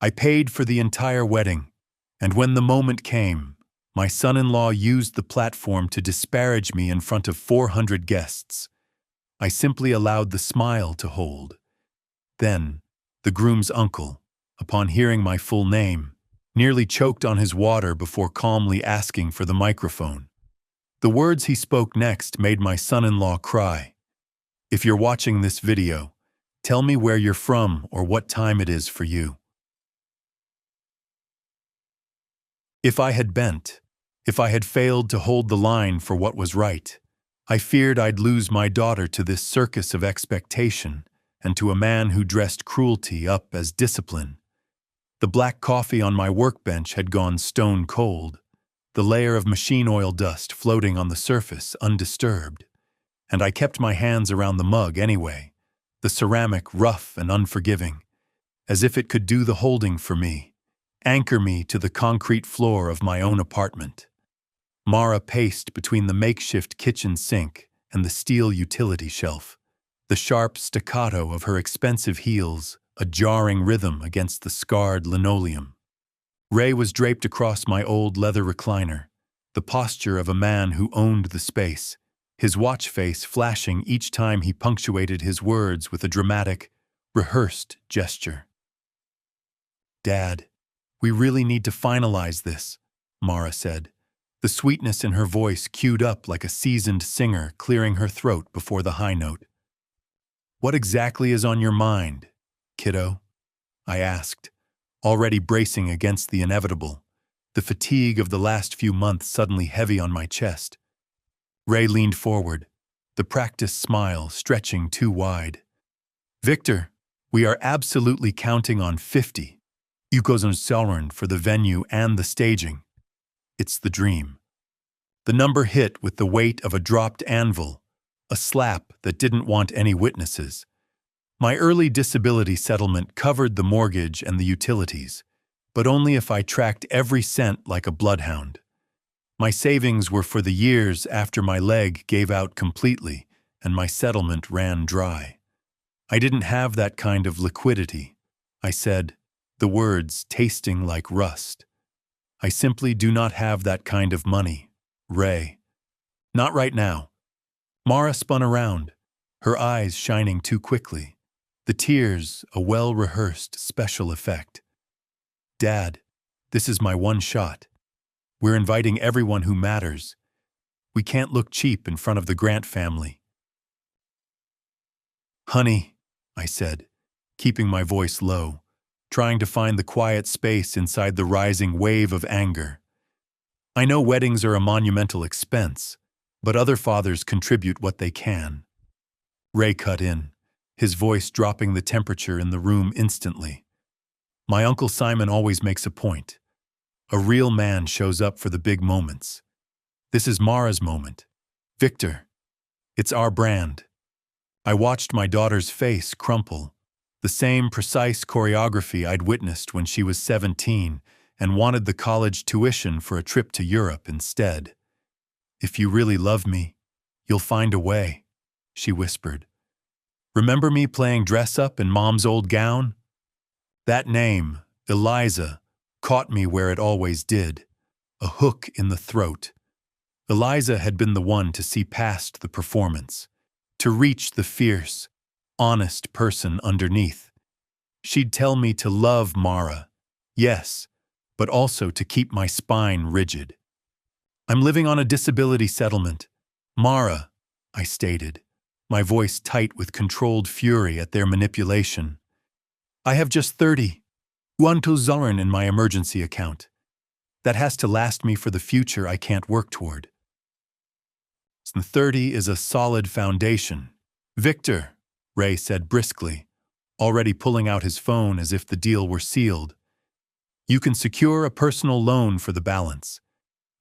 I paid for the entire wedding, and when the moment came, my son-in-law used the platform to disparage me in front of 400 guests. I simply allowed the smile to hold. Then, the groom's uncle, upon hearing my full name, nearly choked on his water before calmly asking for the microphone. The words he spoke next made my son-in-law cry. If you're watching this video, tell me where you're from or what time it is for you. If I had bent, if I had failed to hold the line for what was right, I feared I'd lose my daughter to this circus of expectation and to a man who dressed cruelty up as discipline. The black coffee on my workbench had gone stone cold, the layer of machine oil dust floating on the surface undisturbed, and I kept my hands around the mug anyway, the ceramic rough and unforgiving, as if it could do the holding for me, anchor me to the concrete floor of my own apartment. Mara paced between the makeshift kitchen sink and the steel utility shelf, the sharp staccato of her expensive heels a jarring rhythm against the scarred linoleum. Ray was draped across my old leather recliner, the posture of a man who owned the space, his watch face flashing each time he punctuated his words with a dramatic, rehearsed gesture. "Dad, we really need to finalize this," Mara said, the sweetness in her voice queued up like a seasoned singer clearing her throat before the high note. "What exactly is on your mind, kiddo?" I asked, already bracing against the inevitable, the fatigue of the last few months suddenly heavy on my chest. Ray leaned forward, the practiced smile stretching too wide. "Victor, we are absolutely counting on 50 euros for the venue and the staging. It's the dream." The number hit with the weight of a dropped anvil, a slap that didn't want any witnesses. My early disability settlement covered the mortgage and the utilities, but only if I tracked every cent like a bloodhound. My savings were for the years after my leg gave out completely and my settlement ran dry. I didn't have that kind of liquidity, I said, the words tasting like rust. I simply do not have that kind of money, Ray. Not right now. Mara spun around, her eyes shining too quickly, the tears a well-rehearsed special effect. "Dad, this is my one shot. We're inviting everyone who matters. We can't look cheap in front of the Grant family." "Honey," I said, keeping my voice low, trying to find the quiet space inside the rising wave of anger. "I know weddings are a monumental expense, but other fathers contribute what they can." Ray cut in, his voice dropping the temperature in the room instantly. "My Uncle Simon always makes a point. A real man shows up for the big moments. This is Mara's moment. Victor, it's our brand." I watched my daughter's face crumple, the same precise choreography I'd witnessed when she was 17 and wanted the college tuition for a trip to Europe instead. "If you really love me, you'll find a way," she whispered. "Remember me playing dress-up in Mom's old gown?" That name, Eliza, caught me where it always did, a hook in the throat. Eliza had been the one to see past the performance, to reach the fierce, honest person underneath. She'd tell me to love Mara, yes, but also to keep my spine rigid. "I'm living on a disability settlement. Mara," I stated, my voice tight with controlled fury at their manipulation. "I have just 30 euros in my emergency account. That has to last me for the future I can't work toward." 30 is a solid foundation. "Victor," Ray said briskly, already pulling out his phone as if the deal were sealed. "You can secure a personal loan for the balance.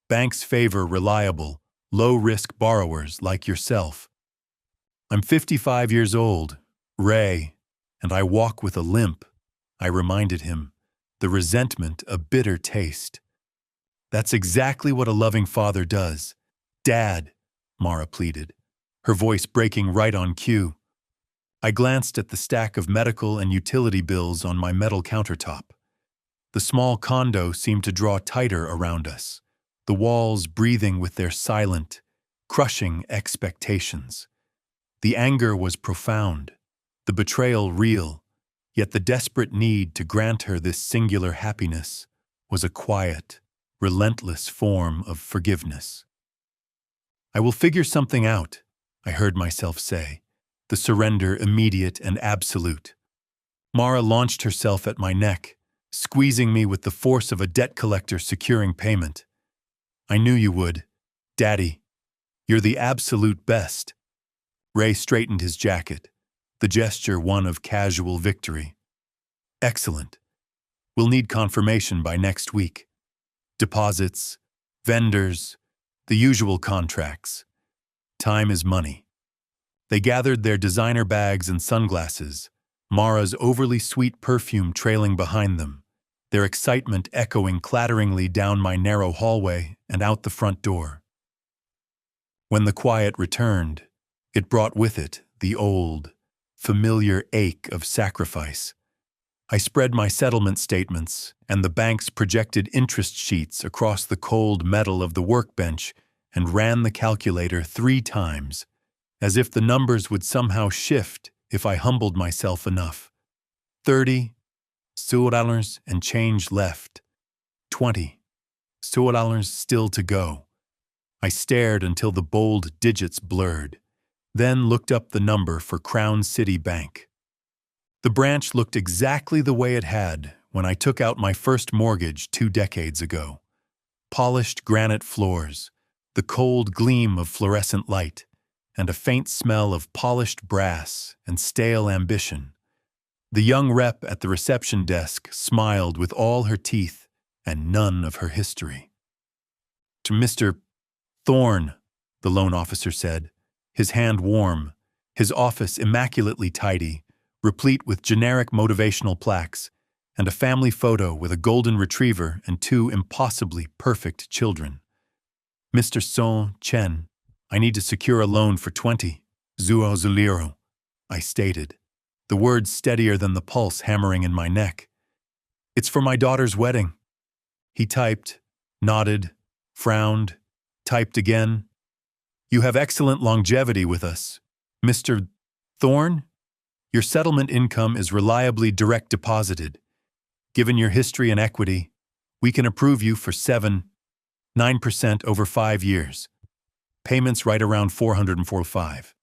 Banks favor reliable, low-risk borrowers like yourself." "I'm 55 years old, Ray, and I walk with a limp," I reminded him, the resentment a bitter taste. "That's exactly what a loving father does. Dad," Mara pleaded, her voice breaking right on cue. I glanced at the stack of medical and utility bills on my metal countertop. The small condo seemed to draw tighter around us, the walls breathing with their silent, crushing expectations. The anger was profound, the betrayal real, yet the desperate need to grant her this singular happiness was a quiet, relentless form of forgiveness. "I will figure something out," I heard myself say, the surrender immediate and absolute. Mara launched herself at my neck, squeezing me with the force of a debt collector securing payment. "I knew you would. Daddy, you're the absolute best." Ray straightened his jacket, the gesture one of casual victory. "Excellent. We'll need confirmation by next week. Deposits, vendors, the usual contracts. Time is money." They gathered their designer bags and sunglasses, Mara's overly sweet perfume trailing behind them, their excitement echoing clatteringly down my narrow hallway and out the front door. When the quiet returned, it brought with it the old, familiar ache of sacrifice. I spread my settlement statements and the bank's projected interest sheets across the cold metal of the workbench and ran the calculator 3 times, as if the numbers would somehow shift if I humbled myself enough. $30 and change left. $20 still to go. I stared until the bold digits blurred, then looked up the number for Crown City Bank. The branch looked exactly the way it had when I took out my first mortgage 2 decades ago. Polished granite floors, the cold gleam of fluorescent light, and a faint smell of polished brass and stale ambition. The young rep at the reception desk smiled with all her teeth and none of her history. "To Mr. Thorne," the loan officer said, his hand warm, his office immaculately tidy, replete with generic motivational plaques, and a family photo with a golden retriever and 2 impossibly perfect children. "Mr. Son Chen, I need to secure a loan for 20,000, I stated, the words steadier than the pulse hammering in my neck. "It's for my daughter's wedding." He typed, nodded, frowned, typed again. "You have excellent longevity with us, Mr. Thorne. Your settlement income is reliably direct deposited. Given your history and equity, we can approve you for 9% over 5 years. Payments right around $445.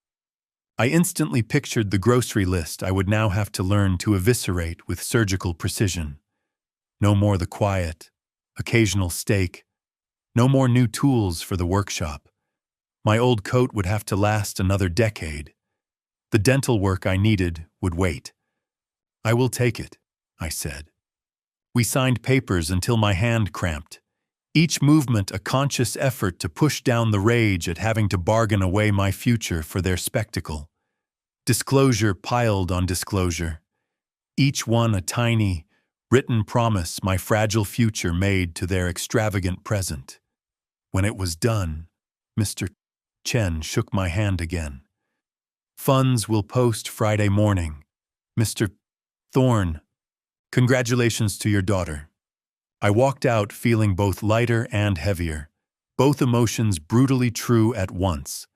I instantly pictured the grocery list I would now have to learn to eviscerate with surgical precision. No more the quiet, occasional steak. No more new tools for the workshop. My old coat would have to last another decade. The dental work I needed would wait. "I will take it," I said. We signed papers until my hand cramped, each movement a conscious effort to push down the rage at having to bargain away my future for their spectacle. Disclosure piled on disclosure, each one a tiny, written promise my fragile future made to their extravagant present. When it was done, Mr. Chen shook my hand again. "Funds will post Friday morning. Mr. Thorne, congratulations to your daughter." I walked out feeling both lighter and heavier, both emotions brutally true at once.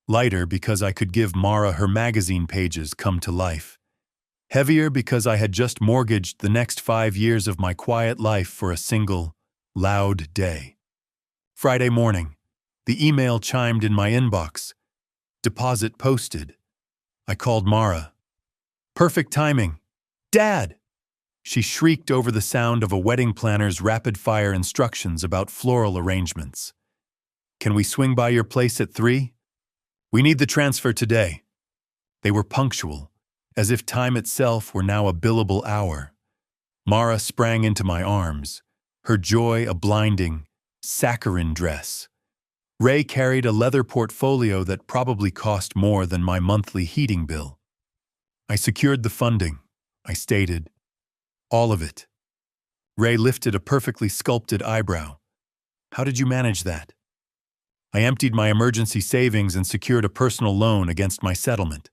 Lighter because I could give Mara her magazine pages come to life. Heavier because I had just mortgaged the next 5 years of my quiet life for a single, loud day. Friday morning, the email chimed in my inbox. Deposit posted. I called Mara. "Perfect timing. Dad!" She shrieked over the sound of a wedding planner's rapid-fire instructions about floral arrangements. "Can we swing by your place at 3? We need the transfer today." They were punctual, as if time itself were now a billable hour. Mara sprang into my arms, her joy a blinding, saccharine dress. Ray carried a leather portfolio that probably cost more than my monthly heating bill. "I secured the funding," I stated. "All of it." Ray lifted a perfectly sculpted eyebrow. "How did you manage that?" "I emptied my emergency savings and secured a personal loan against my settlement,"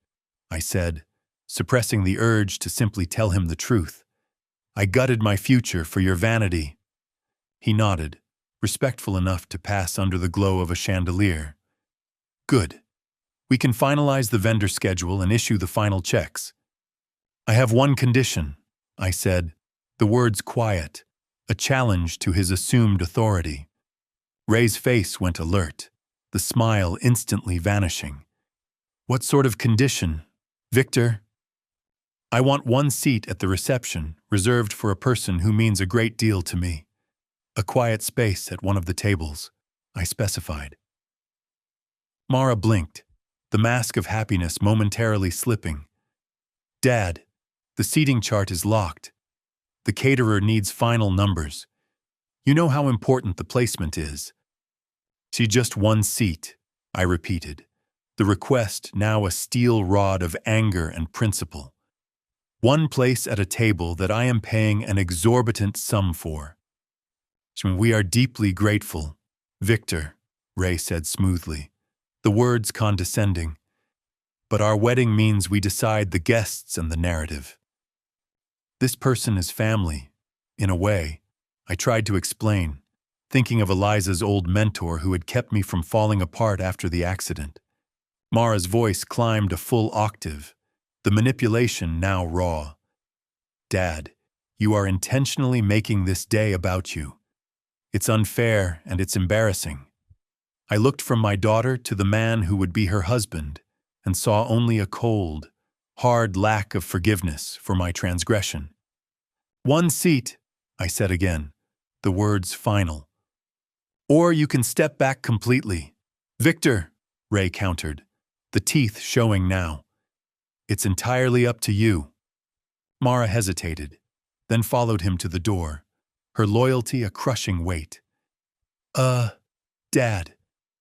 I said, suppressing the urge to simply tell him the truth. I gutted my future for your vanity." He nodded, respectful enough to pass under the glow of a chandelier. "Good. We can finalize the vendor schedule and issue the final checks." "I have one condition," I said, the words quiet, a challenge to his assumed authority. Ray's face went alert, the smile instantly vanishing. "What sort of condition, Victor?" "I want one seat at the reception, reserved for a person who means a great deal to me. A quiet space at one of the tables," I specified. Mara blinked, the mask of happiness momentarily slipping. "Dad, the seating chart is locked. The caterer needs final numbers. You know how important the placement is." "See, just one seat," I repeated, the request now a steel rod of anger and principle. "One place at a table that I am paying an exorbitant sum for." "We are deeply grateful, Victor," Ray said smoothly, the words condescending. "But our wedding means we decide the guests and the narrative." "This person is family, in a way," I tried to explain, thinking of Eliza's old mentor who had kept me from falling apart after the accident. Mara's voice climbed a full octave, the manipulation now raw. "Dad, you are intentionally making this day about you. It's unfair and it's embarrassing." I looked from my daughter to the man who would be her husband and saw only a cold, hard lack of forgiveness for my transgression. "One seat," I said again, the words final. "Or you can step back completely." "Victor," Ray countered, the teeth showing now. "It's entirely up to you." Mara hesitated, then followed him to the door, her loyalty a crushing weight. Dad,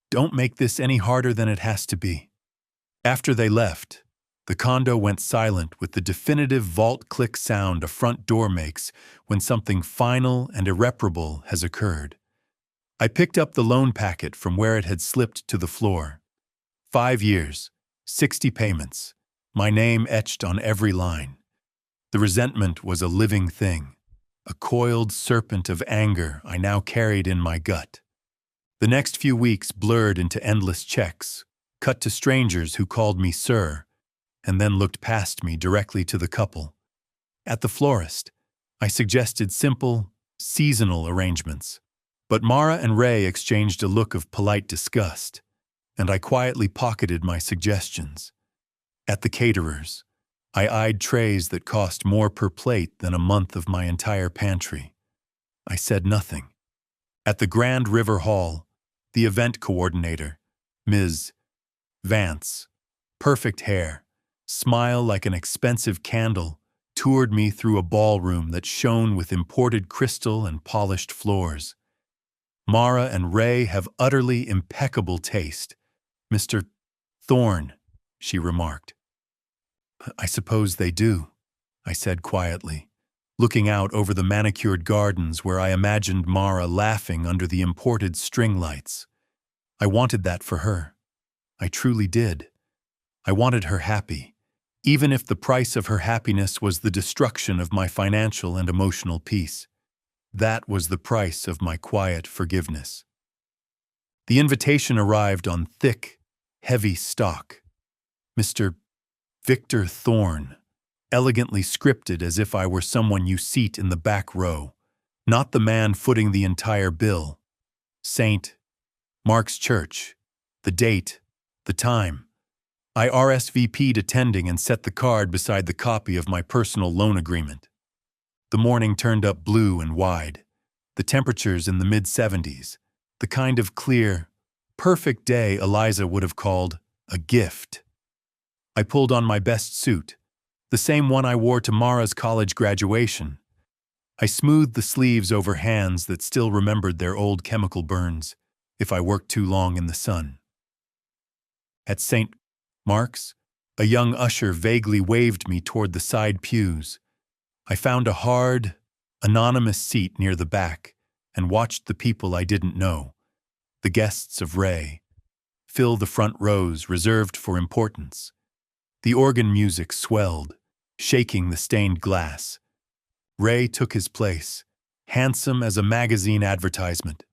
don't make this any harder than it has to be." After they left, the condo went silent with the definitive vault-click sound a front door makes when something final and irreparable has occurred. I picked up the loan packet from where it had slipped to the floor. 5 years, 60 payments, my name etched on every line. The resentment was a living thing, a coiled serpent of anger I now carried in my gut. The next few weeks blurred into endless checks, cut to strangers who called me sir, and then looked past me directly to the couple. At the florist, I suggested simple, seasonal arrangements, but Mara and Ray exchanged a look of polite disgust, and I quietly pocketed my suggestions. At the caterers, I eyed trays that cost more per plate than a month of my entire pantry. I said nothing. At the Grand River Hall, the event coordinator, Ms. Vance, perfect hair, smile like an expensive candle, toured me through a ballroom that shone with imported crystal and polished floors. "Mara and Ray have utterly impeccable taste, Mr. Thorne," she remarked. "I suppose they do," I said quietly, looking out over the manicured gardens where I imagined Mara laughing under the imported string lights. I wanted that for her. I truly did. I wanted her happy, even if the price of her happiness was the destruction of my financial and emotional peace. That was the price of my quiet forgiveness. The invitation arrived on thick, heavy stock. Mr. Victor Thorne, elegantly scripted as if I were someone you seat in the back row, not the man footing the entire bill. St. Mark's Church, the date, the time. I RSVP'd attending and set the card beside the copy of my personal loan agreement. The morning turned up blue and wide, the temperatures in the mid-70s, the kind of clear, perfect day Eliza would have called a gift. I pulled on my best suit, the same one I wore to Mara's college graduation. I smoothed the sleeves over hands that still remembered their old chemical burns if I worked too long in the sun. At St. Mark's, a young usher vaguely waved me toward the side pews. I found a hard, anonymous seat near the back and watched the people I didn't know, the guests of Ray, fill the front rows reserved for importance. The organ music swelled, shaking the stained glass. Ray took his place, handsome as a magazine advertisement.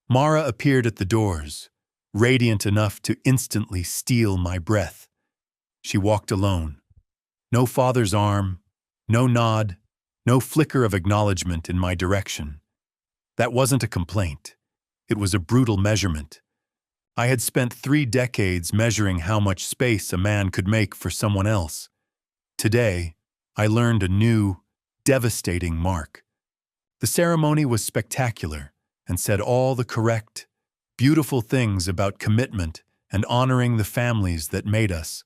Mara appeared at the doors, radiant enough to instantly steal my breath. She walked alone. No father's arm, no nod, no flicker of acknowledgement in my direction. That wasn't a complaint. It was a brutal measurement. I had spent 3 decades measuring how much space a man could make for someone else. Today, I learned a new, devastating mark. The ceremony was spectacular and said all the correct, beautiful things about commitment and honoring the families that made us.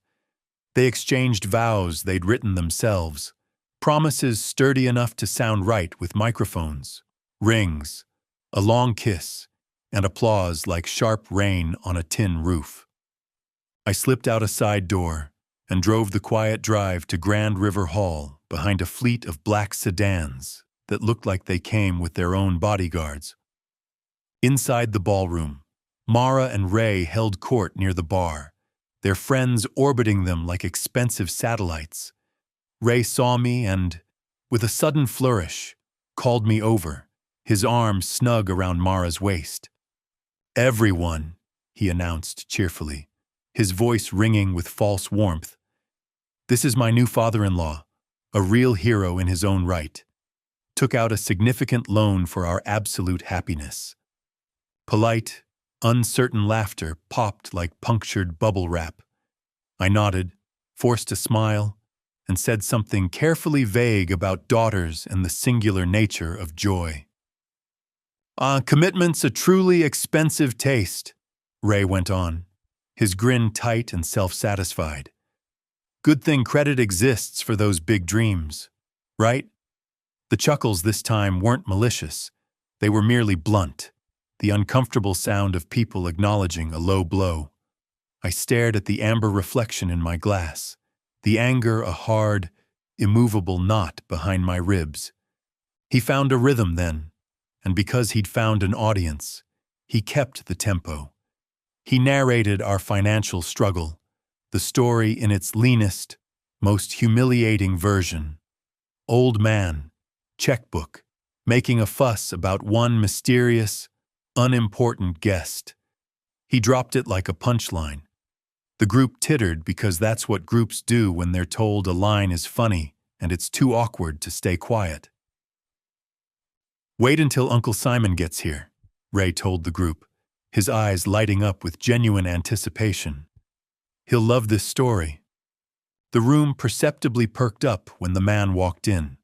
They exchanged vows they'd written themselves, promises sturdy enough to sound right with microphones, rings, a long kiss, and applause like sharp rain on a tin roof. I slipped out a side door and drove the quiet drive to Grand River Hall behind a fleet of black sedans that looked like they came with their own bodyguards. Inside the ballroom, Mara and Ray held court near the bar, their friends orbiting them like expensive satellites. Ray saw me and, with a sudden flourish, called me over, his arm snug around Mara's waist. "Everyone," he announced cheerfully, his voice ringing with false warmth. "This is my new father-in-law, a real hero in his own right. Took out a significant loan for our absolute happiness." Polite, uncertain laughter popped like punctured bubble wrap. I nodded, forced a smile, and said something carefully vague about daughters and the singular nature of joy. "Commitment's a truly expensive taste," Ray went on, his grin tight and self-satisfied. "Good thing credit exists for those big dreams, right?" The chuckles this time weren't malicious. They were merely blunt, the uncomfortable sound of people acknowledging a low blow. I stared at the amber reflection in my glass, the anger a hard, immovable knot behind my ribs. He found a rhythm then, and because he'd found an audience, he kept the tempo. He narrated our financial struggle, the story in its leanest, most humiliating version. Old man, checkbook, making a fuss about one mysterious, unimportant guest. He dropped it like a punchline. The group tittered because that's what groups do when they're told a line is funny and it's too awkward to stay quiet. "Wait until Uncle Simon gets here," Ray told the group, his eyes lighting up with genuine anticipation. "He'll love this story." The room perceptibly perked up when the man walked in.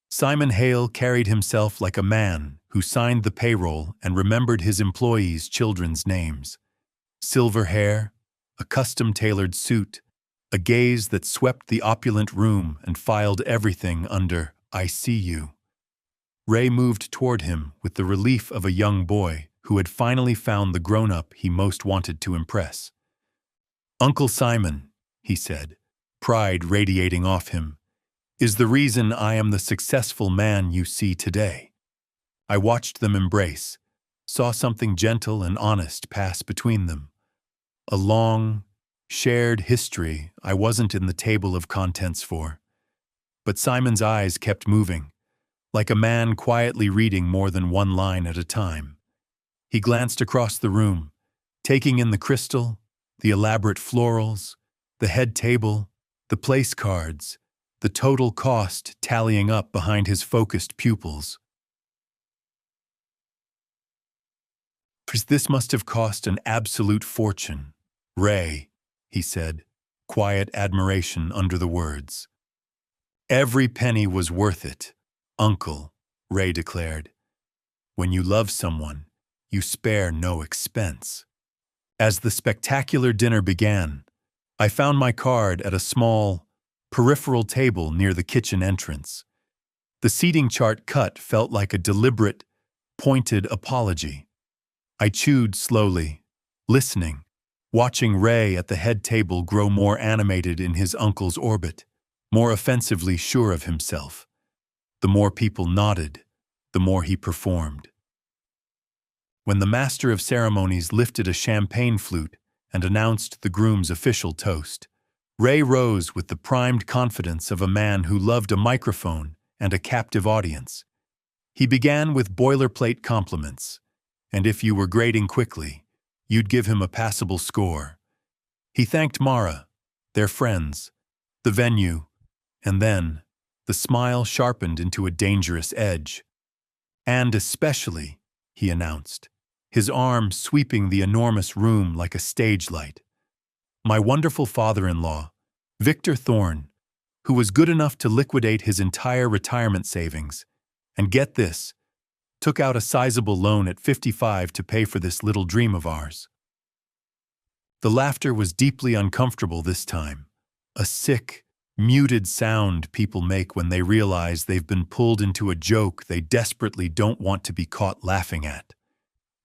Simon Hale carried himself like a man who signed the payroll and remembered his employees' children's names. Silver hair, a custom-tailored suit, a gaze that swept the opulent room and filed everything under "I see you." Ray moved toward him with the relief of a young boy who had finally found the grown-up he most wanted to impress. "Uncle Simon," he said, pride radiating off him, "is the reason I am the successful man you see today." I watched them embrace, saw something gentle and honest pass between them. A long, shared history I wasn't in the table of contents for. But Simon's eyes kept moving, like a man quietly reading more than one line at a time. He glanced across the room, taking in the crystal, the elaborate florals, the head table, the place cards, the total cost tallying up behind his focused pupils. "This must have cost an absolute fortune, Ray," he said, quiet admiration under the words. "Every penny was worth it, Uncle," Ray declared. "When you love someone, you spare no expense." As the spectacular dinner began, I found my card at a small, peripheral table near the kitchen entrance. The seating chart cut felt like a deliberate, pointed apology. I chewed slowly, listening, watching Ray at the head table grow more animated in his uncle's orbit, more offensively sure of himself. The more people nodded, the more he performed. When the master of ceremonies lifted a champagne flute and announced the groom's official toast, Ray rose with the primed confidence of a man who loved a microphone and a captive audience. He began with boilerplate compliments, and if you were grading quickly, you'd give him a passable score. He thanked Mara, their friends, the venue, and then the smile sharpened into a dangerous edge. And especially, he announced, his arm sweeping the enormous room like a stage light, my wonderful father-in-law, Victor Thorne, who was good enough to liquidate his entire retirement savings, and get this, took out a sizable loan at 55 to pay for this little dream of ours. The laughter was deeply uncomfortable this time, a sick, muted sound people make when they realize they've been pulled into a joke they desperately don't want to be caught laughing at.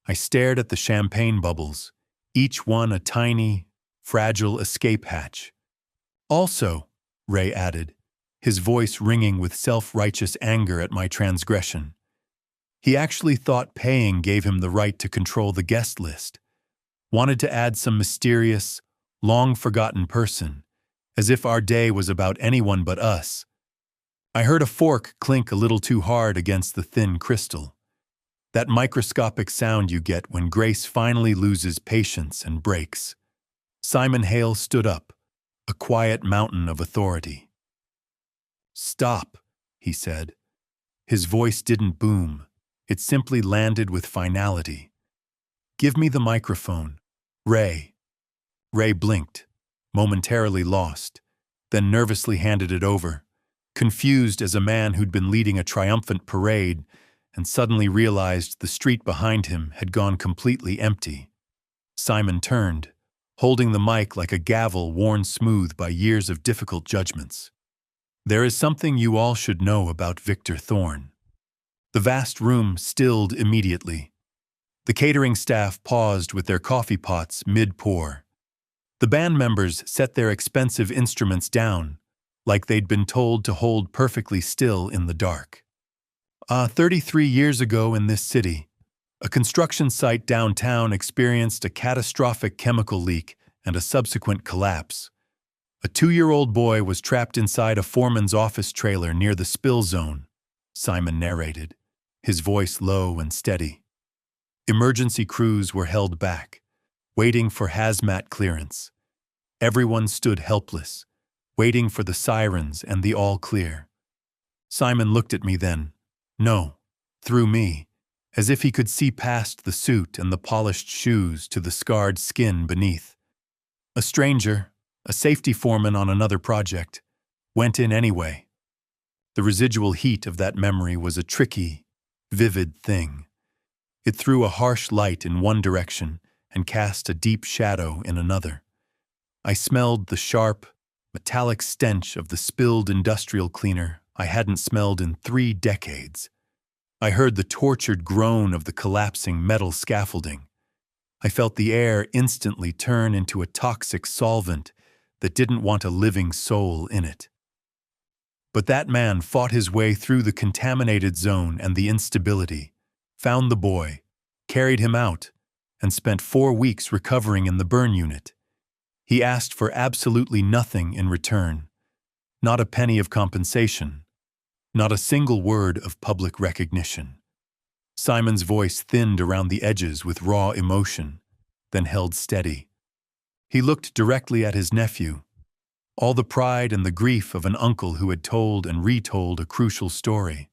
I stared at the champagne bubbles, each one a tiny, fragile escape hatch. Also, Ray added, his voice ringing with self-righteous anger at my transgression. He actually thought paying gave him the right to control the guest list, wanted to add some mysterious, long-forgotten person, as if our day was about anyone but us. I heard a fork clink a little too hard against the thin crystal. That microscopic sound you get when Grace finally loses patience and breaks. Simon Hale stood up, a quiet mountain of authority. "Stop," he said. His voice didn't boom. It simply landed with finality. "Give me the microphone, Ray." Ray blinked, momentarily lost, then nervously handed it over, confused as a man who'd been leading a triumphant parade and suddenly realized the street behind him had gone completely empty. Simon turned, holding the mic like a gavel worn smooth by years of difficult judgments. "There is something you all should know about Victor Thorne." The vast room stilled immediately. The catering staff paused with their coffee pots mid-pour. The band members set their expensive instruments down, like they'd been told to hold perfectly still in the dark. 33 years ago in this city, a construction site downtown experienced a catastrophic chemical leak and a subsequent collapse. A 2-year-old boy was trapped inside a foreman's office trailer near the spill zone, Simon narrated, his voice low and steady. Emergency crews were held back, waiting for hazmat clearance. Everyone stood helpless, waiting for the sirens and the all clear. Simon looked at me then, no, through me, as if he could see past the suit and the polished shoes to the scarred skin beneath. A stranger, a safety foreman on another project, went in anyway. The residual heat of that memory was a tricky, vivid thing. It threw a harsh light in one direction and cast a deep shadow in another. I smelled the sharp, metallic stench of the spilled industrial cleaner I hadn't smelled in 3 decades. I heard the tortured groan of the collapsing metal scaffolding. I felt the air instantly turn into a toxic solvent that didn't want a living soul in it. But that man fought his way through the contaminated zone and the instability, found the boy, carried him out, and spent 4 weeks recovering in the burn unit. He asked for absolutely nothing in return, not a penny of compensation, not a single word of public recognition. Simon's voice thinned around the edges with raw emotion, then held steady. He looked directly at his nephew, all the pride and the grief of an uncle who had told and retold a crucial story,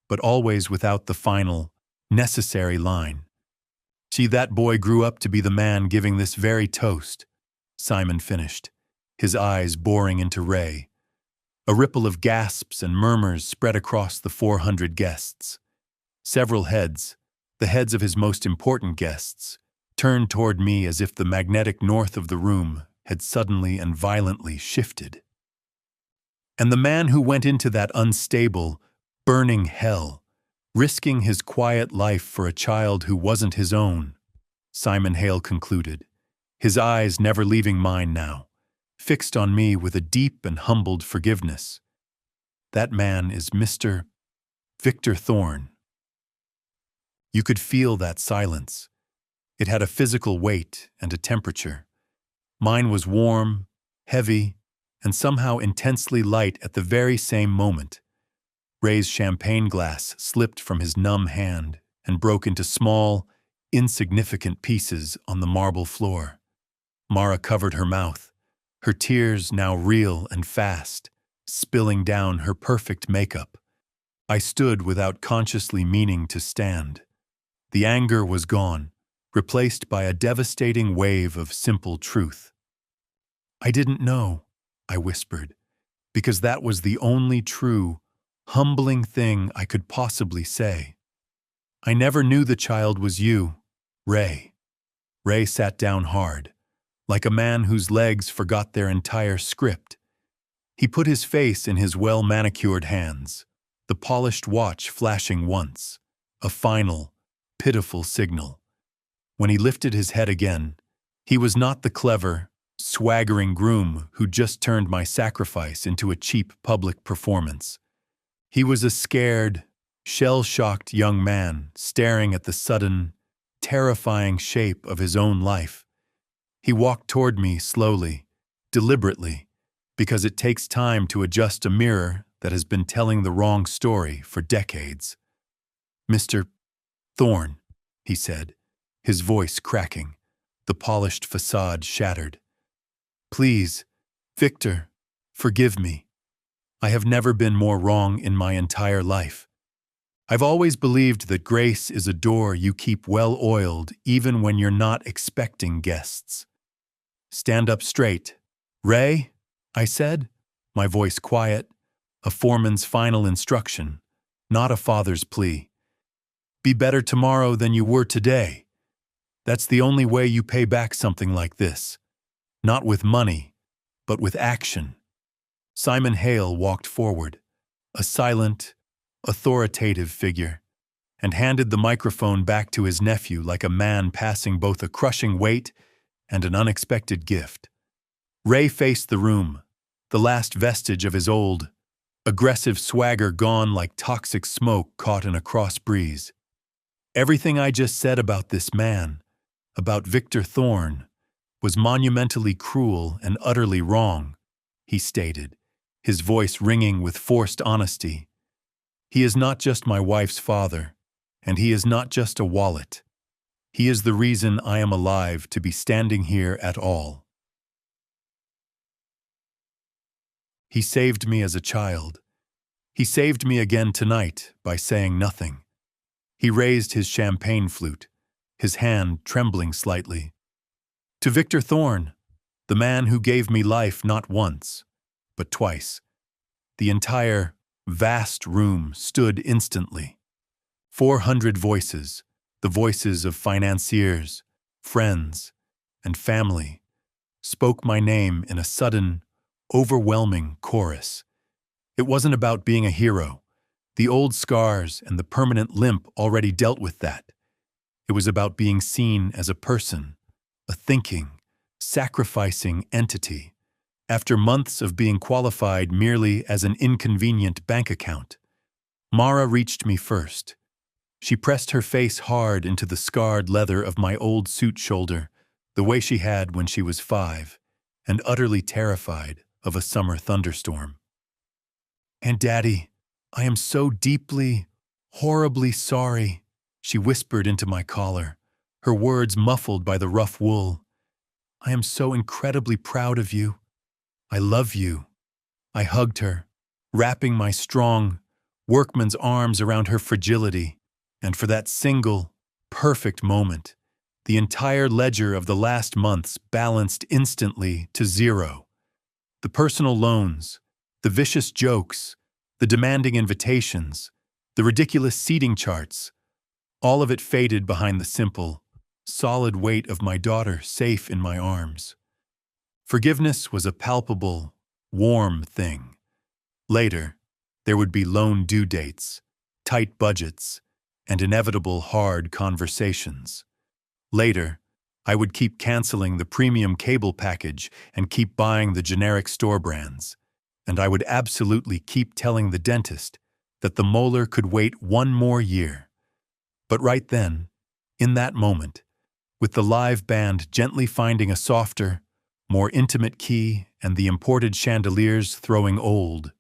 but always without the final, necessary line. "See, that boy grew up to be the man giving this very toast," Simon finished, his eyes boring into Ray. A ripple of gasps and murmurs spread across the 400 guests. Several heads, the heads of his most important guests, turned toward me as if the magnetic north of the room had suddenly and violently shifted. And the man who went into that unstable, burning hell, risking his quiet life for a child who wasn't his own, Simon Hale concluded, his eyes never leaving mine now, fixed on me with a deep and humbled forgiveness. That man is Mr. Victor Thorne. You could feel that silence. It had a physical weight and a temperature. Mine was warm, heavy, and somehow intensely light at the very same moment. Ray's champagne glass slipped from his numb hand and broke into small, insignificant pieces on the marble floor. Mara covered her mouth, her tears now real and fast, spilling down her perfect makeup. I stood without consciously meaning to stand. The anger was gone, replaced by a devastating wave of simple truth. "I didn't know," I whispered, because that was the only true, humbling thing I could possibly say. "I never knew the child was you, Ray." Ray sat down hard, like a man whose legs forgot their entire script. He put his face in his well-manicured hands, the polished watch flashing once, a final, pitiful signal. When he lifted his head again, he was not the clever, swaggering groom who just turned my sacrifice into a cheap public performance. He was a scared, shell-shocked young man staring at the sudden, terrifying shape of his own life. He walked toward me slowly, deliberately, because it takes time to adjust a mirror that has been telling the wrong story for decades. "Mr. Thorne," he said, his voice cracking, the polished facade shattered. "Please, Victor, forgive me. I have never been more wrong in my entire life. I've always believed that grace is a door you keep well-oiled even when you're not expecting guests." "Stand up straight. Ray," I said, my voice quiet, a foreman's final instruction, not a father's plea. "Be better tomorrow than you were today. That's the only way you pay back something like this. Not with money, but with action." Simon Hale walked forward, a silent, authoritative figure, and handed the microphone back to his nephew like a man passing both a crushing weight and an unexpected gift. Ray faced the room, the last vestige of his old, aggressive swagger gone like toxic smoke caught in a cross breeze. "Everything I just said about this man, about Victor Thorne, was monumentally cruel and utterly wrong," he stated, his voice ringing with forced honesty. "He is not just my wife's father, and he is not just a wallet. He is the reason I am alive to be standing here at all. He saved me as a child. He saved me again tonight by saying nothing." He raised his champagne flute, his hand trembling slightly. "To Victor Thorne, the man who gave me life not once, but twice." The entire, vast room stood instantly. 400 voices, the voices of financiers, friends, and family, spoke my name in a sudden, overwhelming chorus. It wasn't about being a hero. The old scars and the permanent limp already dealt with that. It was about being seen as a person, a thinking, sacrificing entity, after months of being qualified merely as an inconvenient bank account. Mara reached me first. She pressed her face hard into the scarred leather of my old suit shoulder, the way she had when she was 5, and utterly terrified of a summer thunderstorm. "And Daddy, I am so deeply, horribly sorry," she whispered into my collar, her words muffled by the rough wool. "I am so incredibly proud of you. I love you." I hugged her, wrapping my strong, workman's arms around her fragility, and for that single, perfect moment, the entire ledger of the last months balanced instantly to zero. The personal loans, the vicious jokes, the demanding invitations, the ridiculous seating charts, all of it faded behind the simple, solid weight of my daughter safe in my arms. Forgiveness was a palpable, warm thing. Later, there would be loan due dates, tight budgets, and inevitable hard conversations. Later, I would keep canceling the premium cable package and keep buying the generic store brands. And I would absolutely keep telling the dentist that the molar could wait one more year. But right then, in that moment, with the live band gently finding a softer, more intimate key and the imported chandeliers throwing old,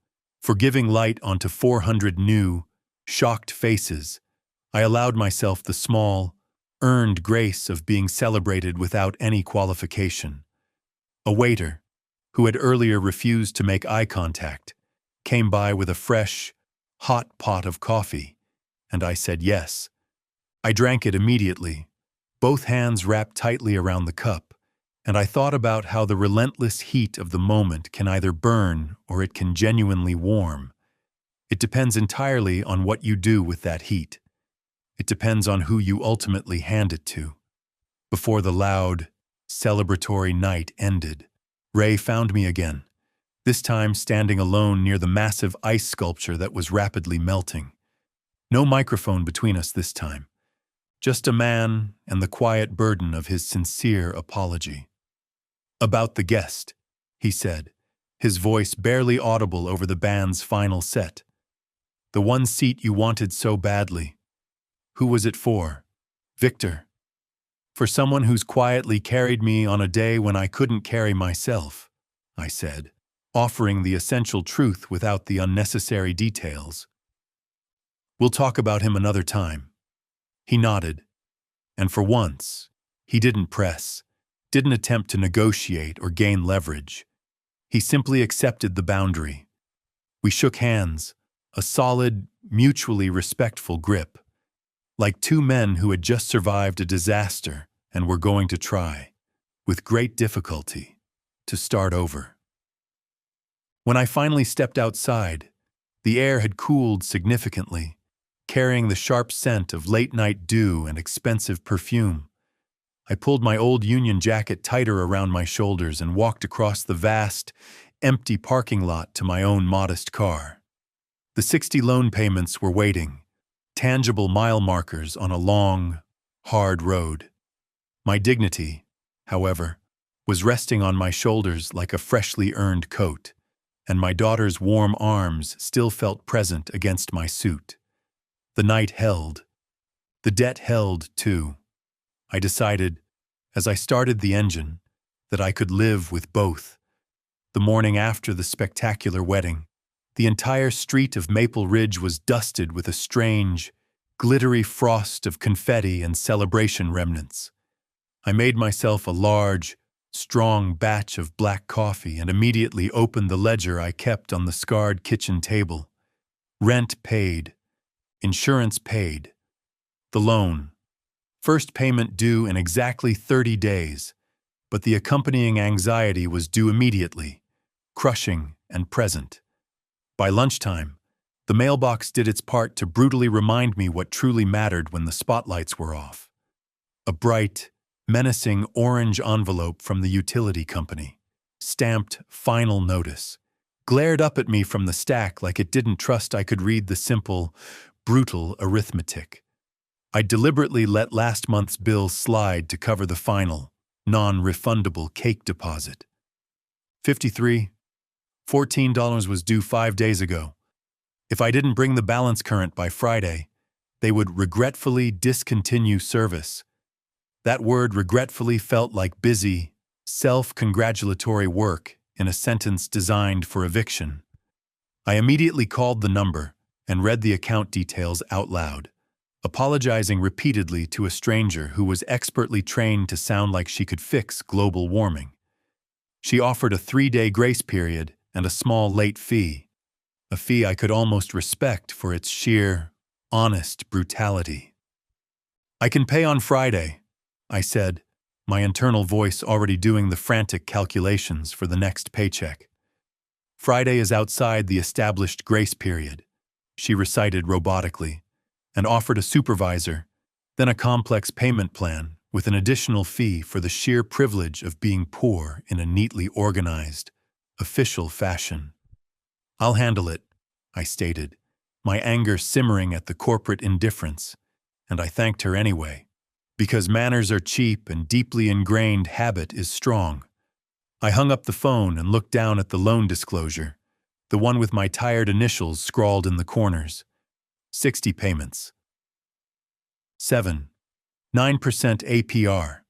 For giving light onto 400 new, shocked faces, I allowed myself the small, earned grace of being celebrated without any qualification. A waiter, who had earlier refused to make eye contact, came by with a fresh, hot pot of coffee, and I said yes. I drank it immediately, both hands wrapped tightly around the cup, and I thought about how the relentless heat of the moment can either burn or it can genuinely warm. It depends entirely on what you do with that heat. It depends on who you ultimately hand it to. Before the loud, celebratory night ended, Ray found me again, this time standing alone near the massive ice sculpture that was rapidly melting. No microphone between us this time. Just a man and the quiet burden of his sincere apology. "About the guest," he said, his voice barely audible over the band's final set. "The one seat you wanted so badly. Who was it for? Victor. For someone who's quietly carried me on a day when I couldn't carry myself," I said, offering the essential truth without the unnecessary details. "We'll talk about him another time." He nodded, and for once, he didn't press, didn't attempt to negotiate or gain leverage. He simply accepted the boundary. We shook hands, a solid, mutually respectful grip, like two men who had just survived a disaster and were going to try, with great difficulty, to start over. When I finally stepped outside, the air had cooled significantly, carrying the sharp scent of late-night dew and expensive perfume. I pulled my old Union jacket tighter around my shoulders and walked across the vast, empty parking lot to my own modest car. The 60 loan payments were waiting, tangible mile markers on a long, hard road. My dignity, however, was resting on my shoulders like a freshly earned coat, and my daughter's warm arms still felt present against my suit. The night held. The debt held, too. I decided, as I started the engine, that I could live with both. The morning after the spectacular wedding, the entire street of Maple Ridge was dusted with a strange, glittery frost of confetti and celebration remnants. I made myself a large, strong batch of black coffee and immediately opened the ledger I kept on the scarred kitchen table. Rent paid. Insurance paid. The loan. First payment due in exactly 30 days, but the accompanying anxiety was due immediately, crushing and present. By lunchtime, the mailbox did its part to brutally remind me what truly mattered when the spotlights were off. A bright, menacing orange envelope from the utility company, stamped "Final Notice," glared up at me from the stack like it didn't trust I could read the simple, brutal arithmetic. I deliberately let last month's bill slide to cover the final, non-refundable cake deposit. $14 was due 5 days ago. If I didn't bring the balance current by Friday, they would regretfully discontinue service. That word regretfully felt like busy, self-congratulatory work in a sentence designed for eviction. I immediately called the number and read the account details out loud, apologizing repeatedly to a stranger who was expertly trained to sound like she could fix global warming. She offered a 3-day grace period and a small late fee, a fee I could almost respect for its sheer, honest brutality. "I can pay on Friday," I said, my internal voice already doing the frantic calculations for the next paycheck. "Friday is outside the established grace period," she recited robotically, and offered a supervisor, then a complex payment plan with an additional fee for the sheer privilege of being poor in a neatly organized, official fashion. "I'll handle it," I stated, my anger simmering at the corporate indifference, and I thanked her anyway, because manners are cheap and deeply ingrained habit is strong. I hung up the phone and looked down at the loan disclosure, the one with my tired initials scrawled in the corners. 60 payments. 9% APR.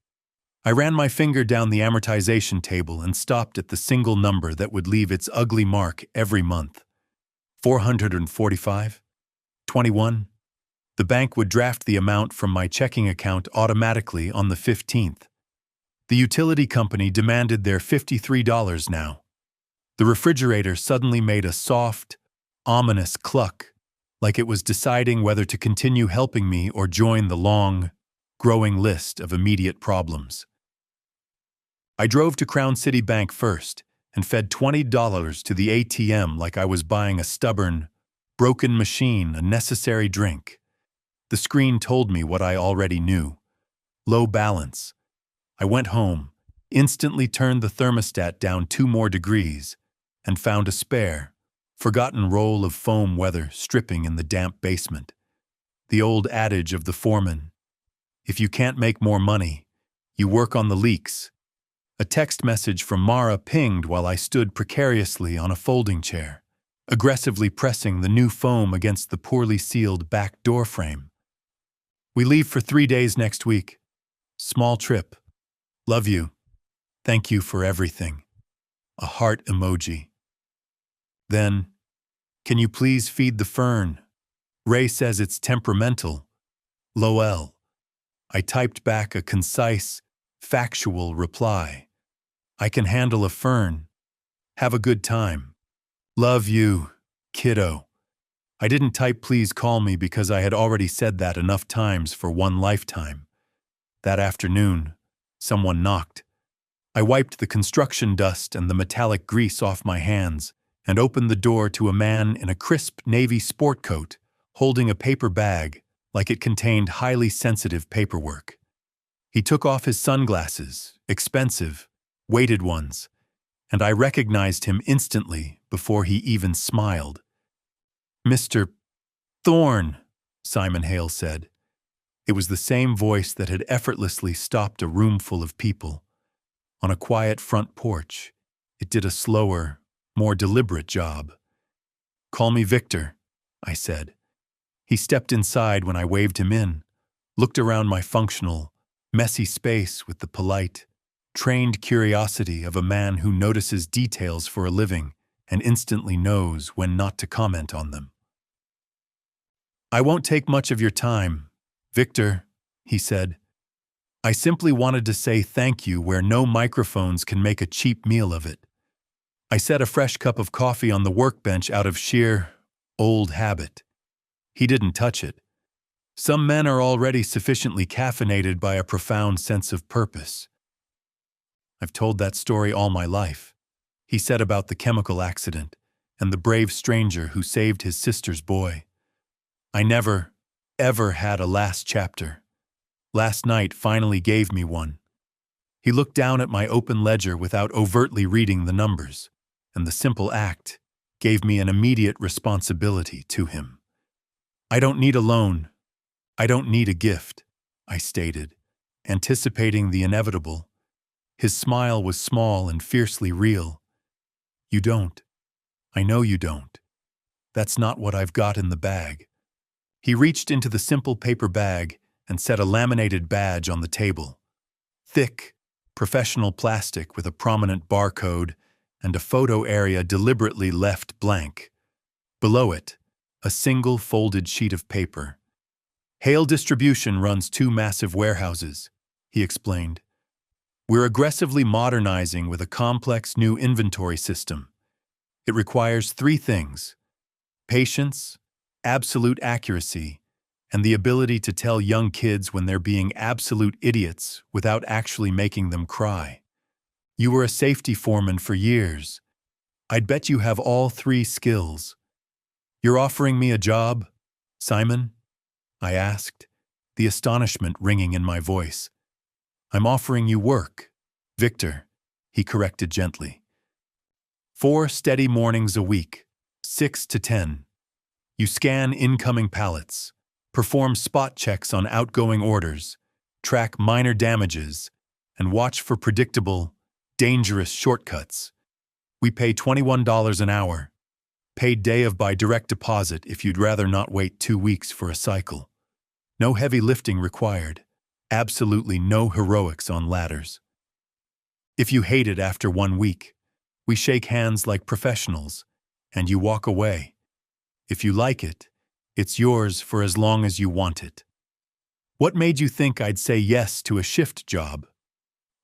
I ran my finger down the amortization table and stopped at the single number that would leave its ugly mark every month. 445? 21? The bank would draft the amount from my checking account automatically on the 15th. The utility company demanded their $53 now. The refrigerator suddenly made a soft, ominous cluck, like it was deciding whether to continue helping me or join the long, growing list of immediate problems. I drove to Crown City Bank first and fed $20 to the ATM like I was buying a stubborn, broken machine a necessary drink. The screen told me what I already knew. Low balance. I went home, instantly turned the thermostat down 2 more degrees, and found a spare, forgotten roll of foam weather stripping in the damp basement. The old adage of the foreman, if you can't make more money, you work on the leaks. A text message from Mara pinged while I stood precariously on a folding chair, aggressively pressing the new foam against the poorly sealed back door frame. We leave for 3 days next week. Small trip. Love you. Thank you for everything. A heart emoji. Then, can you please feed the fern? Ray says it's temperamental. Lol. I typed back a concise, factual reply. I can handle a fern. Have a good time. Love you, kiddo. I didn't type please call me because I had already said that enough times for one lifetime. That afternoon, someone knocked. I wiped the construction dust and the metallic grease off my hands and opened the door to a man in a crisp navy sport coat holding a paper bag like it contained highly sensitive paperwork. He took off his sunglasses, expensive, weighted ones, and I recognized him instantly before he even smiled. Mr. Thorne, Simon Hale said. It was the same voice that had effortlessly stopped a room full of people. On a quiet front porch, it did a slower, more deliberate job. Call me Victor, I said. He stepped inside when I waved him in, looked around my functional, messy space with the polite, trained curiosity of a man who notices details for a living and instantly knows when not to comment on them. I won't take much of your time, Victor, he said. I simply wanted to say thank you where no microphones can make a cheap meal of it. I set a fresh cup of coffee on the workbench out of sheer, old habit. He didn't touch it. Some men are already sufficiently caffeinated by a profound sense of purpose. I've told that story all my life, he said about the chemical accident and the brave stranger who saved his sister's boy. I never, ever had a last chapter. Last night finally gave me one. He looked down at my open ledger without overtly reading the numbers, and the simple act gave me an immediate responsibility to him. I don't need a loan. I don't need a gift, I stated, anticipating the inevitable. His smile was small and fiercely real. You don't. I know you don't. That's not what I've got in the bag. He reached into the simple paper bag and set a laminated badge on the table. Thick, professional plastic with a prominent barcode and a photo area deliberately left blank. Below it, a single folded sheet of paper. Hale Distribution runs 2 massive warehouses, he explained. We're aggressively modernizing with a complex new inventory system. It requires 3 things: patience, absolute accuracy, and the ability to tell young kids when they're being absolute idiots without actually making them cry. You were a safety foreman for years. I'd bet you have all 3 skills. You're offering me a job, Simon? I asked, the astonishment ringing in my voice. I'm offering you work, Victor, he corrected gently. 4 steady mornings a week, 6 to 10. You scan incoming pallets, perform spot checks on outgoing orders, track minor damages, and watch for predictable, dangerous shortcuts. We pay $21 an hour, paid day of by direct deposit if you'd rather not wait 2 weeks for a cycle. No heavy lifting required, absolutely no heroics on ladders. If you hate it after 1 week, we shake hands like professionals, and you walk away. If you like it, it's yours for as long as you want it. What made you think I'd say yes to a shift job?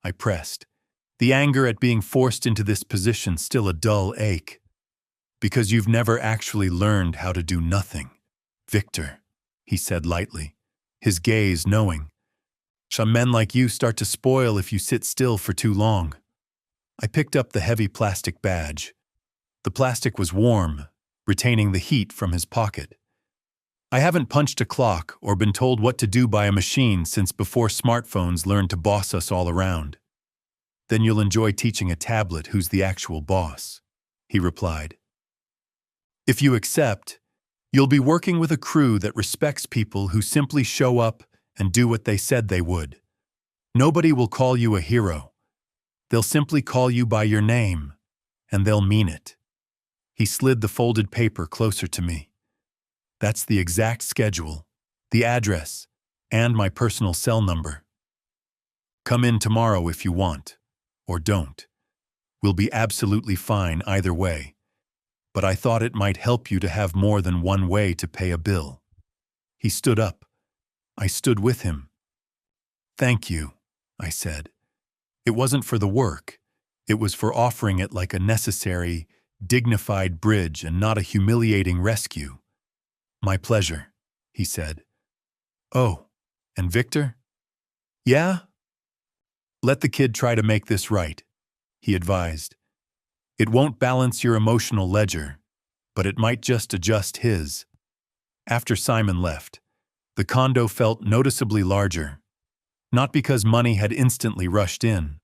I pressed, the anger at being forced into this position still a dull ache. Because you've never actually learned how to do nothing, Victor, he said lightly, his gaze knowing. Some men like you start to spoil if you sit still for too long. I picked up the heavy plastic badge. The plastic was warm, retaining the heat from his pocket. I haven't punched a clock or been told what to do by a machine since before smartphones learned to boss us all around. Then you'll enjoy teaching a tablet who's the actual boss, he replied. If you accept, you'll be working with a crew that respects people who simply show up and do what they said they would. Nobody will call you a hero. They'll simply call you by your name, and they'll mean it. He slid the folded paper closer to me. That's the exact schedule, the address, and my personal cell number. Come in tomorrow if you want, or don't. We'll be absolutely fine either way. But I thought it might help you to have more than one way to pay a bill. He stood up. I stood with him. Thank you, I said. It wasn't for the work. It was for offering it like a necessary, dignified bridge and not a humiliating rescue. My pleasure, he said. Oh, and Victor? Yeah? Let the kid try to make this right, he advised. It won't balance your emotional ledger, but it might just adjust his. After Simon left, the condo felt noticeably larger, not because money had instantly rushed in,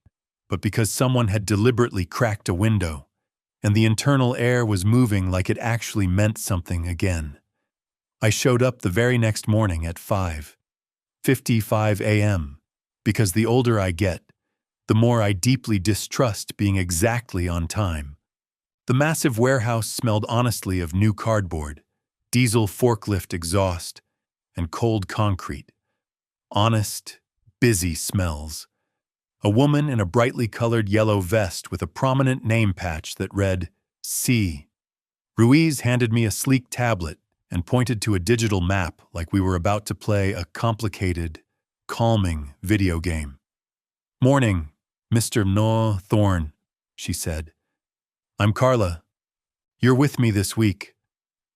but because someone had deliberately cracked a window, and the internal air was moving like it actually meant something again. I showed up the very next morning at 5:55 a.m., because the older I get, the more I deeply distrust being exactly on time. The massive warehouse smelled honestly of new cardboard, diesel forklift exhaust, and cold concrete. Honest, busy smells. A woman in a brightly colored yellow vest with a prominent name patch that read, C. Ruiz handed me a sleek tablet and pointed to a digital map like we were about to play a complicated, calming video game. Morning, Mr. Thorne, she said. I'm Carla. You're with me this week.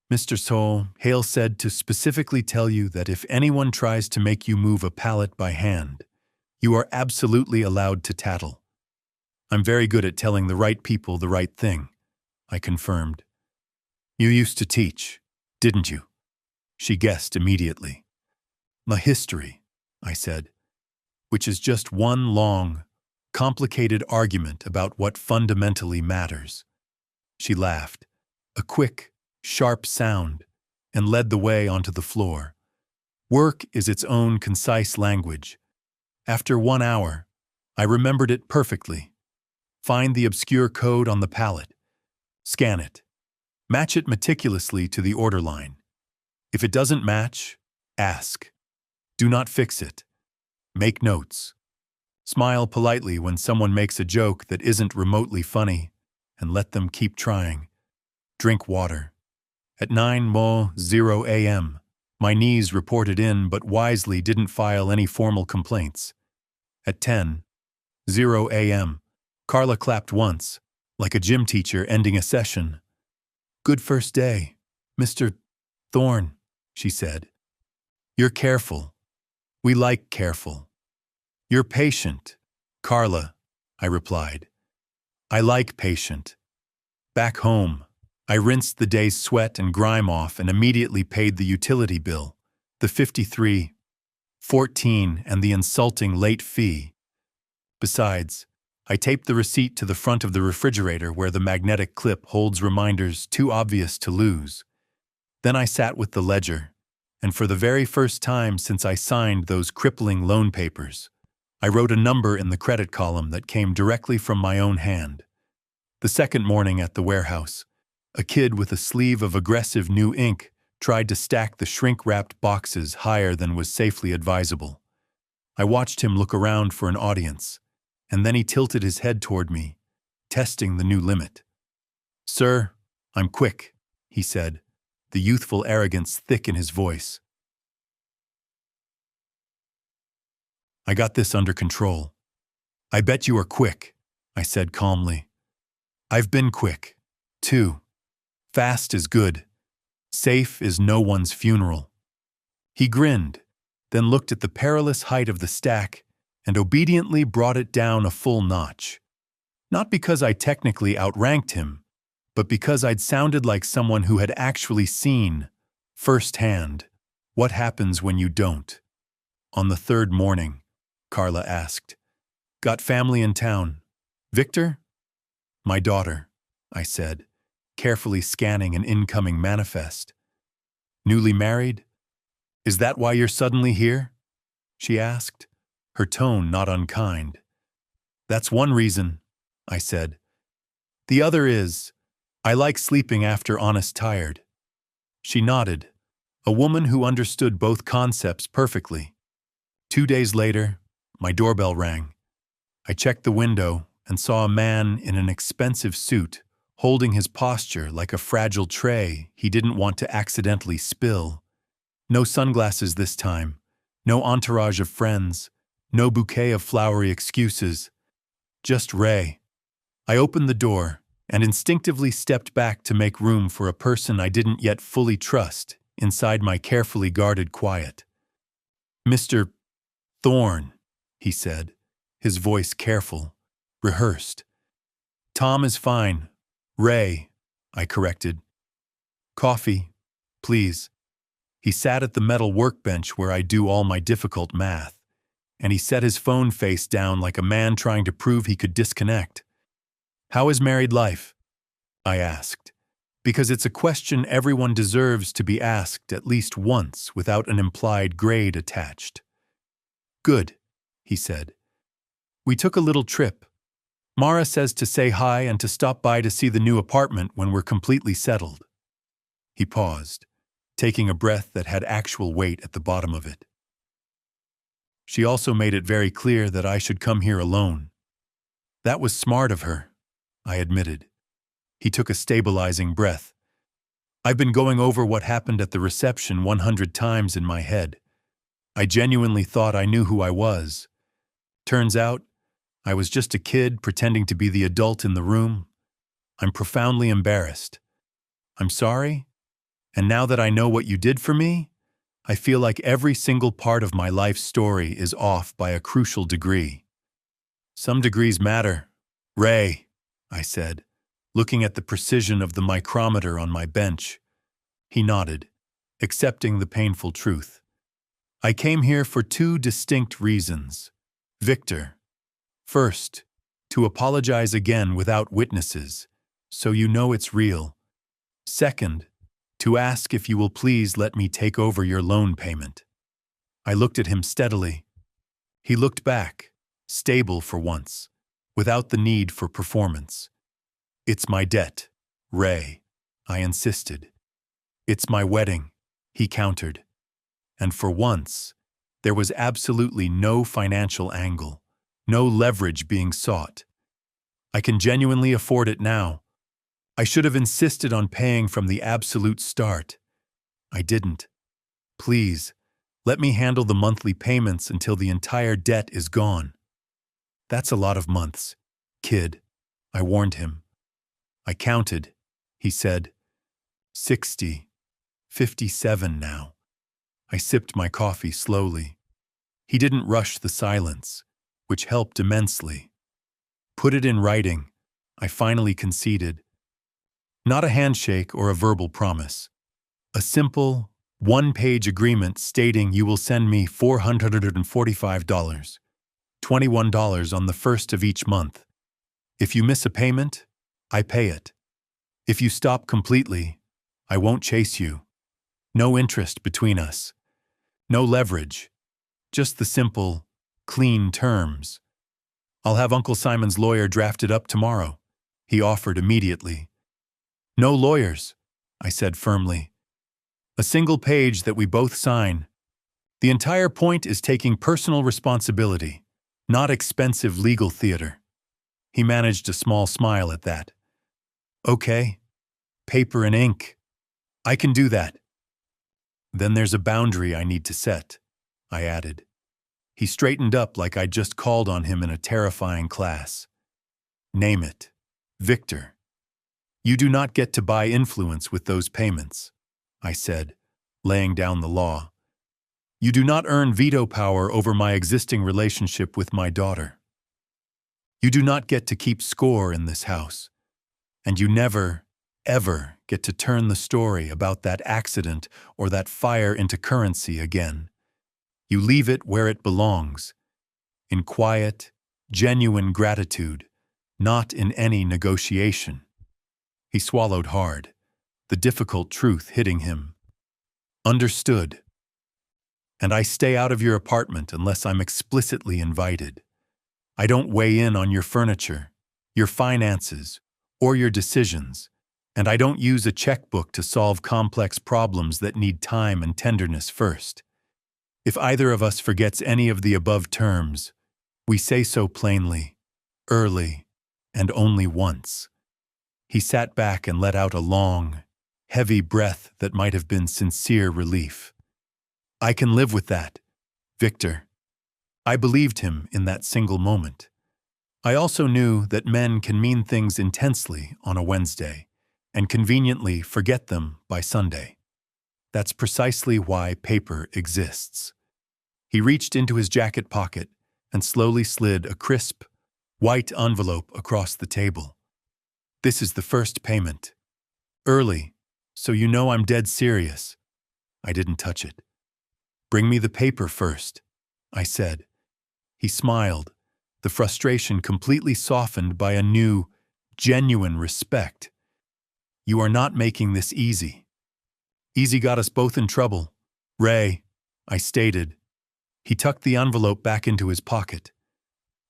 Mr. Hale said to specifically tell you that if anyone tries to make you move a pallet by hand, you are absolutely allowed to tattle. I'm very good at telling the right people the right thing, I confirmed. You used to teach, didn't you? She guessed immediately. The history, I said, which is just one long, complicated argument about what fundamentally matters. She laughed, a quick, sharp sound, and led the way onto the floor. Work is its own concise language. After 1 hour, I remembered it perfectly. Find the obscure code on the pallet. Scan it. Match it meticulously to the order line. If it doesn't match, ask. Do not fix it. Make notes. Smile politely when someone makes a joke that isn't remotely funny, and let them keep trying. Drink water. At 9:00 a.m., my knees reported in but wisely didn't file any formal complaints. At 10:00 a.m., Carla clapped once, like a gym teacher ending a session. Good first day, Mr. Thorne, she said. You're careful. We like careful. You're patient, Carla, I replied. I like patient. Back home, I rinsed the day's sweat and grime off and immediately paid the utility bill, the $53.14 and the insulting late fee. Besides, I taped the receipt to the front of the refrigerator where the magnetic clip holds reminders too obvious to lose. Then I sat with the ledger, and for the very first time since I signed those crippling loan papers, I wrote a number in the credit column that came directly from my own hand. The second morning at the warehouse, a kid with a sleeve of aggressive new ink tried to stack the shrink-wrapped boxes higher than was safely advisable. I watched him look around for an audience, and then he tilted his head toward me, testing the new limit. Sir, I'm quick, he said, the youthful arrogance thick in his voice. I got this under control. I bet you are quick, I said calmly. I've been quick, too. Fast is good. Safe is no one's funeral. He grinned, then looked at the perilous height of the stack and obediently brought it down a full notch. Not because I technically outranked him, but because I'd sounded like someone who had actually seen, firsthand, what happens when you don't. On the third morning, Carla asked, "Got family in town? Victor?" "My daughter," I said, carefully scanning an incoming manifest. "Newly married? Is that why you're suddenly here?" she asked, her tone not unkind. "That's one reason," I said. "The other is, I like sleeping after honest tired." She nodded, a woman who understood both concepts perfectly. 2 days later, my doorbell rang. I checked the window and saw a man in an expensive suit, holding his posture like a fragile tray he didn't want to accidentally spill. No sunglasses this time, no entourage of friends, no bouquet of flowery excuses. Just Ray. I opened the door and instinctively stepped back to make room for a person I didn't yet fully trust inside my carefully guarded quiet. "Mr. Thorne," he said, his voice careful, rehearsed. "Tom is fine. Ray," I corrected. "Coffee, please." He sat at the metal workbench where I do all my difficult math, and he set his phone face down like a man trying to prove he could disconnect. "How is married life?" I asked, because it's a question everyone deserves to be asked at least once without an implied grade attached. "Good," he said. "We took a little trip. Mara says to say hi and to stop by to see the new apartment when we're completely settled." He paused, taking a breath that had actual weight at the bottom of it. "She also made it very clear that I should come here alone." "That was smart of her," I admitted. He took a stabilizing breath. "I've been going over what happened at the reception 100 times in my head. I genuinely thought I knew who I was. Turns out, I was just a kid pretending to be the adult in the room. I'm profoundly embarrassed. I'm sorry, and now that I know what you did for me, I feel like every single part of my life story is off by a crucial degree." "Some degrees matter, Ray," I said, looking at the precision of the micrometer on my bench. He nodded, accepting the painful truth. "I came here for 2 distinct reasons. Victor, first, to apologize again without witnesses, so you know it's real. Second, to ask if you will please let me take over your loan payment." I looked at him steadily. He looked back, stable for once, without the need for performance. "It's my debt, Ray," I insisted. "It's my wedding," he countered. And for once, there was absolutely no financial angle, no leverage being sought. I can genuinely afford it now. I should have insisted on paying from the absolute start. I didn't. Please, let me handle the monthly payments until the entire debt is gone. "That's a lot of months, kid," I warned him. I counted, he said. 60, 57 now. I sipped my coffee slowly. He didn't rush the silence, which helped immensely. "Put it in writing," I finally conceded. Not a handshake or a verbal promise. A simple, 1-page agreement stating you will send me $445, $21 on the first of each month. If you miss a payment, I pay it. If you stop completely, I won't chase you. No interest between us. No leverage. Just the simple, clean terms. I'll have Uncle Simon's lawyer drafted up tomorrow," he offered immediately. "No lawyers," I said firmly. "A single page that we both sign. The entire point is taking personal responsibility, not expensive legal theater." He managed a small smile at that. "Okay, paper and ink." I can do that. Then there's a boundary I need to set, I added. He straightened up like I'd just called on him in a terrifying class. Name it. Victor. You do not get to buy influence with those payments, I said, laying down the law. You do not earn veto power over my existing relationship with my daughter. You do not get to keep score in this house. And you never, ever get to turn the story about that accident or that fire into currency again. You leave it where it belongs, in quiet, genuine gratitude, not in any negotiation. He swallowed hard, the difficult truth hitting him. Understood. And I stay out of your apartment unless I'm explicitly invited. I don't weigh in on your furniture, your finances, or your decisions, and I don't use a checkbook to solve complex problems that need time and tenderness first. If either of us forgets any of the above terms, we say so plainly, early, and only once. He sat back and let out a long, heavy breath that might have been sincere relief. I can live with that, Victor. I believed him in that single moment. I also knew that men can mean things intensely on a Wednesday and conveniently forget them by Sunday. That's precisely why paper exists. He reached into his jacket pocket and slowly slid a crisp, white envelope across the table. This is the first payment. Early, so you know I'm dead serious. I didn't touch it. Bring me the paper first, I said. He smiled, the frustration completely softened by a new, genuine respect. You are not making this easy. Easy got us both in trouble. Ray, I stated. He tucked the envelope back into his pocket.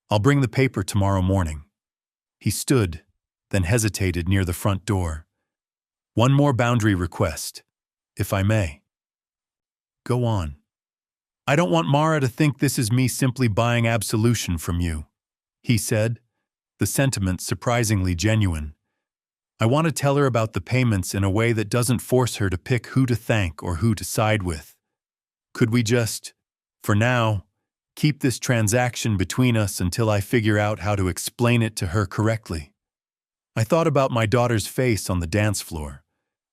I'll bring the paper tomorrow morning. He stood, then hesitated near the front door. One more boundary request, if I may. Go on. I don't want Mara to think this is me simply buying absolution from you, he said, the sentiment surprisingly genuine. I want to tell her about the payments in a way that doesn't force her to pick who to thank or who to side with. Could we just, for now, keep this transaction between us until I figure out how to explain it to her correctly? I thought about my daughter's face on the dance floor.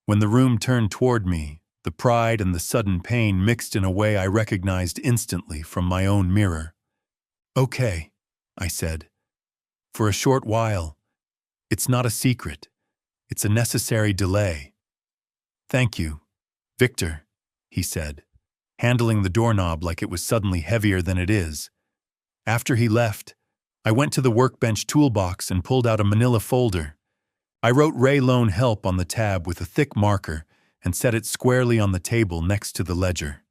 When the room turned toward me, the pride and the sudden pain mixed in a way I recognized instantly from my own mirror. Okay, I said. For a short while. It's not a secret. It's a necessary delay. Thank you, Victor, he said, handling the doorknob like it was suddenly heavier than it is. After he left, I went to the workbench toolbox and pulled out a manila folder. I wrote Ray Loan Help on the tab with a thick marker and set it squarely on the table next to the ledger.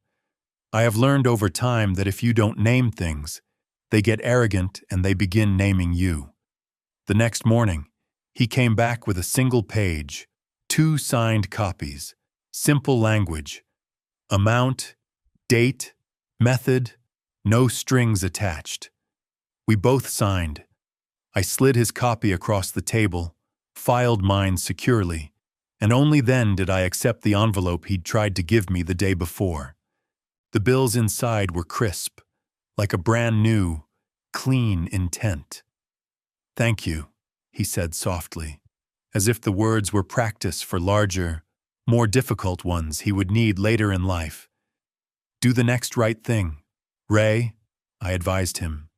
I have learned over time that if you don't name things, they get arrogant and they begin naming you. The next morning, he came back with a single page, 2 signed copies, simple language, amount, date, method, no strings attached. We both signed. I slid his copy across the table, filed mine securely, and only then did I accept the envelope he'd tried to give me the day before. The bills inside were crisp, like a brand new, clean intent. Thank you, he said softly, as if the words were practice for larger, more difficult ones he would need later in life. Do the next right thing, Ray, I advised him.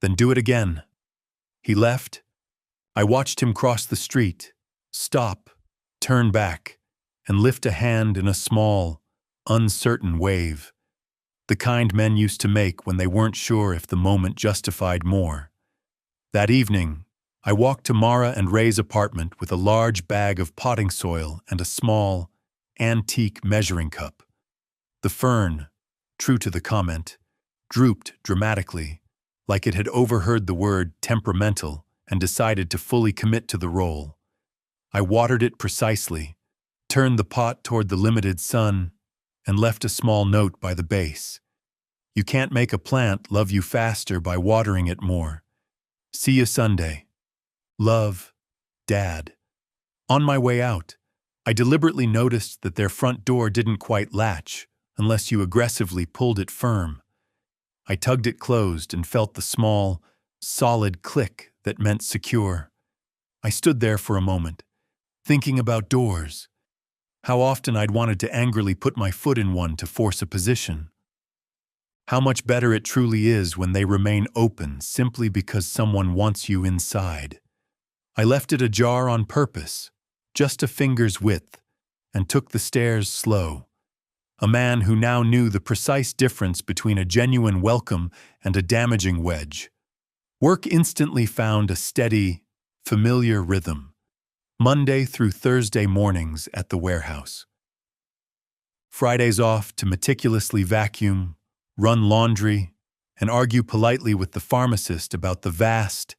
Then do it again. He left. I watched him cross the street, stop, turn back, and lift a hand in a small, uncertain wave, the kind men used to make when they weren't sure if the moment justified more. That evening, I walked to Mara and Ray's apartment with a large bag of potting soil and a small, antique measuring cup. The fern, true to the comment, drooped dramatically, like it had overheard the word temperamental and decided to fully commit to the role. I watered it precisely, turned the pot toward the limited sun, and left a small note by the base. You can't make a plant love you faster by watering it more. See you Sunday. Love, Dad. On my way out, I deliberately noticed that their front door didn't quite latch unless you aggressively pulled it firm. I tugged it closed and felt the small, solid click that meant secure. I stood there for a moment, thinking about doors, how often I'd wanted to angrily put my foot in one to force a position. How much better it truly is when they remain open simply because someone wants you inside. I left it ajar on purpose, just a finger's width, and took the stairs slow. A man who now knew the precise difference between a genuine welcome and a damaging wedge. Work instantly found a steady, familiar rhythm, Monday through Thursday mornings at the warehouse. Fridays off to meticulously vacuum, run laundry, and argue politely with the pharmacist about the vast,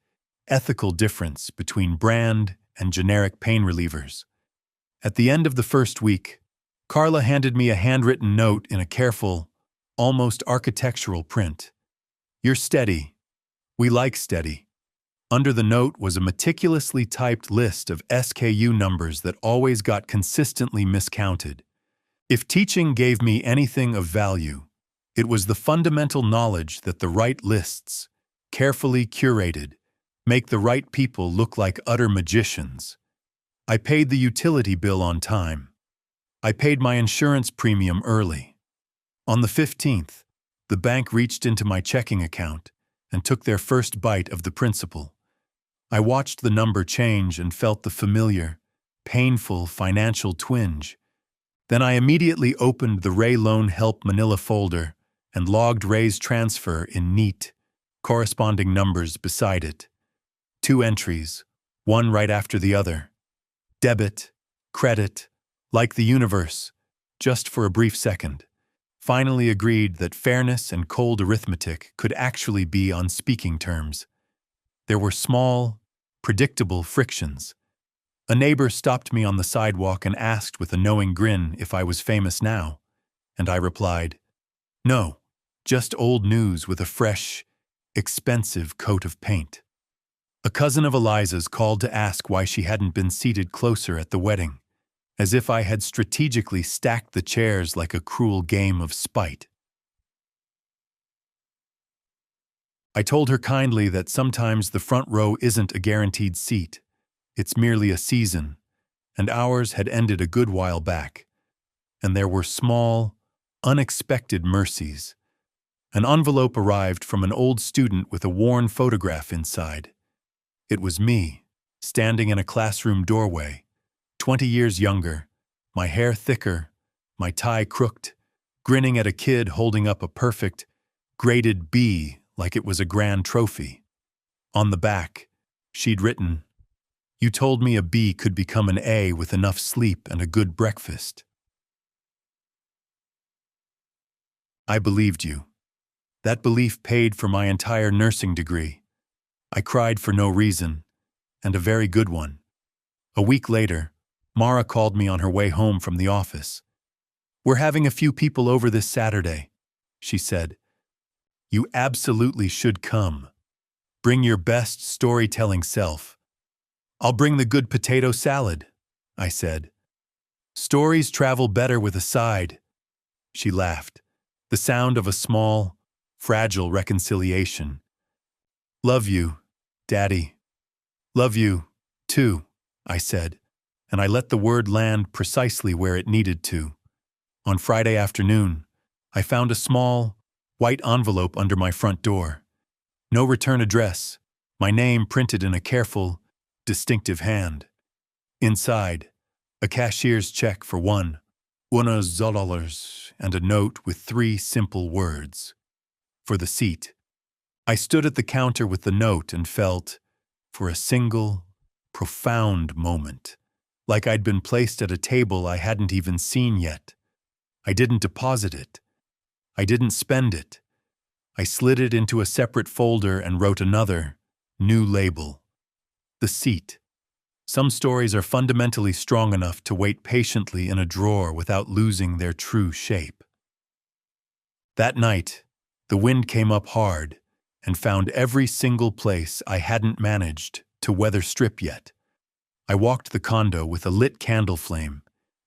ethical difference between brand and generic pain relievers. At the end of the first week, Carla handed me a handwritten note in a careful, almost architectural print. "You're steady. We like steady." Under the note was a meticulously typed list of SKU numbers that always got consistently miscounted. If teaching gave me anything of value, it was the fundamental knowledge that the right lists, carefully curated, make the right people look like utter magicians. I paid the utility bill on time. I paid my insurance premium early. On the 15th, the bank reached into my checking account and took their first bite of the principal. I watched the number change and felt the familiar, painful financial twinge. Then I immediately opened the Ray Loan Help Manila folder and logged Ray's transfer in neat, corresponding numbers beside it. 2 entries, one right after the other. Debit, credit, like the universe, just for a brief second. Finally agreed that fairness and cold arithmetic could actually be on speaking terms. There were small, predictable frictions. A neighbor stopped me on the sidewalk and asked with a knowing grin if I was famous now, and I replied, "No, just old news with a fresh, expensive coat of paint." A cousin of Eliza's called to ask why she hadn't been seated closer at the wedding, as if I had strategically stacked the chairs like a cruel game of spite. I told her kindly that sometimes the front row isn't a guaranteed seat. It's merely a season, and ours had ended a good while back. And there were small, unexpected mercies. An envelope arrived from an old student with a worn photograph inside. It was me, standing in a classroom doorway, 20 years younger, my hair thicker, my tie crooked, grinning at a kid holding up a perfect, graded B like it was a grand trophy. On the back, she'd written, "You told me a B could become an A with enough sleep and a good breakfast." I believed you. That belief paid for my entire nursing degree. I cried for no reason, and a very good one. A week later, Mara called me on her way home from the office. "We're having a few people over this Saturday," she said. "You absolutely should come. Bring your best storytelling self." "I'll bring the good potato salad," I said. "Stories travel better with a side." She laughed, the sound of a small, fragile reconciliation. "Love you, Daddy." "Love you, too," I said, and I let the word land precisely where it needed to. On Friday afternoon, I found a small, white envelope under my front door. No return address, my name printed in a careful, distinctive hand. Inside, a cashier's check for $1 and a note with 3 simple words. For the seat. I stood at the counter with the note and felt, for a single, profound moment, like I'd been placed at a table I hadn't even seen yet. I didn't deposit it. I didn't spend it. I slid it into a separate folder and wrote another, new label. The seat. Some stories are fundamentally strong enough to wait patiently in a drawer without losing their true shape. That night, the wind came up hard and found every single place I hadn't managed to weather strip yet. I walked the condo with a lit candle flame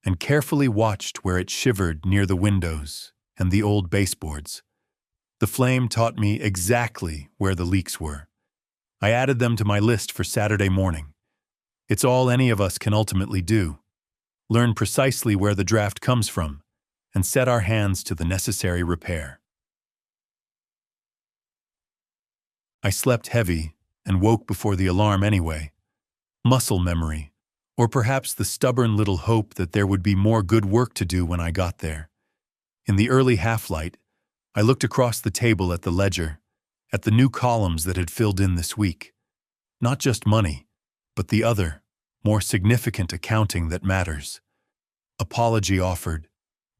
and carefully watched where it shivered near the windows and the old baseboards. The flame taught me exactly where the leaks were. I added them to my list for Saturday morning. It's all any of us can ultimately do. Learn precisely where the draft comes from, and set our hands to the necessary repair. I slept heavy and woke before the alarm anyway. Muscle memory, or perhaps the stubborn little hope that there would be more good work to do when I got there. In the early half-light, I looked across the table at the ledger, at the new columns that had filled in this week. Not just money, but the other, more significant accounting that matters. Apology offered,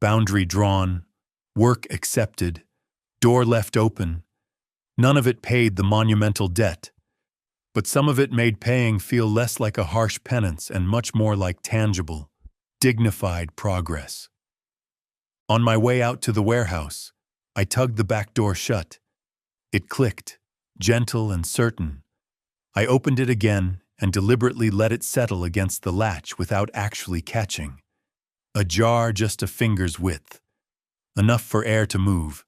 boundary drawn, work accepted, door left open. None of it paid the monumental debt, but some of it made paying feel less like a harsh penance and much more like tangible, dignified progress. On my way out to the warehouse, I tugged the back door shut. It clicked, gentle and certain. I opened it again and deliberately let it settle against the latch without actually catching. Ajar just a finger's width. Enough for air to move.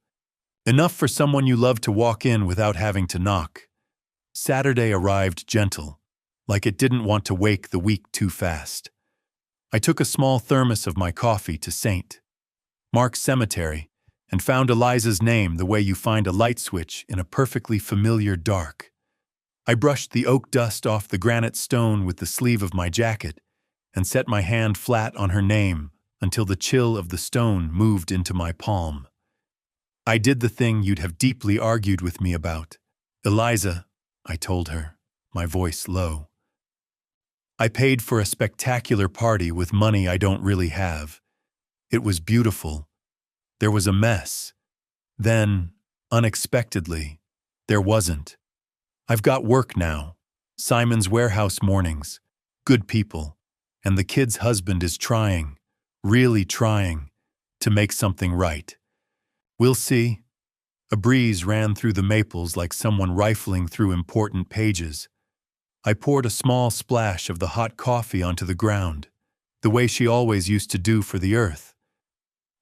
Enough for someone you love to walk in without having to knock. Saturday arrived gentle, like it didn't want to wake the week too fast. I took a small thermos of my coffee to St. Mark's Cemetery and found Eliza's name the way you find a light switch in a perfectly familiar dark. I brushed the oak dust off the granite stone with the sleeve of my jacket and set my hand flat on her name until the chill of the stone moved into my palm. I did the thing you'd have deeply argued with me about. Eliza, I told her, my voice low. I paid for a spectacular party with money I don't really have. It was beautiful. There was a mess. Then, unexpectedly, there wasn't. I've got work now. Simon's warehouse mornings. Good people. And the kid's husband is trying, really trying, to make something right. We'll see. A breeze ran through the maples like someone rifling through important pages. I poured a small splash of the hot coffee onto the ground, the way she always used to do for the earth.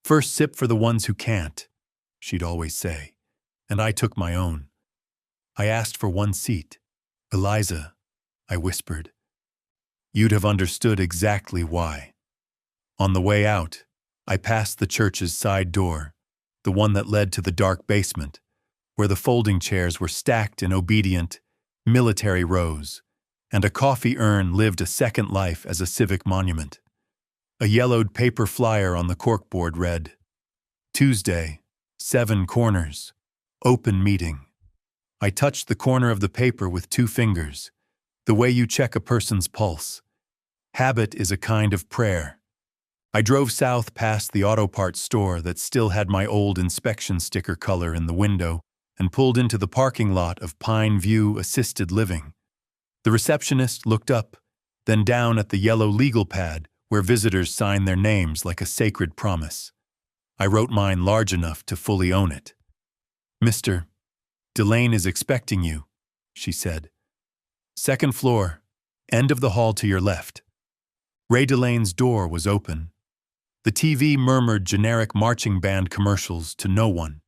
First sip for the ones who can't, she'd always say, and I took my own. I asked for one seat. Eliza, I whispered. You'd have understood exactly why. On the way out, I passed the church's side door, the one that led to the dark basement, where the folding chairs were stacked in obedient, military rows, and a coffee urn lived a second life as a civic monument. A yellowed paper flyer on the corkboard read, Tuesday, 7 Corners, open meeting. I touched the corner of the paper with 2 fingers, the way you check a person's pulse. Habit is a kind of prayer. I drove south past the auto parts store that still had my old inspection sticker color in the window and pulled into the parking lot of Pine View Assisted Living. The receptionist looked up, then down at the yellow legal pad where visitors sign their names like a sacred promise. I wrote mine large enough to fully own it. Mr. Delane is expecting you, she said. 2nd floor, end of the hall to your left. Ray Delane's door was open. The TV murmured generic marching band commercials to no one.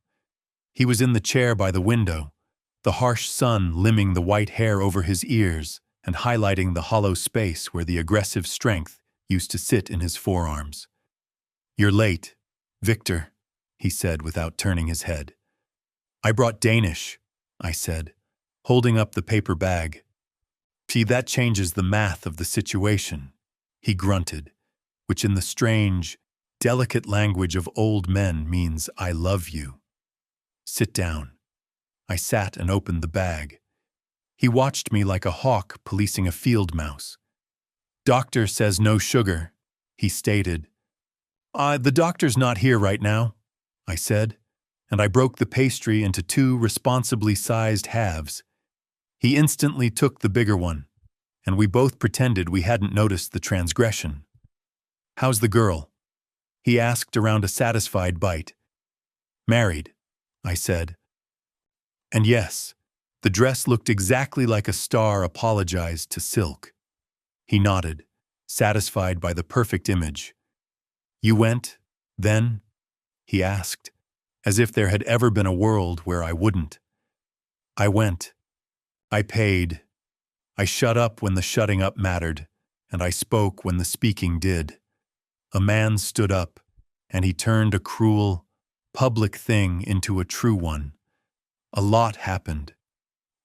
He was in the chair by the window, the harsh sun limning the white hair over his ears and highlighting the hollow space where the aggressive strength used to sit in his forearms. You're late, Victor, he said without turning his head. I brought Danish, I said, holding up the paper bag. See, that changes the math of the situation, he grunted, which in the strange, delicate language of old men means I love you. Sit down. I sat and opened the bag. He watched me like a hawk policing a field mouse. Doctor says no sugar, he stated. The doctor's not here right now, I said, and I broke the pastry into 2 responsibly sized halves. He instantly took the bigger one, and we both pretended we hadn't noticed the transgression. How's the girl? He asked around a satisfied bite. Married, I said. And yes, the dress looked exactly like a star apologized to silk. He nodded, satisfied by the perfect image. You went, then? He asked, as if there had ever been a world where I wouldn't. I went. I paid. I shut up when the shutting up mattered, and I spoke when the speaking did. A man stood up, and he turned a cruel, public thing into a true one. A lot happened.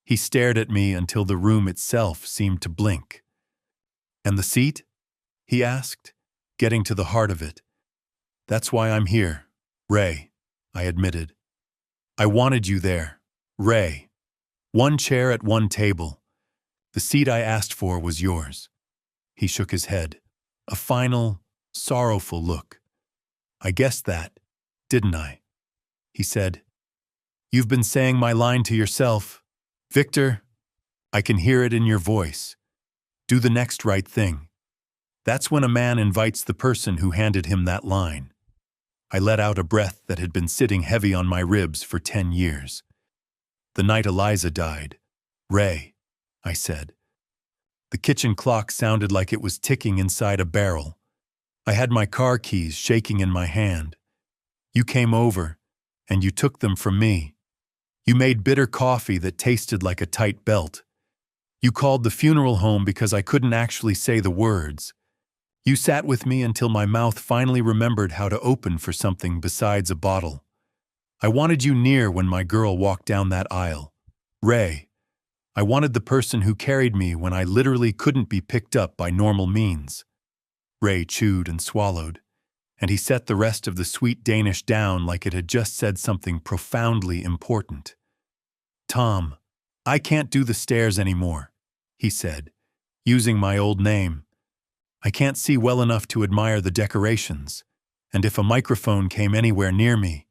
He stared at me until the room itself seemed to blink. And the seat? He asked, getting to the heart of it. That's why I'm here, Ray, I admitted. I wanted you there, Ray. One chair at one table. The seat I asked for was yours. He shook his head, a final, sorrowful look. I guessed that, didn't I? He said, You've been saying my line to yourself. Victor, I can hear it in your voice. Do the next right thing. That's when a man invites the person who handed him that line. I let out a breath that had been sitting heavy on my ribs for 10 years. The night Eliza died. Ray, I said. The kitchen clock sounded like it was ticking inside a barrel. I had my car keys shaking in my hand. You came over, and you took them from me. You made bitter coffee that tasted like a tight belt. You called the funeral home because I couldn't actually say the words. You sat with me until my mouth finally remembered how to open for something besides a bottle. I wanted you near when my girl walked down that aisle. Ray, I wanted the person who carried me when I literally couldn't be picked up by normal means. Ray chewed and swallowed, and he set the rest of the sweet Danish down like it had just said something profoundly important. Tom, I can't do the stairs anymore, he said, using my old name. I can't see well enough to admire the decorations, and if a microphone came anywhere near me,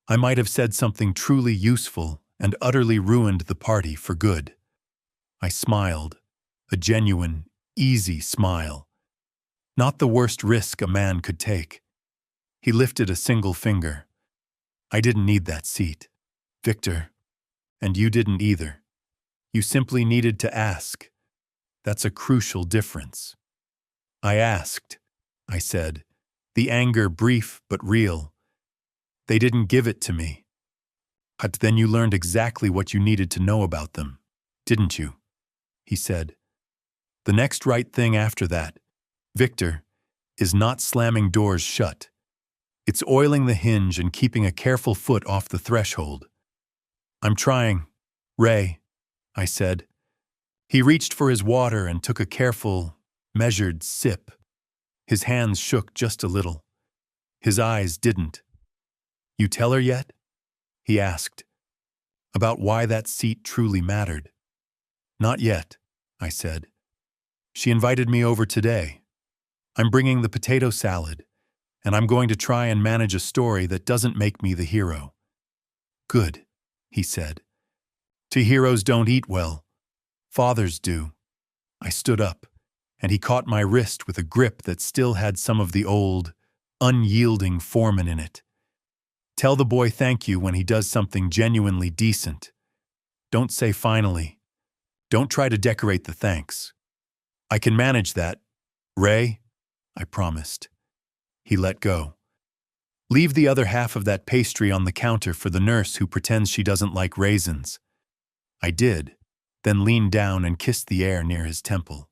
I might have said something truly useful and utterly ruined the party for good. I smiled, a genuine, easy smile. Not the worst risk a man could take. He lifted a single finger. I didn't need that seat, Victor, and you didn't either. You simply needed to ask. That's a crucial difference. I asked, I said, the anger brief but real. They didn't give it to me. But then you learned exactly what you needed to know about them, didn't you? He said. The next right thing after that, Victor, is not slamming doors shut. It's oiling the hinge and keeping a careful foot off the threshold. I'm trying, Ray, I said. He reached for his water and took a careful, measured sip. His hands shook just a little. His eyes didn't. You tell her yet? He asked. About why that seat truly mattered. Not yet, I said. She invited me over today. I'm bringing the potato salad, and I'm going to try and manage a story that doesn't make me the hero. Good, he said. To heroes don't eat well. Fathers do. I stood up, and he caught my wrist with a grip that still had some of the old, unyielding foreman in it. Tell the boy thank you when he does something genuinely decent. Don't say finally. Don't try to decorate the thanks. I can manage that, Ray, I promised. He let go. Leave the other half of that pastry on the counter for the nurse who pretends she doesn't like raisins. I did, then leaned down and kissed the air near his temple,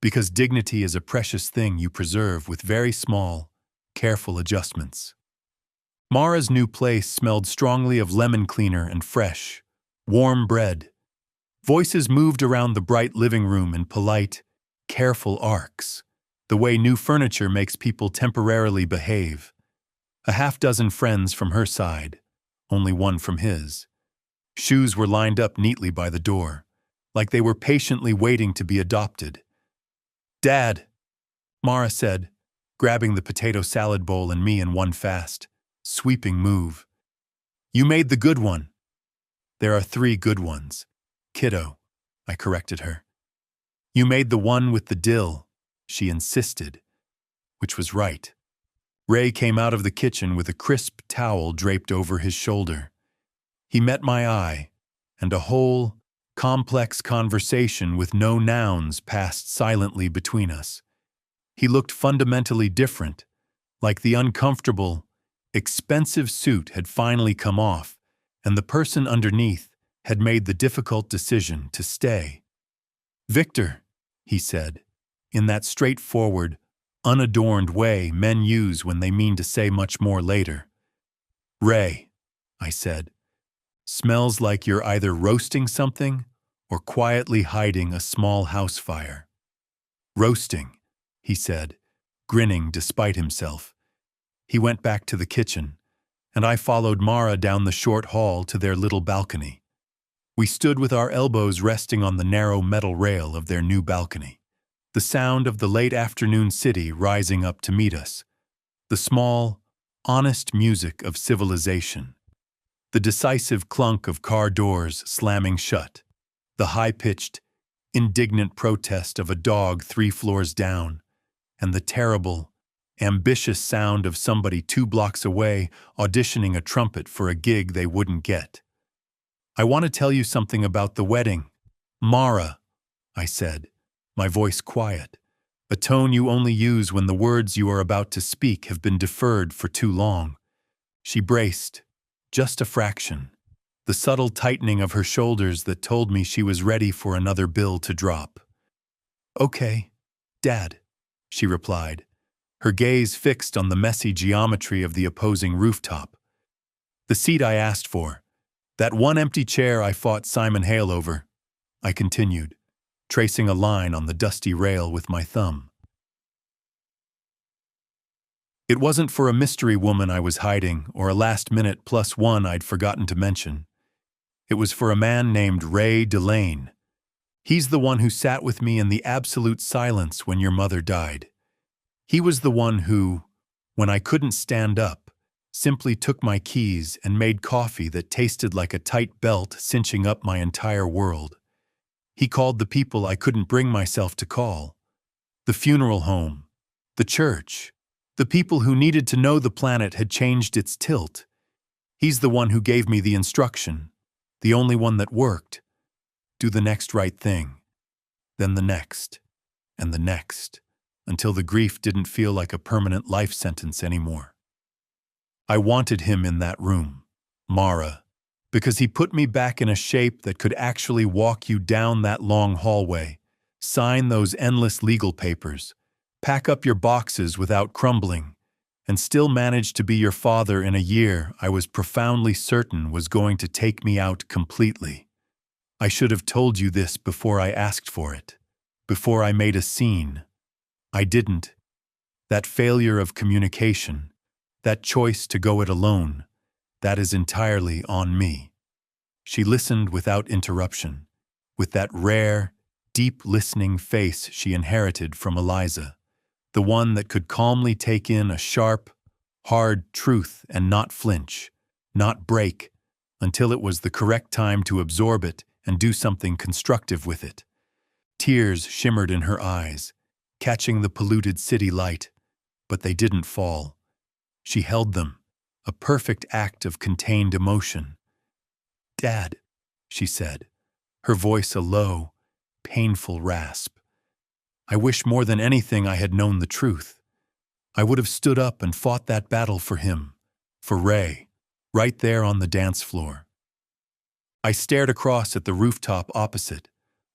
because dignity is a precious thing you preserve with very small, careful adjustments. Mara's new place smelled strongly of lemon cleaner and fresh, warm bread. Voices moved around the bright living room in polite, careful arcs, the way new furniture makes people temporarily behave. A half-dozen friends from her side, only one from his. Shoes were lined up neatly by the door, like they were patiently waiting to be adopted. Dad, Mara said, grabbing the potato salad bowl and me in one fast, sweeping move. You made the good one. There are 3 good ones. Kiddo, I corrected her. You made the one with the dill, she insisted, which was right. Ray came out of the kitchen with a crisp towel draped over his shoulder. He met my eye, and a whole, complex conversation with no nouns passed silently between us. He looked fundamentally different, like the uncomfortable, expensive suit had finally come off, and the person underneath had made the difficult decision to stay. "Victor," he said, in that straightforward, unadorned way men use when they mean to say much more later. "Ray," I said, "smells like you're either roasting something or quietly hiding a small house fire." "Roasting," he said, grinning despite himself. He went back to the kitchen, and I followed Mara down the short hall to their little balcony. We stood with our elbows resting on the narrow metal rail of their new balcony, the sound of the late afternoon city rising up to meet us, the small, honest music of civilization, the decisive clunk of car doors slamming shut, the high-pitched, indignant protest of a dog 3 floors down, and the terrible, ambitious sound of somebody 2 blocks away auditioning a trumpet for a gig they wouldn't get. "I want to tell you something about the wedding, Mara," I said, my voice quiet, a tone you only use when the words you are about to speak have been deferred for too long. She braced, just a fraction, the subtle tightening of her shoulders that told me she was ready for another bill to drop. "Okay, Dad," she replied, her gaze fixed on the messy geometry of the opposing rooftop. "The seat I asked for, that one empty chair I fought Simon Hale over," I continued, tracing a line on the dusty rail with my thumb. It wasn't for a mystery woman I was hiding or a last-minute +1 I'd forgotten to mention. It was for a man named Ray Delane. He's the one who sat with me in the absolute silence when your mother died. He was the one who, when I couldn't stand up, simply took my keys and made coffee that tasted like a tight belt cinching up my entire world. He called the people I couldn't bring myself to call. The funeral home, the church, the people who needed to know the planet had changed its tilt. He's the one who gave me the instruction, the only one that worked. Do the next right thing, then the next, and the next, until the grief didn't feel like a permanent life sentence anymore. I wanted him in that room, Mara, because he put me back in a shape that could actually walk you down that long hallway, sign those endless legal papers, pack up your boxes without crumbling, and still manage to be your father in a year I was profoundly certain was going to take me out completely. I should have told you this before I asked for it, before I made a scene. I didn't. That failure of communication, that choice to go it alone, that is entirely on me. She listened without interruption, with that rare, deep listening face she inherited from Eliza, the one that could calmly take in a sharp, hard truth and not flinch, not break, until it was the correct time to absorb it and do something constructive with it. Tears shimmered in her eyes, catching the polluted city light, but they didn't fall. She held them, a perfect act of contained emotion. "Dad," she said, her voice a low, painful rasp. "I wish more than anything I had known the truth. I would have stood up and fought that battle for him, for Ray, right there on the dance floor." I stared across at the rooftop opposite,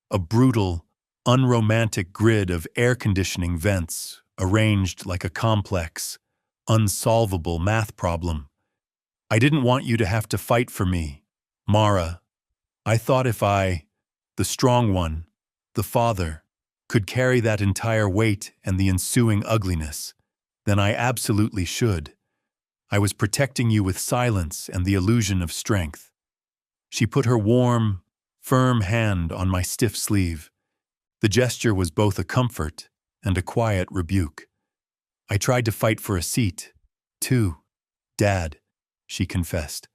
a brutal, unromantic grid of air conditioning vents arranged like a complex, unsolvable math problem. "I didn't want you to have to fight for me, Mara. I thought if I, the strong one, the father, could carry that entire weight and the ensuing ugliness, then I absolutely should. I was protecting you with silence and the illusion of strength." She put her warm, firm hand on my stiff sleeve. The gesture was both a comfort and a quiet rebuke. "I tried to fight for a seat, too, Dad," she confessed,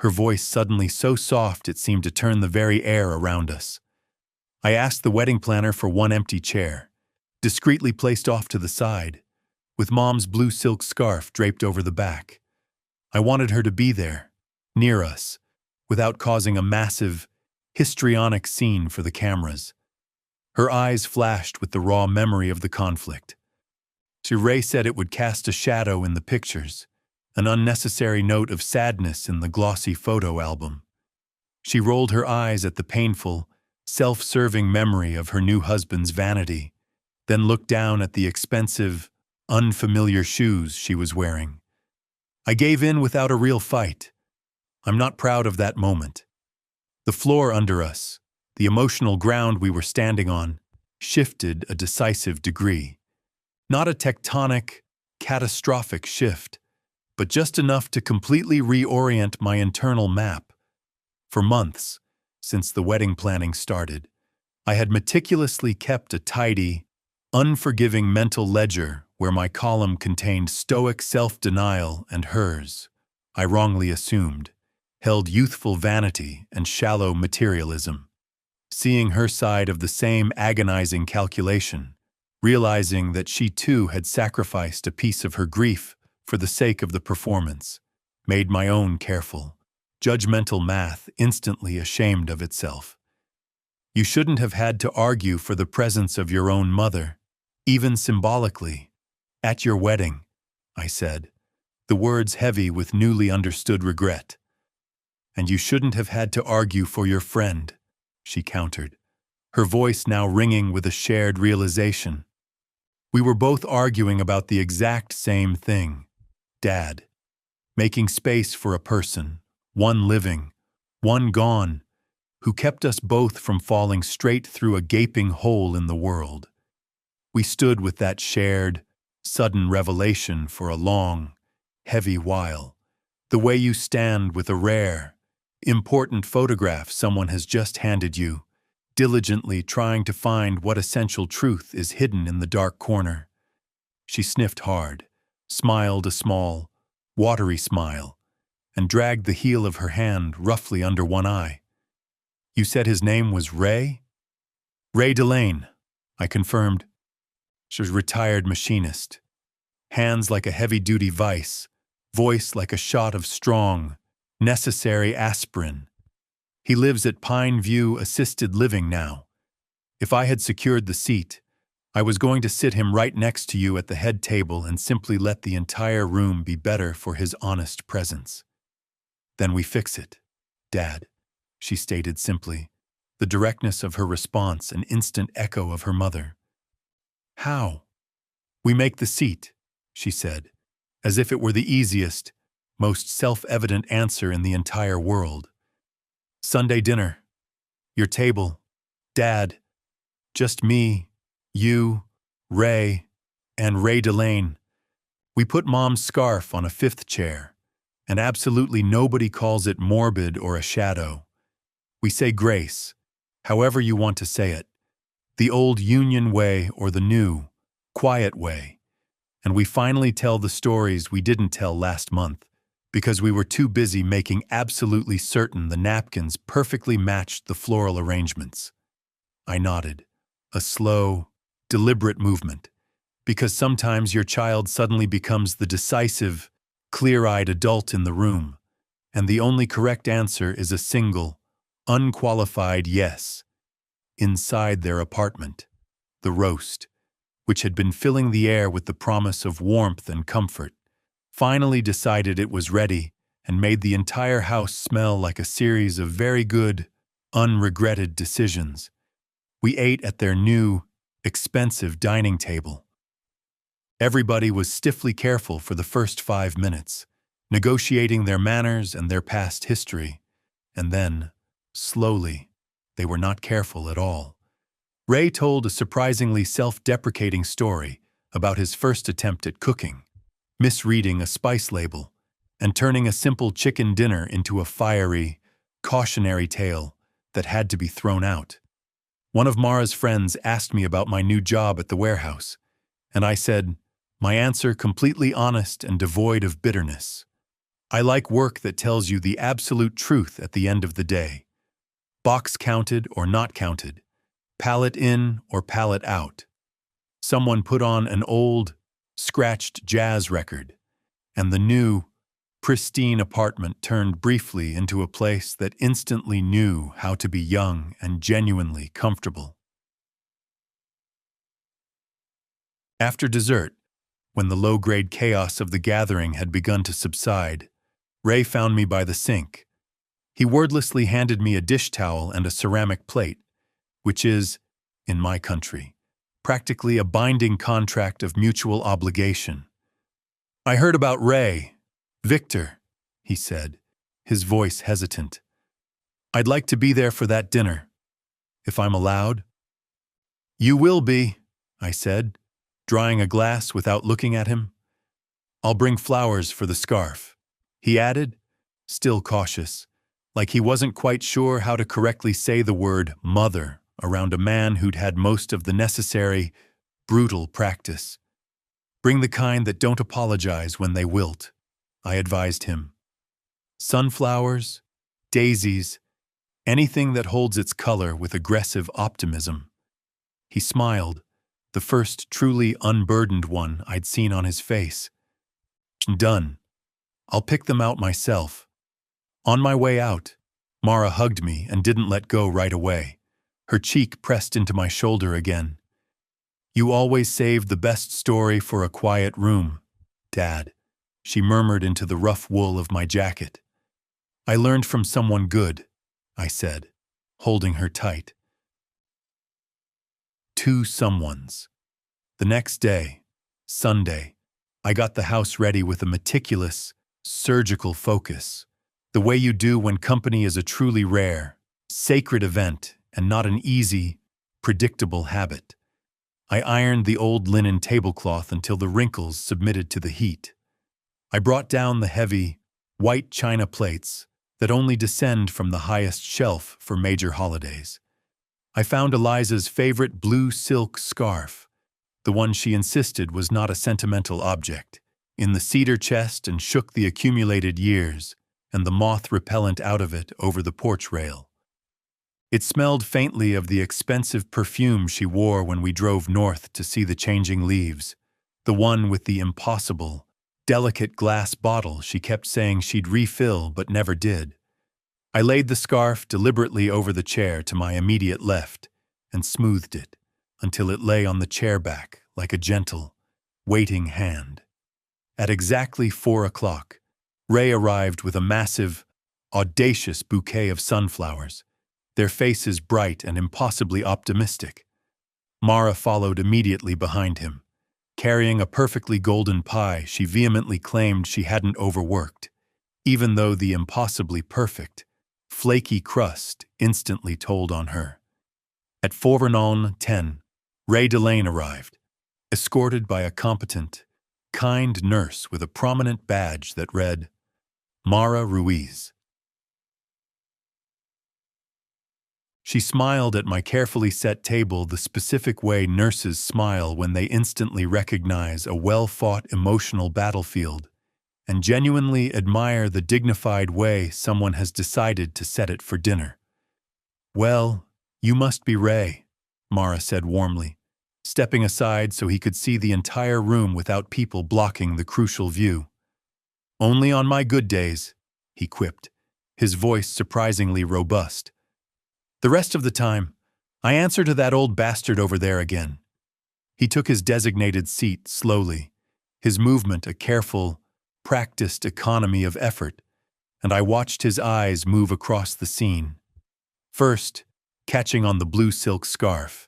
her voice suddenly so soft it seemed to turn the very air around us. "I asked the wedding planner for one empty chair, discreetly placed off to the side, with Mom's blue silk scarf draped over the back. I wanted her to be there, near us, without causing a massive, histrionic scene for the cameras." Her eyes flashed with the raw memory of the conflict. Ray said it would cast a shadow in the pictures, an unnecessary note of sadness in the glossy photo album. She rolled her eyes at the painful, self-serving memory of her new husband's vanity, then looked down at the expensive, unfamiliar shoes she was wearing. I gave in without a real fight. I'm not proud of that moment. The floor under us, the emotional ground we were standing on, shifted a decisive degree. Not a tectonic, catastrophic shift, but just enough to completely reorient my internal map. For months, since the wedding planning started, I had meticulously kept a tidy, unforgiving mental ledger where my column contained stoic self-denial and hers, I wrongly assumed, held youthful vanity and shallow materialism. Seeing her side of the same agonizing calculation, realizing that she too had sacrificed a piece of her grief for the sake of the performance, made my own careful, judgmental math instantly ashamed of itself. You shouldn't have had to argue for the presence of your own mother, even symbolically, at your wedding, I said, the words heavy with newly understood regret. And you shouldn't have had to argue for your friend, she countered, her voice now ringing with a shared realization. We were both arguing about the exact same thing, Dad. Making space for a person, one living, one gone, who kept us both from falling straight through a gaping hole in the world. We stood with that shared, sudden revelation for a long, heavy while, the way you stand with a rare, important photograph someone has just handed you, diligently trying to find what essential truth is hidden in the dark corner. She sniffed hard, smiled a small, watery smile, and dragged the heel of her hand roughly under one eye. You said his name was Ray? Ray Delane, I confirmed. She was a retired machinist. Hands like a heavy-duty vice, voice like a shot of strong, necessary aspirin. He lives at Pine View Assisted Living now. If I had secured the seat, I was going to sit him right next to you at the head table and simply let the entire room be better for his honest presence. Then we fix it, Dad, she stated simply, the directness of her response an instant echo of her mother. How? We make the seat, she said, as if it were the easiest, most self-evident answer in the entire world. Sunday dinner. Your table. Dad. Just me, you, Ray, and Ray Delane. We put Mom's scarf on a fifth chair, and absolutely nobody calls it morbid or a shadow. We say grace, however you want to say it, the old Union way or the new, quiet way. And we finally tell the stories we didn't tell last month, because we were too busy making absolutely certain the napkins perfectly matched the floral arrangements. I nodded, a slow, deliberate movement, because sometimes your child suddenly becomes the decisive, clear-eyed adult in the room, and the only correct answer is a single, unqualified yes. Inside their apartment, the roast, which had been filling the air with the promise of warmth and comfort, finally decided it was ready and made the entire house smell like a series of very good, unregretted decisions. We ate at their new, expensive dining table. Everybody was stiffly careful for the first 5 minutes, negotiating their manners and their past history, and then, slowly, they were not careful at all. Ray told a surprisingly self-deprecating story about his first attempt at cooking, misreading a spice label, and turning a simple chicken dinner into a fiery, cautionary tale that had to be thrown out. One of Mara's friends asked me about my new job at the warehouse, and I said, my answer completely honest and devoid of bitterness. I like work that tells you the absolute truth at the end of the day. Box counted or not counted, pallet in or pallet out. Someone put on an old, scratched jazz record, and the new, pristine apartment turned briefly into a place that instantly knew how to be young and genuinely comfortable. After dessert, When the low-grade chaos of the gathering had begun to subside, Ray found me by the sink. He wordlessly handed me a dish towel and a ceramic plate, which is, in my country, practically a binding contract of mutual obligation. "I heard about Ray. Victor," he said, his voice hesitant. "I'd like to be there for that dinner, if I'm allowed." "You will be," I said, drying a glass without looking at him. "I'll bring flowers for the scarf," he added, still cautious, like he wasn't quite sure how to correctly say the word mother around a man who'd had most of the necessary, brutal practice. "Bring the kind that don't apologize when they wilt," I advised him. "Sunflowers, daisies, anything that holds its color with aggressive optimism." He smiled, the first truly unburdened one I'd seen on his face. "Done. I'll pick them out myself." On my way out, Mara hugged me and didn't let go right away, her cheek pressed into my shoulder again. "You always saved the best story for a quiet room, Dad," she murmured into the rough wool of my jacket. "I learned from someone good," I said, holding her tight. Two someones. The next day, Sunday, I got the house ready with a meticulous, surgical focus, the way you do when company is a truly rare, sacred event and not an easy, predictable habit. I ironed the old linen tablecloth until the wrinkles submitted to the heat. I brought down the heavy, white china plates that only descend from the highest shelf for major holidays. I found Eliza's favorite blue silk scarf, the one she insisted was not a sentimental object, in the cedar chest and shook the accumulated years and the moth repellent out of it over the porch rail. It smelled faintly of the expensive perfume she wore when we drove north to see the changing leaves, the one with the impossible, delicate glass bottle she kept saying she'd refill but never did. I laid the scarf deliberately over the chair to my immediate left and smoothed it until it lay on the chair back like a gentle, waiting hand. At exactly 4 o'clock, Ray arrived with a massive, audacious bouquet of sunflowers, their faces bright and impossibly optimistic. Mara followed immediately behind him, carrying a perfectly golden pie she vehemently claimed she hadn't overworked, even though the impossibly perfect, flaky crust instantly told on her. At 4:10, Ray Delane arrived, escorted by a competent, kind nurse with a prominent badge that read, Mara Ruiz. She smiled at my carefully set table the specific way nurses smile when they instantly recognize a well-fought emotional battlefield and genuinely admire the dignified way someone has decided to set it for dinner. "Well, you must be Ray," Mara said warmly, stepping aside so he could see the entire room without people blocking the crucial view. "Only on my good days," he quipped, his voice surprisingly robust. "The rest of the time, I answer to that old bastard over there again." He took his designated seat slowly, his movement a careful, practiced economy of effort, and I watched his eyes move across the scene. First, catching on the blue silk scarf,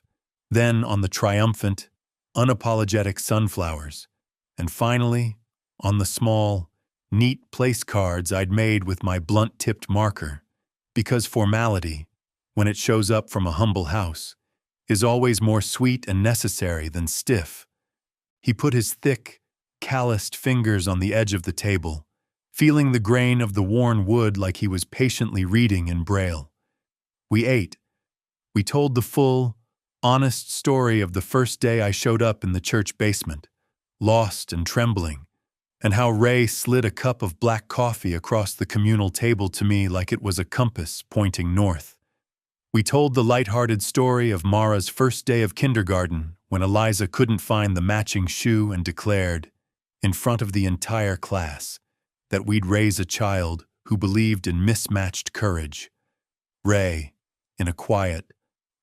then on the triumphant, unapologetic sunflowers, and finally, on the small, neat place cards I'd made with my blunt-tipped marker, because formality, when it shows up from a humble house, is always more sweet and necessary than stiff. He put his thick, calloused fingers on the edge of the table, feeling the grain of the worn wood like he was patiently reading in Braille. We ate. We told the full, honest story of the first day I showed up in the church basement, lost and trembling, and how Ray slid a cup of black coffee across the communal table to me like it was a compass pointing north. We told the light-hearted story of Mara's first day of kindergarten when Eliza couldn't find the matching shoe and declared, in front of the entire class, that we'd raise a child who believed in mismatched courage. Ray, in a quiet,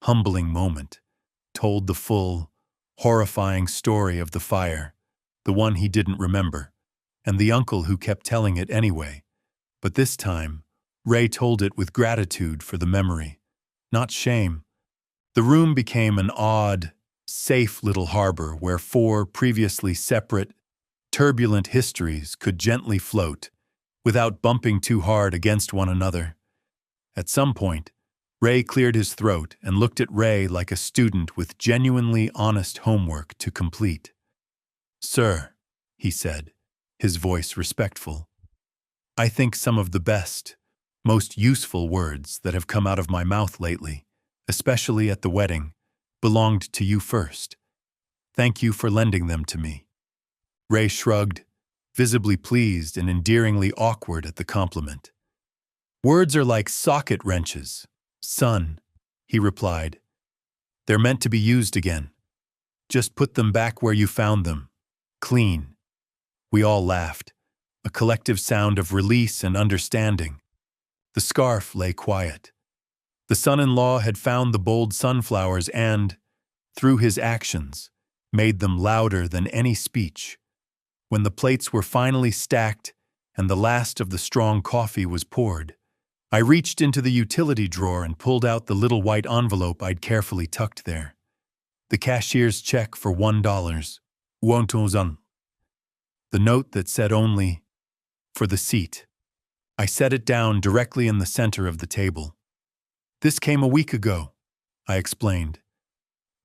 humbling moment, told the full, horrifying story of the fire, the one he didn't remember, and the uncle who kept telling it anyway. But this time, Ray told it with gratitude for the memory, not shame. The room became an odd, safe little harbor where four previously separate, turbulent histories could gently float, without bumping too hard against one another. At some point, Ray cleared his throat and looked at Ray like a student with genuinely honest homework to complete. "Sir," he said, his voice respectful, "I think some of the best, most useful words that have come out of my mouth lately, especially at the wedding, belonged to you first. Thank you for lending them to me." Ray shrugged, visibly pleased and endearingly awkward at the compliment. "Words are like socket wrenches, son," he replied. "They're meant to be used again. Just put them back where you found them, clean." We all laughed, a collective sound of release and understanding. The scarf lay quiet. The son-in-law had found the bold sunflowers and, through his actions, made them louder than any speech. When the plates were finally stacked and the last of the strong coffee was poured, I reached into the utility drawer and pulled out the little white envelope I'd carefully tucked there. The cashier's check for $1. The note that said only, "For the seat." I set it down directly in the center of the table. "This came a week ago," I explained.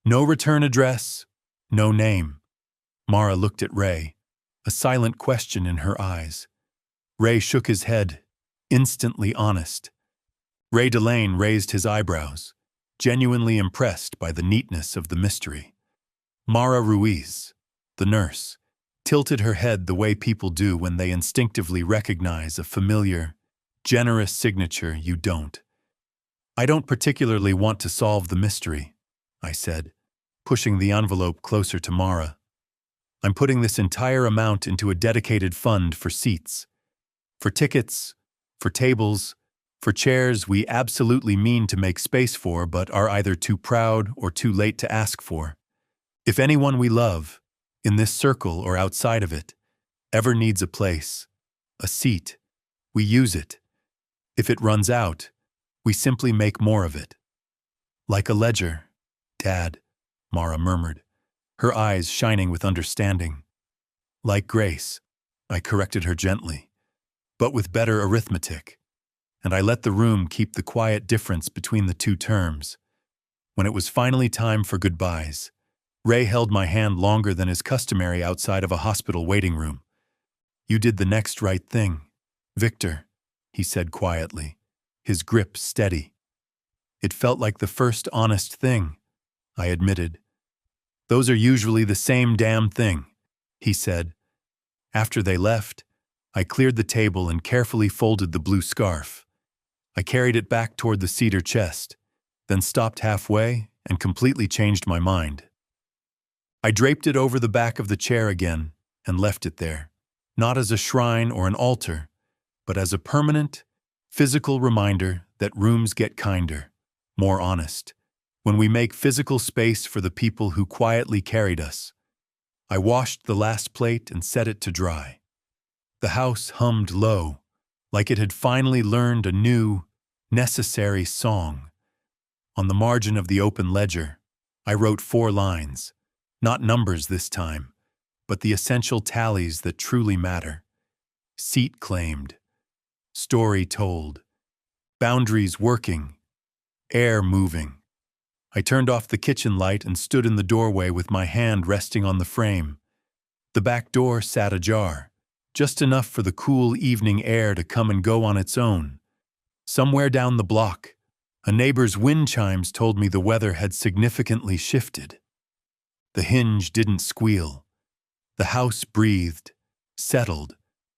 "No return address, no name." Mara looked at Ray, a silent question in her eyes. Ray shook his head, instantly honest. Ray Delane raised his eyebrows, genuinely impressed by the neatness of the mystery. Mara Ruiz, the nurse, tilted her head the way people do when they instinctively recognize a familiar, generous signature you don't. "I don't particularly want to solve the mystery," I said, pushing the envelope closer to Mara. "I'm putting this entire amount into a dedicated fund for seats. For tickets, for tables, for chairs we absolutely mean to make space for but are either too proud or too late to ask for. If anyone we love, in this circle or outside of it, ever needs a place, a seat, we use it. If it runs out, we simply make more of it." "Like a ledger, Dad," Mara murmured, her eyes shining with understanding. "Like grace," I corrected her gently, "but with better arithmetic." And I let the room keep the quiet difference between the two terms. When it was finally time for goodbyes, Ray held my hand longer than is customary outside of a hospital waiting room. "You did the next right thing, Victor," he said quietly, his grip steady. "It felt like the first honest thing," I admitted. "Those are usually the same damn thing," he said. After they left, I cleared the table and carefully folded the blue scarf. I carried it back toward the cedar chest, then stopped halfway and completely changed my mind. I draped it over the back of the chair again and left it there, not as a shrine or an altar, but as a permanent, physical reminder that rooms get kinder, more honest, when we make physical space for the people who quietly carried us. I washed the last plate and set it to dry. The house hummed low, like it had finally learned a new, necessary song. On the margin of the open ledger, I wrote 4 lines, not numbers this time, but the essential tallies that truly matter. Seat claimed, story told, boundaries working, air moving. I turned off the kitchen light and stood in the doorway with my hand resting on the frame. The back door sat ajar, just enough for the cool evening air to come and go on its own. Somewhere down the block, a neighbor's wind chimes told me the weather had significantly shifted. The hinge didn't squeal. The house breathed, settled,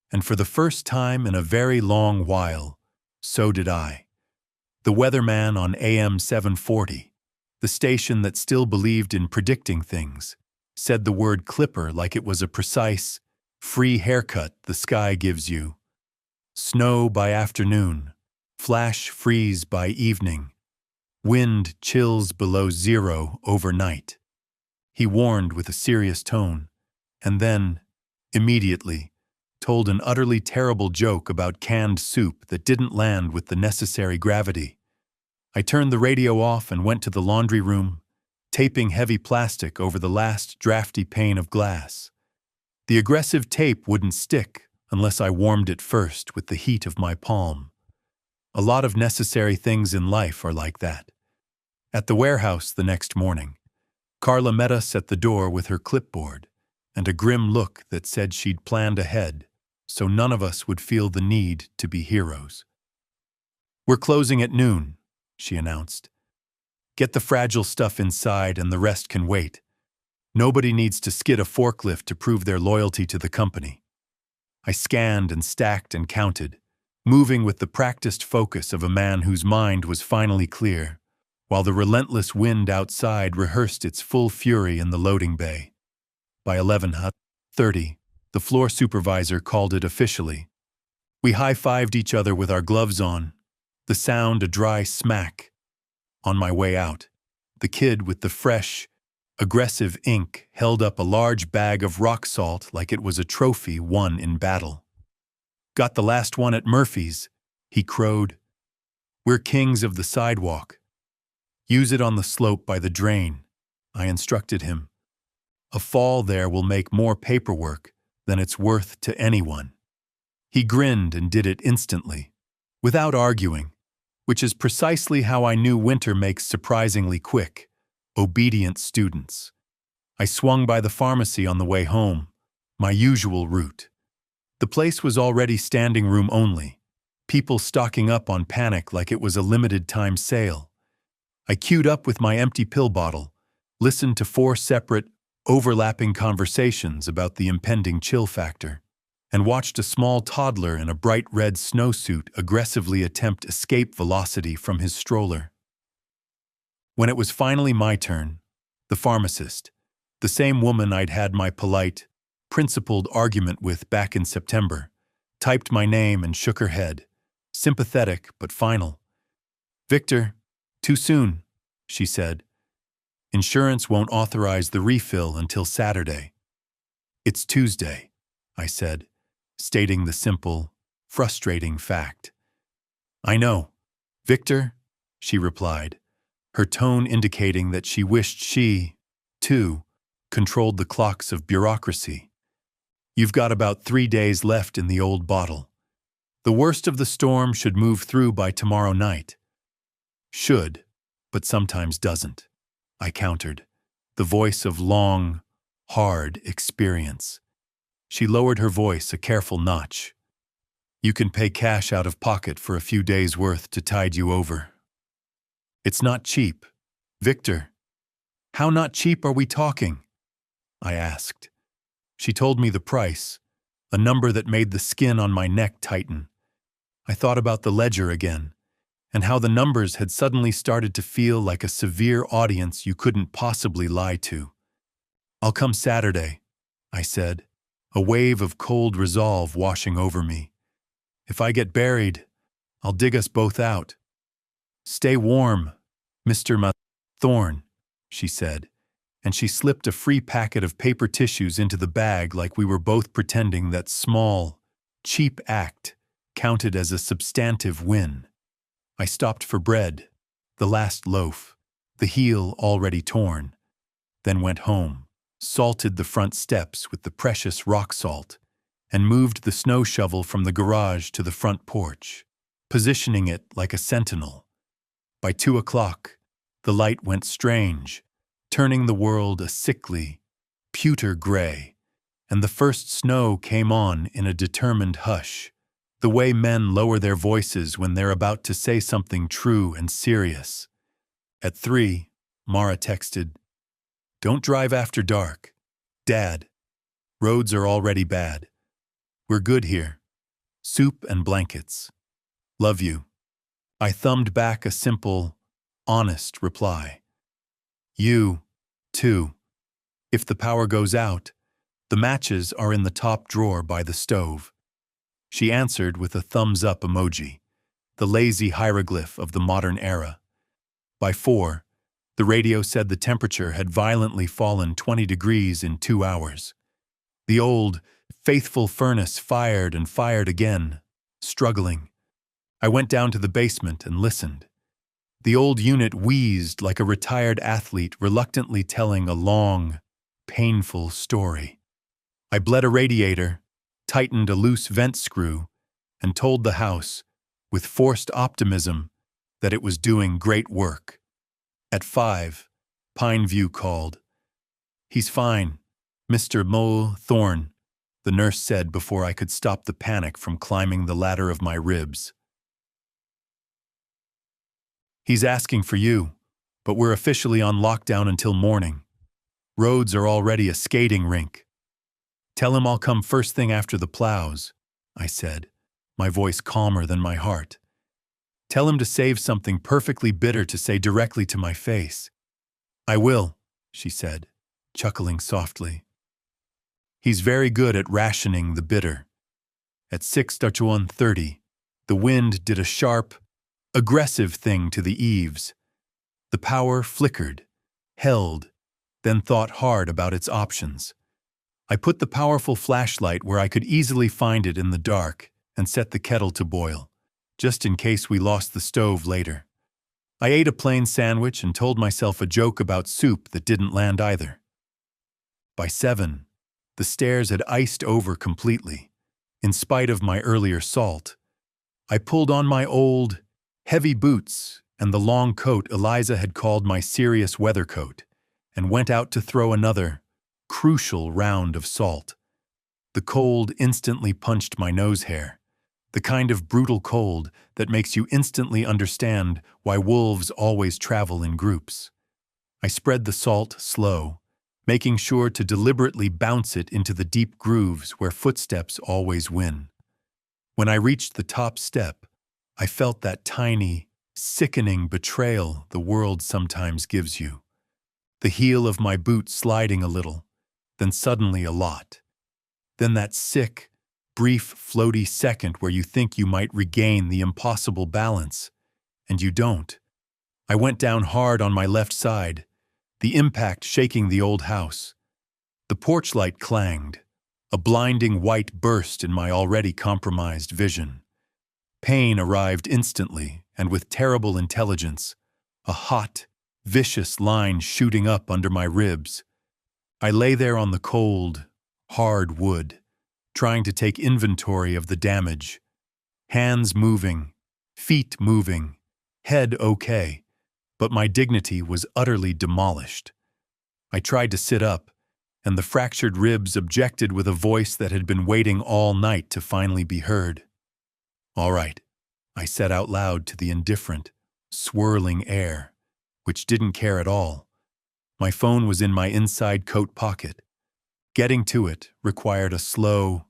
and for the first time in a very long while, so did I. The weatherman on AM 740, the station that still believed in predicting things, said the word clipper like it was a precise, free haircut the sky gives you. Snow by afternoon, flash freeze by evening, wind chills below 0 overnight. He warned with a serious tone, and then, Immediately, told an utterly terrible joke about canned soup that didn't land with the necessary gravity. I turned the radio off and went to the laundry room, taping heavy plastic over the last drafty pane of glass. The aggressive tape wouldn't stick unless I warmed it first with the heat of my palm. A lot of necessary things in life are like that. At the warehouse the next morning, Carla met us at the door with her clipboard and a grim look that said she'd planned ahead so none of us would feel the need to be heroes. "We're closing at noon," she announced. "Get the fragile stuff inside and the rest can wait. Nobody needs to skid a forklift to prove their loyalty to the company." I scanned and stacked and counted, moving with the practiced focus of a man whose mind was finally clear, while the relentless wind outside rehearsed its full fury in the loading bay. By 11:30, the floor supervisor called it officially. We high-fived each other with our gloves on, the sound a dry smack. On my way out, the kid with the fresh, aggressive ink held up a large bag of rock salt like it was a trophy won in battle. "Got the last one at Murphy's," he crowed. "We're kings of the sidewalk. Use it on the slope by the drain," I instructed him. "A fall there will make more paperwork than it's worth to anyone." He grinned and did it instantly, without arguing, which is precisely how I knew winter makes surprisingly quick, obedient students. I swung by the pharmacy on the way home, my usual route. The place was already standing room only, people stocking up on panic like it was a limited-time sale. I queued up with my empty pill bottle, listened to 4 separate, overlapping conversations about the impending chill factor, and watched a small toddler in a bright red snowsuit aggressively attempt escape velocity from his stroller. When it was finally my turn, the pharmacist, the same woman I'd had my polite, principled argument with back in September, typed my name and shook her head, sympathetic but final. "Victor, too soon," she said. "Insurance won't authorize the refill until Saturday." "It's Tuesday," I said, stating the simple, frustrating fact. "I know, Victor," she replied, her tone indicating that she wished she, too, controlled the clocks of bureaucracy. "You've got about 3 days left in the old bottle. The worst of the storm should move through by tomorrow night." "Should, but sometimes doesn't," I countered, the voice of long, hard experience. She lowered her voice a careful notch. "You can pay cash out of pocket for a few days' worth to tide you over." "It's not cheap. Victor, how not cheap are we talking?" I asked. She told me the price, a number that made the skin on my neck tighten. I thought about the ledger again, and how the numbers had suddenly started to feel like a severe audience you couldn't possibly lie to. "I'll come Saturday," I said, a wave of cold resolve washing over me. "If I get buried, I'll dig us both out." "Stay warm, Mr. Thorne," she said, and she slipped a free packet of paper tissues into the bag like we were both pretending that small, cheap act counted as a substantive win. I stopped for bread, the last loaf, the heel already torn, then went home, salted the front steps with the precious rock salt, and moved the snow shovel from the garage to the front porch, positioning it like a sentinel. By 2 o'clock, the light went strange, turning the world a sickly, pewter gray, and the first snow came on in a determined hush, the way men lower their voices when they're about to say something true and serious. At 3, Mara texted, "Don't drive after dark. Dad, roads are already bad. We're good here. Soup and blankets. Love you." I thumbed back a simple, honest reply. "You, too. If the power goes out, the matches are in the top drawer by the stove." She answered with a thumbs-up emoji, the lazy hieroglyph of the modern era. By 4, the radio said the temperature had violently fallen 20 degrees in 2 hours. The old, faithful furnace fired and fired again, struggling. I went down to the basement and listened. The old unit wheezed like a retired athlete reluctantly telling a long, painful story. I bled a radiator, tightened a loose vent screw, and told the house, with forced optimism, that it was doing great work. At 5, Pineview called. "He's fine, Mr. Thorne," the nurse said before I could stop the panic from climbing the ladder of my ribs. "He's asking for you, but we're officially on lockdown until morning. Roads are already a skating rink. Tell him I'll come first thing after the plows," I said, my voice calmer than my heart. "Tell him to save something perfectly bitter to say directly to my face." "I will," she said, chuckling softly. "He's very good at rationing the bitter." At 6:30, the wind did a sharp, aggressive thing to the eaves. The power flickered, held, then thought hard about its options. I put the powerful flashlight where I could easily find it in the dark and set the kettle to boil, just in case we lost the stove later. I ate a plain sandwich and told myself a joke about soup that didn't land either. By 7, the stairs had iced over completely, in spite of my earlier salt. I pulled on my old, heavy boots and the long coat Eliza had called my serious weather coat, and went out to throw another, crucial round of salt. The cold instantly punched my nose hair, the kind of brutal cold that makes you instantly understand why wolves always travel in groups. I spread the salt slow, making sure to deliberately bounce it into the deep grooves where footsteps always win. When I reached the top step, I felt that tiny, sickening betrayal the world sometimes gives you. The heel of my boot sliding a little, then suddenly a lot. Then that sick, brief, floaty second where you think you might regain the impossible balance, and you don't. I went down hard on my left side, the impact shaking the old house. The porch light clanged, a blinding white burst in my already compromised vision. Pain arrived instantly and with terrible intelligence, a hot, vicious line shooting up under my ribs. I lay there on the cold, hard wood, trying to take inventory of the damage. Hands moving, feet moving, head okay, but my dignity was utterly demolished. I tried to sit up, and the fractured ribs objected with a voice that had been waiting all night to finally be heard. "All right," I said out loud to the indifferent, swirling air, which didn't care at all. My phone was in my inside coat pocket. Getting to it required a slow,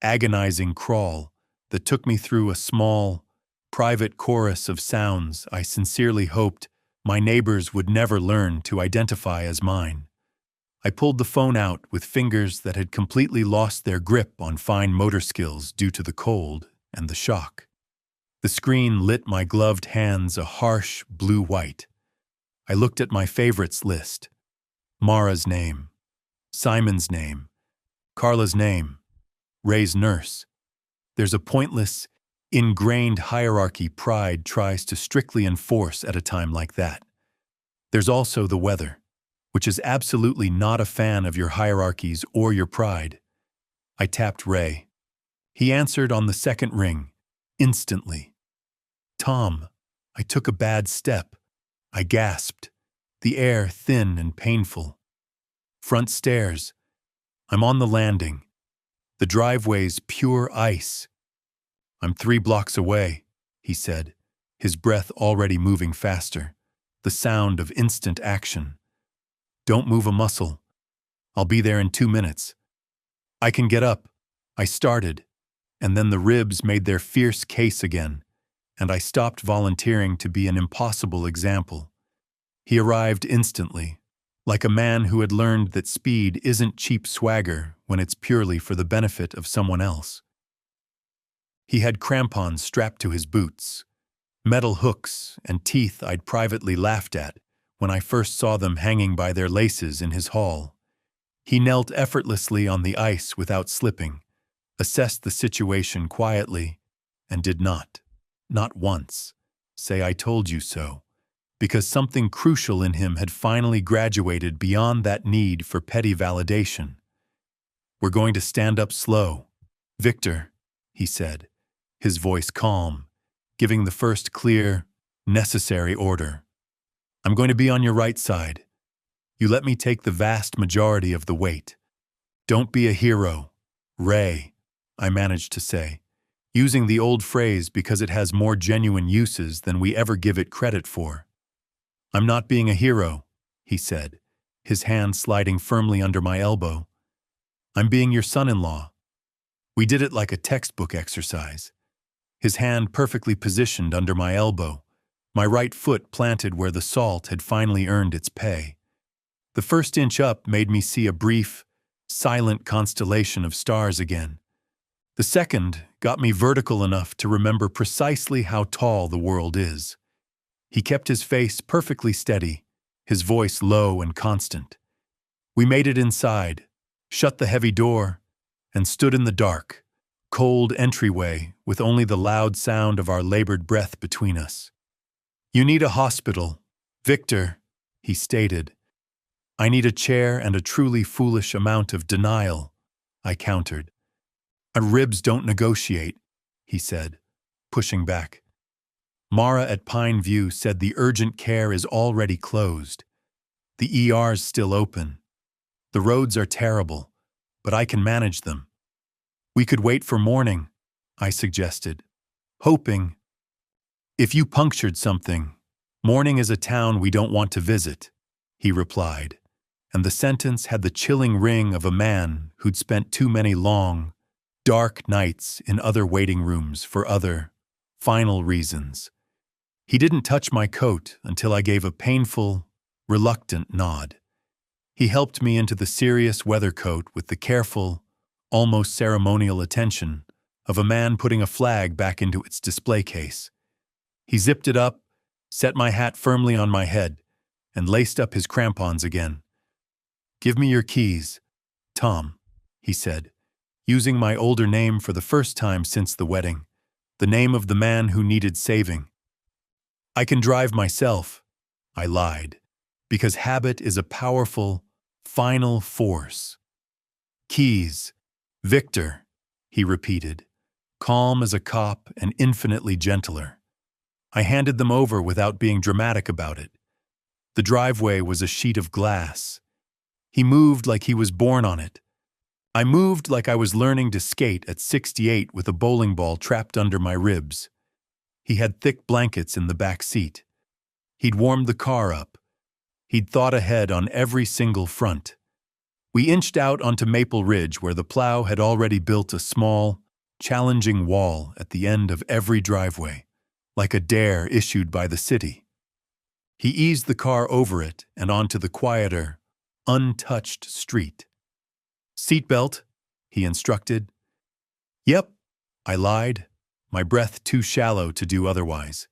agonizing crawl that took me through a small, private chorus of sounds I sincerely hoped my neighbors would never learn to identify as mine. I pulled the phone out with fingers that had completely lost their grip on fine motor skills due to the cold and the shock. The screen lit my gloved hands a harsh blue-white. I looked at my favorites list. Mara's name, Simon's name, Carla's name, Ray's nurse. There's a pointless, ingrained hierarchy pride tries to strictly enforce at a time like that. There's also the weather, which is absolutely not a fan of your hierarchies or your pride. I tapped Ray. He answered on the second ring, instantly. "Tom, I took a bad step," I gasped, the air thin and painful. "Front stairs. I'm on the landing. The driveway's pure ice." "I'm 3 blocks away," he said, his breath already moving faster, the sound of instant action. "Don't move a muscle. I'll be there in 2 minutes." "I can get up," I started, and then the ribs made their fierce case again, and I stopped volunteering to be an impossible example. He arrived instantly, like a man who had learned that speed isn't cheap swagger when it's purely for the benefit of someone else. He had crampons strapped to his boots, metal hooks and teeth I'd privately laughed at when I first saw them hanging by their laces in his hall. He knelt effortlessly on the ice without slipping, assessed the situation quietly, and did not once, say "I told you so," because something crucial in him had finally graduated beyond that need for petty validation. "We're going to stand up slow, Victor," he said, his voice calm, giving the first clear, necessary order. "I'm going to be on your right side. You let me take the vast majority of the weight. Don't be a hero, Ray," I managed to say, using the old phrase because it has more genuine uses than we ever give it credit for. "I'm not being a hero," he said, his hand sliding firmly under my elbow. "I'm being your son-in-law." We did it like a textbook exercise. His hand perfectly positioned under my elbow, my right foot planted where the salt had finally earned its pay. The first inch up made me see a brief, silent constellation of stars again. The second got me vertical enough to remember precisely how tall the world is. He kept his face perfectly steady, his voice low and constant. We made it inside, shut the heavy door, and stood in the dark, cold entryway with only the loud sound of our labored breath between us. "You need a hospital, Victor," he stated. "I need a chair and a truly foolish amount of denial," I countered. "Our ribs don't negotiate," he said, pushing back. "Mara at Pine View said the urgent care is already closed. The ER's still open. The roads are terrible, but I can manage them." "We could wait for morning," I suggested, hoping. "If you punctured something, morning is a town we don't want to visit," he replied, and the sentence had the chilling ring of a man who'd spent too many long, dark nights in other waiting rooms for other, final reasons. He didn't touch my coat until I gave a painful, reluctant nod. He helped me into the serious weather coat with the careful, almost ceremonial attention of a man putting a flag back into its display case. He zipped it up, set my hat firmly on my head, and laced up his crampons again. "Give me your keys, Tom," he said, using my older name for the first time since the wedding, the name of the man who needed saving. "I can drive myself," I lied, because habit is a powerful, final force. "Keys, Victor," he repeated, calm as a cop and infinitely gentler. I handed them over without being dramatic about it. The driveway was a sheet of glass. He moved like he was born on it. I moved like I was learning to skate at 68 with a bowling ball trapped under my ribs. He had thick blankets in the back seat. He'd warmed the car up. He'd thought ahead on every single front. We inched out onto Maple Ridge where the plow had already built a small, challenging wall at the end of every driveway, like a dare issued by the city. He eased the car over it and onto the quieter, untouched street. "Seatbelt," he instructed. "Yep," I lied, my breath too shallow to do otherwise.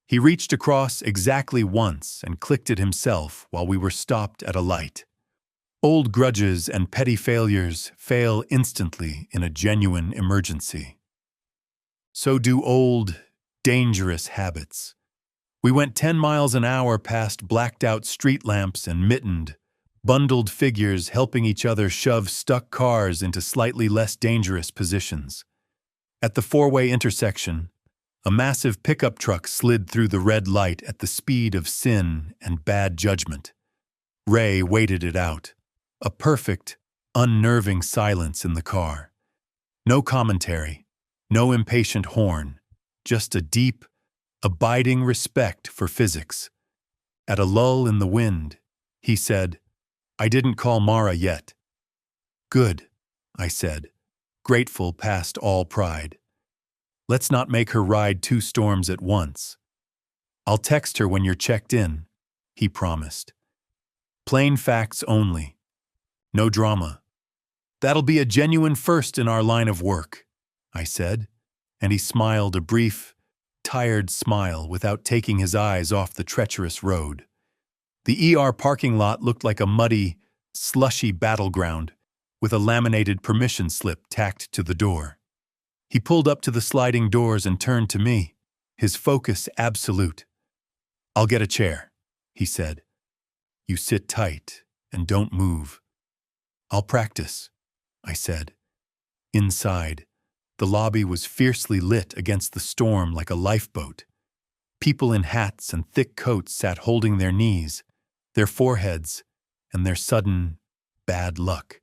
He reached across exactly once and clicked it himself while we were stopped at a light. Old grudges and petty failures fail instantly in a genuine emergency. So do old, dangerous habits. We went 10 miles an hour past blacked-out street lamps and mittened, bundled figures helping each other shove stuck cars into slightly less dangerous positions. At the four-way intersection, a massive pickup truck slid through the red light at the speed of sin and bad judgment. Ray waited it out, a perfect, unnerving silence in the car. No commentary, no impatient horn, just a deep, abiding respect for physics. At a lull in the wind, he said, "I didn't call Mara yet." "Good," I said, grateful past all pride. "Let's not make her ride 2 storms at once." "I'll text her when you're checked in," he promised. "Plain facts only. No drama." "That'll be a genuine first in our line of work," I said, and he smiled a brief, tired smile without taking his eyes off the treacherous road. The ER parking lot looked like a muddy, slushy battleground, with a laminated permission slip tacked to the door. He pulled up to the sliding doors and turned to me, his focus absolute. "I'll get a chair," he said. "You sit tight and don't move." "I'll practice," I said. Inside, the lobby was fiercely lit against the storm like a lifeboat. People in hats and thick coats sat holding their knees, their foreheads, and their sudden bad luck.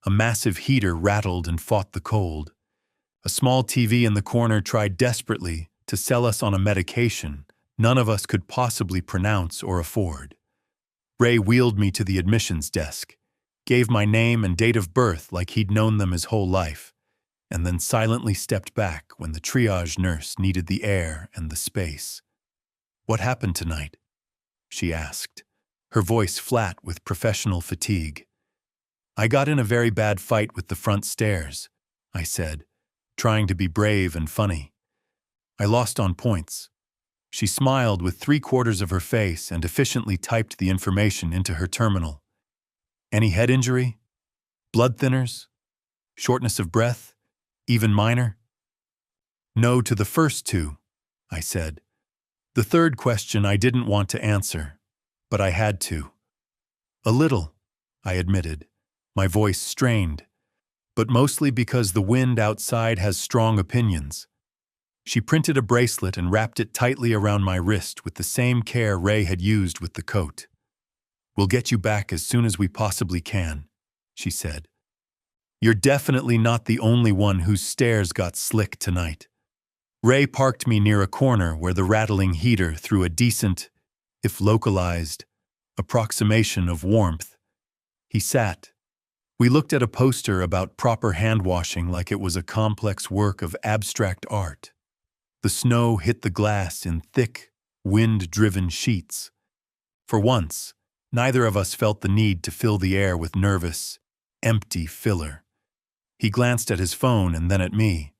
A massive heater rattled and fought the cold. A small TV in the corner tried desperately to sell us on a medication none of us could possibly pronounce or afford. Ray wheeled me to the admissions desk, gave my name and date of birth like he'd known them his whole life, and then silently stepped back when the triage nurse needed the air and the space. "What happened tonight?" she asked, her voice flat with professional fatigue. "I got in a very bad fight with the front stairs," I said, trying to be brave and funny. "I lost on points." She smiled with 3/4 of her face and efficiently typed the information into her terminal. "Any head injury? Blood thinners? Shortness of breath? Even minor?" "No to the first two," I said. The third question I didn't want to answer, but I had to. "A little," I admitted, my voice strained, but mostly because the wind outside has strong opinions. She printed a bracelet and wrapped it tightly around my wrist with the same care Ray had used with the coat. "We'll get you back as soon as we possibly can," she said. "You're definitely not the only one whose stairs got slick tonight." Ray parked me near a corner where the rattling heater threw a decent, if localized, approximation of warmth. He sat. We looked at a poster about proper hand-washing like it was a complex work of abstract art. The snow hit the glass in thick, wind-driven sheets. For once, neither of us felt the need to fill the air with nervous, empty filler. He glanced at his phone and then at me.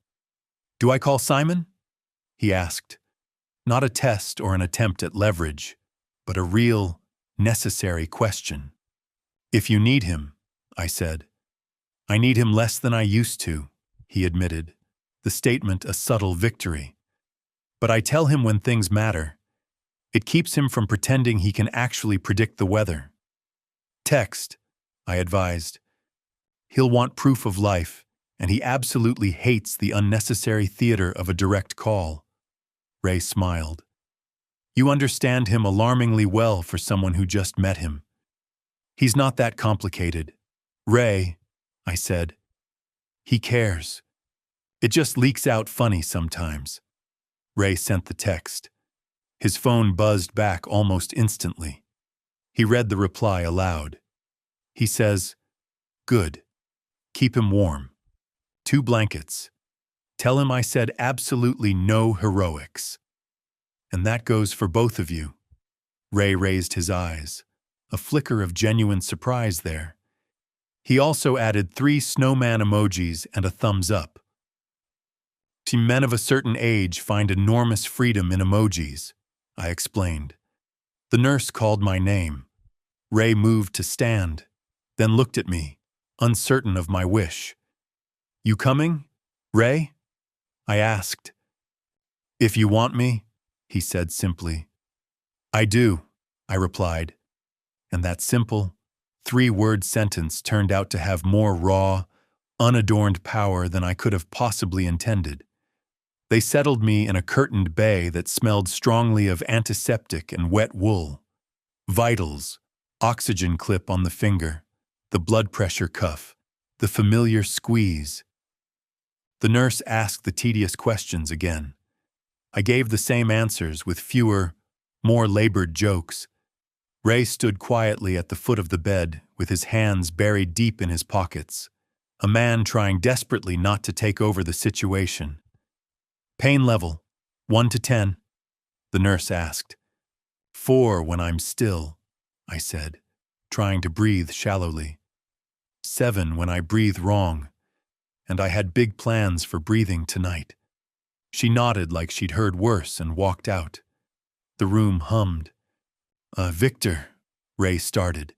"Do I call Simon?" he asked. Not a test or an attempt at leverage, but a real, necessary question. "If you need him," I said. "I need him less than I used to," he admitted, the statement a subtle victory. "But I tell him when things matter. It keeps him from pretending he can actually predict the weather." "Text," I advised. "He'll want proof of life, and he absolutely hates the unnecessary theater of a direct call." Ray smiled. "You understand him alarmingly well for someone who just met him. He's not that complicated. Ray," I said. "He cares. It just leaks out funny sometimes." Ray sent the text. His phone buzzed back almost instantly. He read the reply aloud. He says, "Good. Keep him warm. 2 blankets. Tell him I said absolutely no heroics. And that goes for both of you." Ray raised his eyes, a flicker of genuine surprise there. He also added 3 snowman emojis and a thumbs up. "Men of a certain age find enormous freedom in emojis," I explained. The nurse called my name. Ray moved to stand, then looked at me, uncertain of my wish. "You coming, Ray?" I asked. "If you want me," he said simply. "I do," I replied, and that simple, 3-word sentence turned out to have more raw, unadorned power than I could have possibly intended. They settled me in a curtained bay that smelled strongly of antiseptic and wet wool. Vitals, oxygen clip on the finger, the blood pressure cuff, the familiar squeeze. The nurse asked the tedious questions again. I gave the same answers with fewer, more labored jokes. Ray stood quietly at the foot of the bed with his hands buried deep in his pockets, a man trying desperately not to take over the situation. "Pain level, 1 to 10, the nurse asked. 4 when I'm still," I said, trying to breathe shallowly. 7 when I breathe wrong, and I had big plans for breathing tonight. She nodded like she'd heard worse and walked out. The room hummed. Victor," Ray started,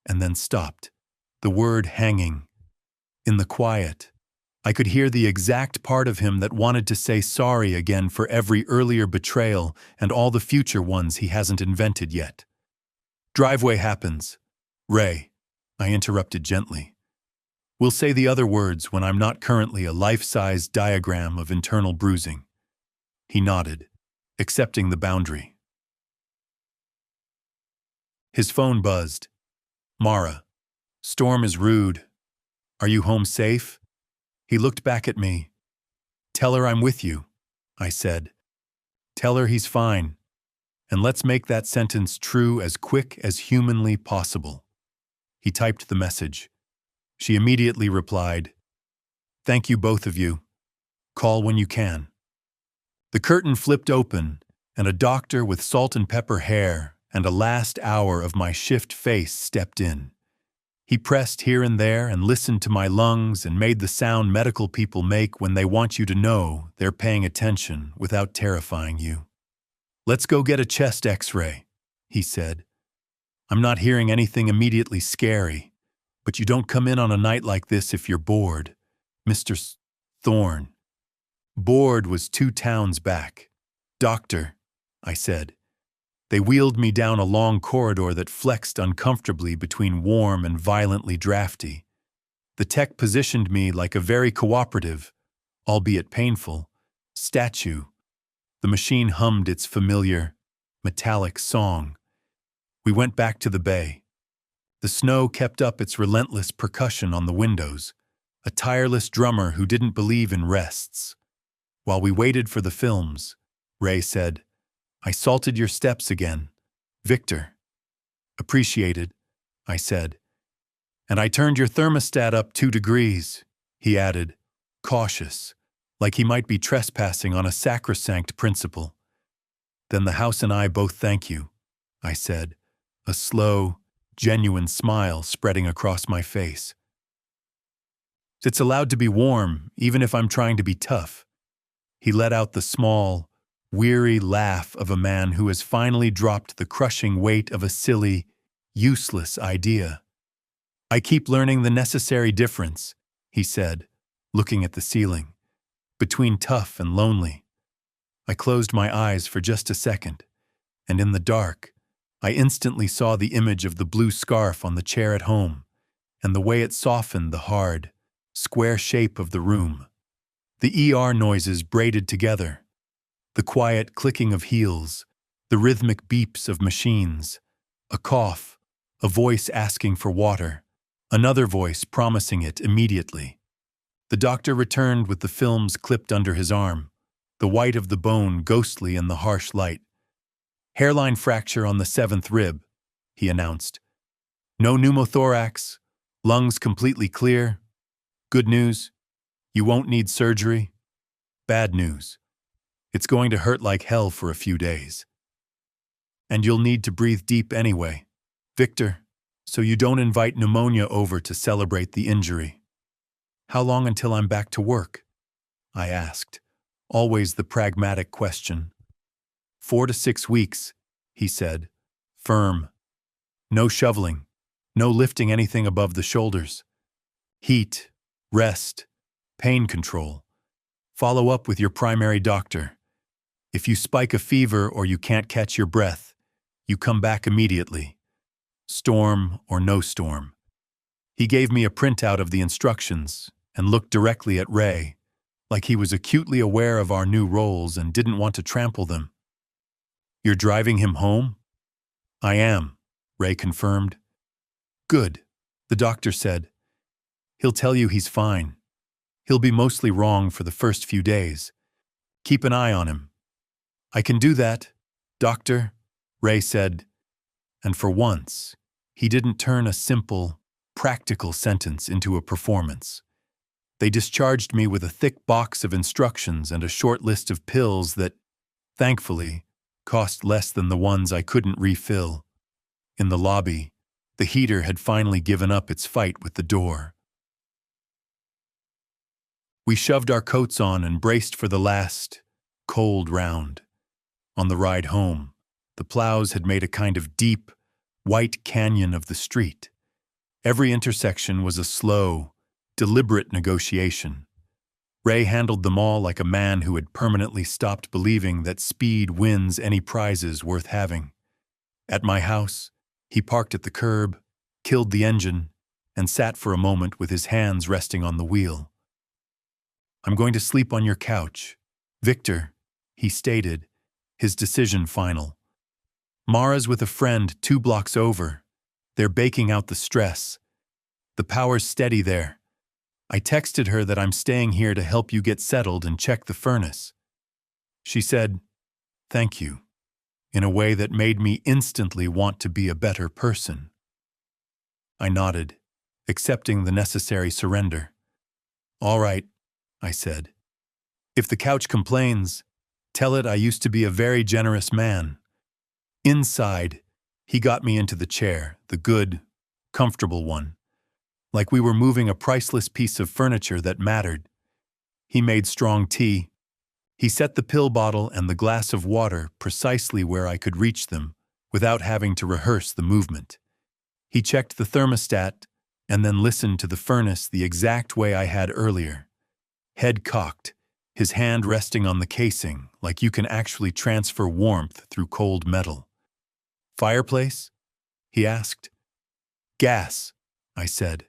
and then stopped, the word hanging, In the quiet, I could hear the exact part of him that wanted to say sorry again for every earlier betrayal and all the future ones he hasn't invented yet. "Driveway happens. Ray," I interrupted gently. "We'll say the other words when I'm not currently a life-size diagram of internal bruising." He nodded, accepting the boundary. His phone buzzed. "Mara, Storm is rude. Are you home safe?" He looked back at me. "Tell her I'm with you," I said. "Tell her he's fine. And let's make that sentence true as quick as humanly possible." He typed the message. She immediately replied, "Thank you, both of you. Call when you can." The curtain flipped open, and a doctor with salt and pepper hair and a last hour of my shift face stepped in. He pressed here and there and listened to my lungs and made the sound medical people make when they want you to know they're paying attention without terrifying you. "Let's go get a chest x-ray," he said. "I'm not hearing anything immediately scary, but you don't come in on a night like this if you're bored, Mr. Thorne." Bored was 2 towns back. "Doctor," I said. They wheeled me down a long corridor that flexed uncomfortably between warm and violently drafty. The tech positioned me like a very cooperative, albeit painful, statue. The machine hummed its familiar, metallic song. We went back to the bay. The snow kept up its relentless percussion on the windows, a tireless drummer who didn't believe in rests. While we waited for the films, Ray said, "I salted your steps again, Victor." "Appreciated," I said. "And I turned your thermostat up 2 degrees, he added, cautious, like he might be trespassing on a sacrosanct principle. "Then the house and I both thank you," I said, a slow, genuine smile spreading across my face. "It's allowed to be warm, even if I'm trying to be tough." He let out the small, weary laugh of a man who has finally dropped the crushing weight of a silly, useless idea. "I keep learning the necessary difference," he said, looking at the ceiling, "between tough and lonely." I closed my eyes for just a second, and in the dark, I instantly saw the image of the blue scarf on the chair at home, and the way it softened the hard, square shape of the room. The ER noises braided together. The quiet clicking of heels, the rhythmic beeps of machines, a cough, a voice asking for water, another voice promising it immediately. The doctor returned with the films clipped under his arm, the white of the bone ghostly in the harsh light. "Hairline fracture on the 7th rib," he announced. "No pneumothorax, lungs completely clear. Good news, you won't need surgery. Bad news, it's going to hurt like hell for a few days. And you'll need to breathe deep anyway, Victor, so you don't invite pneumonia over to celebrate the injury." "How long until I'm back to work?" I asked, always the pragmatic question. 4 to 6 weeks, he said, firm. "No shoveling, no lifting anything above the shoulders. Heat, rest, pain control. Follow up with your primary doctor. If you spike a fever or you can't catch your breath, you come back immediately. Storm or no storm." He gave me a printout of the instructions and looked directly at Ray, like he was acutely aware of our new roles and didn't want to trample them. "You're driving him home?" "I am," Ray confirmed. "Good," the doctor said. "He'll tell you he's fine. He'll be mostly wrong for the first few days. Keep an eye on him." "I can do that, doctor," Ray said, and for once, he didn't turn a simple, practical sentence into a performance. They discharged me with a thick box of instructions and a short list of pills that, thankfully, cost less than the ones I couldn't refill. In the lobby, the heater had finally given up its fight with the door. We shoved our coats on and braced for the last, cold round. On the ride home, the plows had made a kind of deep, white canyon of the street. Every intersection was a slow, deliberate negotiation. Ray handled them all like a man who had permanently stopped believing that speed wins any prizes worth having. At my house, he parked at the curb, killed the engine, and sat for a moment with his hands resting on the wheel. "I'm going to sleep on your couch, Victor," he stated, his decision final. "Mara's with a friend 2 blocks over. They're baking out the stress. The power's steady there. I texted her that I'm staying here to help you get settled and check the furnace. She said, 'Thank you,' in a way that made me instantly want to be a better person." I nodded, accepting the necessary surrender. "All right," I said. "If the couch complains, tell it I used to be a very generous man." Inside, he got me into the chair, the good, comfortable one, like we were moving a priceless piece of furniture that mattered. He made strong tea. He set the pill bottle and the glass of water precisely where I could reach them without having to rehearse the movement. He checked the thermostat and then listened to the furnace the exact way I had earlier. Head cocked, his hand resting on the casing like you can actually transfer warmth through cold metal. "Fireplace?" he asked. "Gas," I said.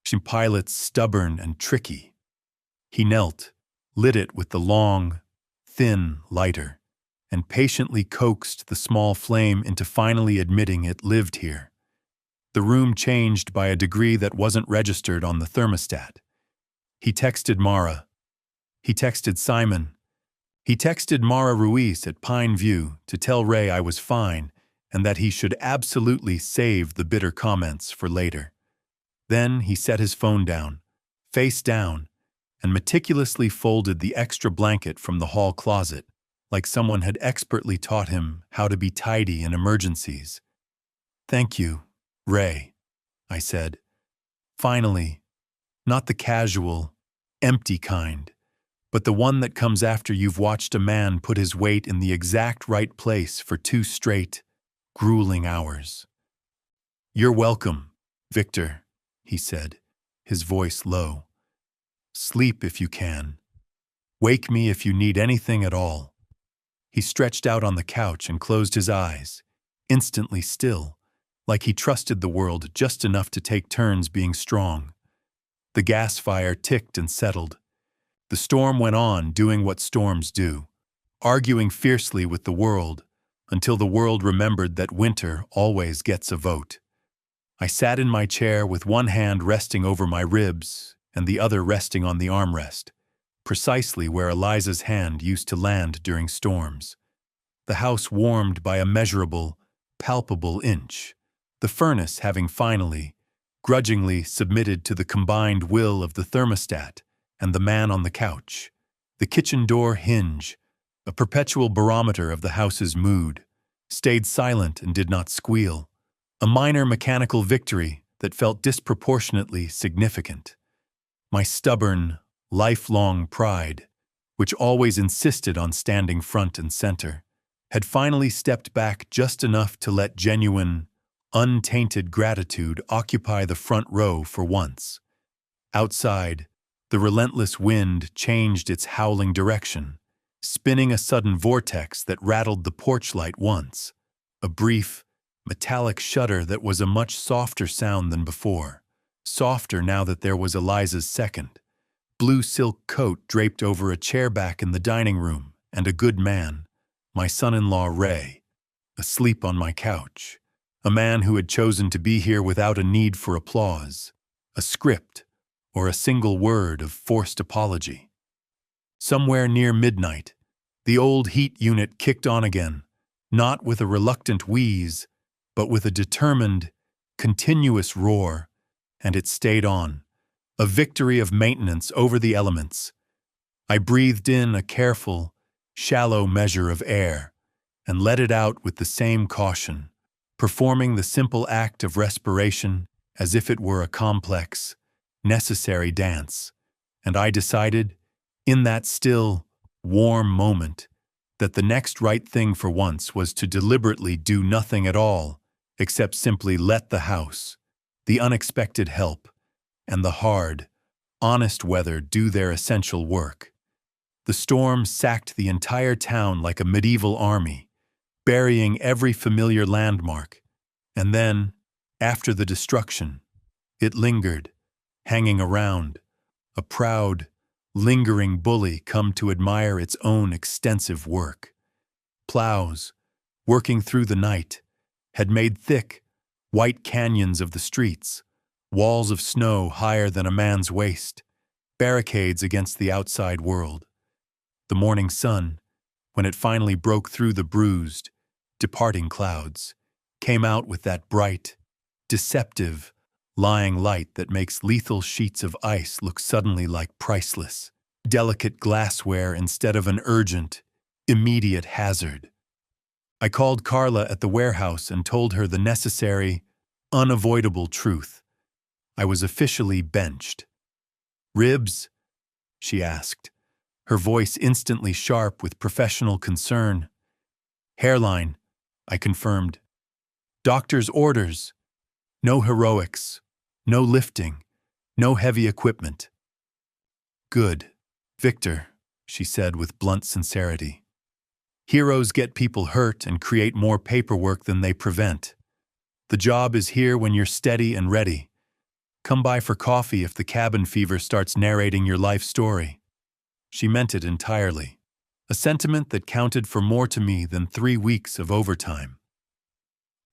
"She pilot's stubborn and tricky." He knelt, lit it with the long, thin lighter, and patiently coaxed the small flame into finally admitting it lived here. The room changed by a degree that wasn't registered on the thermostat. He texted Mara. He texted Simon. He texted Mara Ruiz at Pine View to tell Ray I was fine and that he should absolutely save the bitter comments for later. Then he set his phone down, face down, and meticulously folded the extra blanket from the hall closet, like someone had expertly taught him how to be tidy in emergencies. "Thank you, Ray," I said. Finally, not the casual, empty kind, but the one that comes after you've watched a man put his weight in the exact right place for 2 straight, grueling hours. "You're welcome, Victor," he said, his voice low. "Sleep if you can. Wake me if you need anything at all." He stretched out on the couch and closed his eyes, instantly still, like he trusted the world just enough to take turns being strong. The gas fire ticked and settled. The storm went on doing what storms do, arguing fiercely with the world until the world remembered that winter always gets a vote. I sat in my chair with one hand resting over my ribs and the other resting on the armrest, precisely where Eliza's hand used to land during storms. The house warmed by a measurable, palpable inch, the furnace having finally, grudgingly submitted to the combined will of the thermostat and the man on the couch. The kitchen door hinge, a perpetual barometer of the house's mood, stayed silent and did not squeal, a minor mechanical victory that felt disproportionately significant. My stubborn, lifelong pride, which always insisted on standing front and center, had finally stepped back just enough to let genuine, untainted gratitude occupy the front row for once. Outside, the relentless wind changed its howling direction, spinning a sudden vortex that rattled the porch light once, a brief, metallic shudder that was a much softer sound than before, softer now that there was Eliza's second, blue silk coat draped over a chair back in the dining room, and a good man, my son-in-law Ray, asleep on my couch, a man who had chosen to be here without a need for applause, a script, or a single word of forced apology. Somewhere near midnight, the old heat unit kicked on again, not with a reluctant wheeze, but with a determined, continuous roar, and it stayed on, a victory of maintenance over the elements. I breathed in a careful, shallow measure of air, and let it out with the same caution, performing the simple act of respiration as if it were a complex, necessary dance, and I decided, in that still, warm moment, that the next right thing for once was to deliberately do nothing at all except simply let the house, the unexpected help, and the hard, honest weather do their essential work. The storm sacked the entire town like a medieval army, burying every familiar landmark, and then, after the destruction, it lingered, hanging around, a proud, lingering bully come to admire its own extensive work. Plows, working through the night, had made thick, white canyons of the streets, walls of snow higher than a man's waist, barricades against the outside world. The morning sun, when it finally broke through the bruised, departing clouds, came out with that bright, deceptive, lying light that makes lethal sheets of ice look suddenly like priceless, delicate glassware instead of an urgent, immediate hazard. I called Carla at the warehouse and told her the necessary, unavoidable truth. I was officially benched. "Ribs?" she asked, her voice instantly sharp with professional concern. "Hairline," I confirmed. "Doctor's orders. No heroics, no lifting, no heavy equipment." "Good, Victor," she said with blunt sincerity. "Heroes get people hurt and create more paperwork than they prevent. The job is here when you're steady and ready. Come by for coffee if the cabin fever starts narrating your life story." She meant it entirely, a sentiment that counted for more to me than 3 weeks of overtime.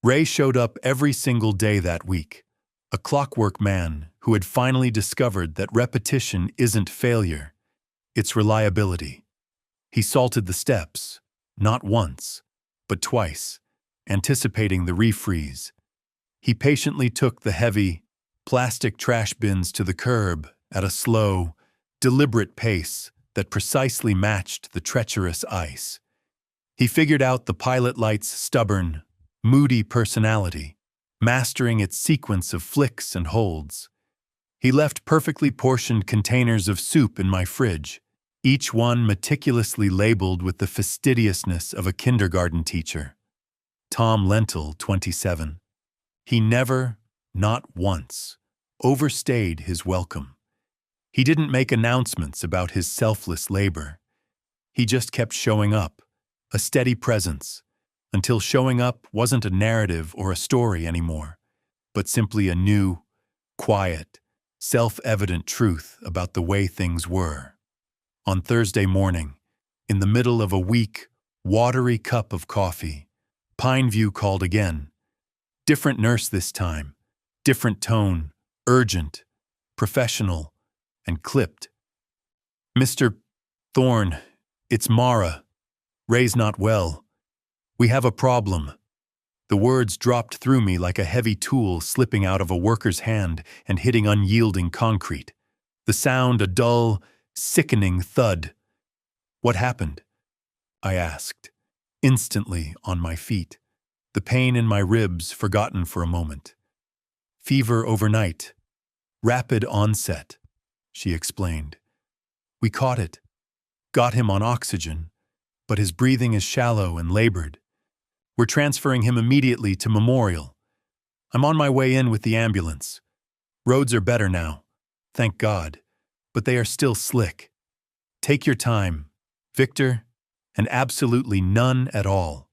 Ray showed up every single day that week, a clockwork man who had finally discovered that repetition isn't failure, it's reliability. He salted the steps, not once, but twice, anticipating the refreeze. He patiently took the heavy, plastic trash bins to the curb at a slow, deliberate pace that precisely matched the treacherous ice. He figured out the pilot light's stubborn, moody personality, mastering its sequence of flicks and holds. He left perfectly portioned containers of soup in my fridge, each one meticulously labeled with the fastidiousness of a kindergarten teacher. Tom Lentil, 27. He never, not once, overstayed his welcome. He didn't make announcements about his selfless labor. He just kept showing up, a steady presence, until showing up wasn't a narrative or a story anymore, but simply a new, quiet, self-evident truth about the way things were. On Thursday morning, in the middle of a weak, watery cup of coffee, Pineview called again. Different nurse this time, different tone, urgent, professional, and clipped. "Mr. Thorne, it's Mara. Ray's not well. We have a problem." The words dropped through me like a heavy tool slipping out of a worker's hand and hitting unyielding concrete. The sound a dull, sickening thud. "What happened?" I asked, instantly on my feet, the pain in my ribs forgotten for a moment. "Fever overnight. Rapid onset," she explained. "We caught it. Got him on oxygen, but his breathing is shallow and labored. We're transferring him immediately to Memorial. I'm on my way in with the ambulance. Roads are better now, thank God, but they are still slick. Take your time, Victor, and absolutely none at all."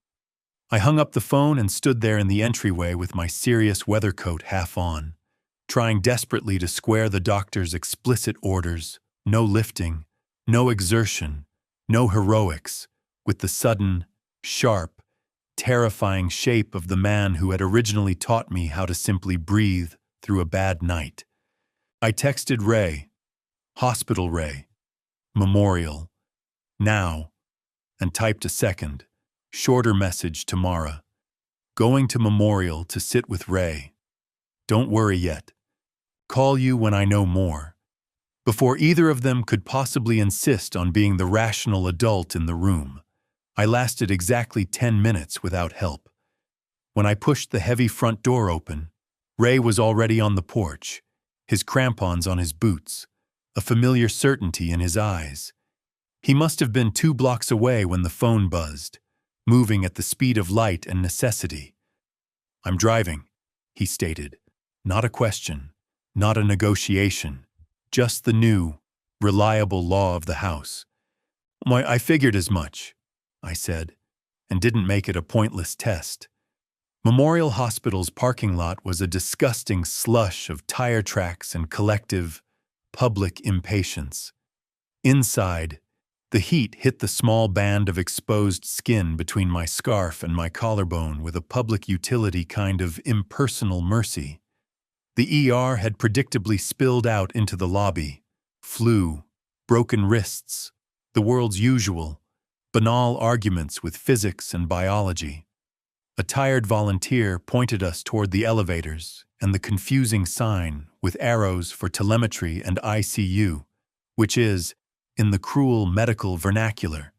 I hung up the phone and stood there in the entryway with my serious weather coat half on, trying desperately to square the doctor's explicit orders, no lifting, no exertion, no heroics, with the sudden, sharp, terrifying shape of the man who had originally taught me how to simply breathe through a bad night. I texted Ray, Hospital Ray, Memorial, now, and typed a second, shorter message to Mara. Going to Memorial to sit with Ray. Don't worry yet. Call you when I know more. Before either of them could possibly insist on being the rational adult in the room, I lasted exactly 10 minutes without help. When I pushed the heavy front door open, Ray was already on the porch, his crampons on his boots, a familiar certainty in his eyes. He must have been 2 blocks away when the phone buzzed, moving at the speed of light and necessity. "I'm driving," he stated. Not a question, not a negotiation, just the new, reliable law of the house. "Why, I figured as much," I said, and didn't make it a pointless test. Memorial Hospital's parking lot was a disgusting slush of tire tracks and collective, public impatience. Inside, the heat hit the small band of exposed skin between my scarf and my collarbone with a public utility kind of impersonal mercy. The ER had predictably spilled out into the lobby. Flu, broken wrists, the world's usual, banal arguments with physics and biology. A tired volunteer pointed us toward the elevators and the confusing sign with arrows for telemetry and ICU, which is, in the cruel medical vernacular,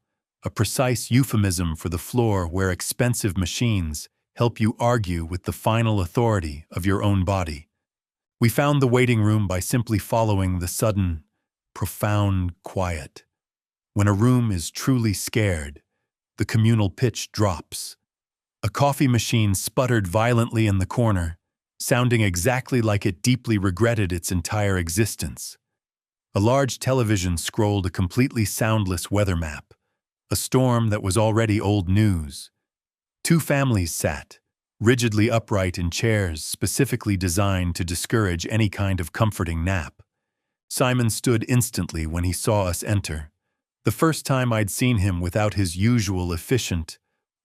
a precise euphemism for the floor where expensive machines help you argue with the final authority of your own body. We found the waiting room by simply following the sudden, profound quiet. When a room is truly scared, the communal pitch drops. A coffee machine sputtered violently in the corner, sounding exactly like it deeply regretted its entire existence. A large television scrolled a completely soundless weather map, a storm that was already old news. Two families sat, rigidly upright in chairs specifically designed to discourage any kind of comforting nap. Simon stood instantly when he saw us enter, the first time I'd seen him without his usual efficient,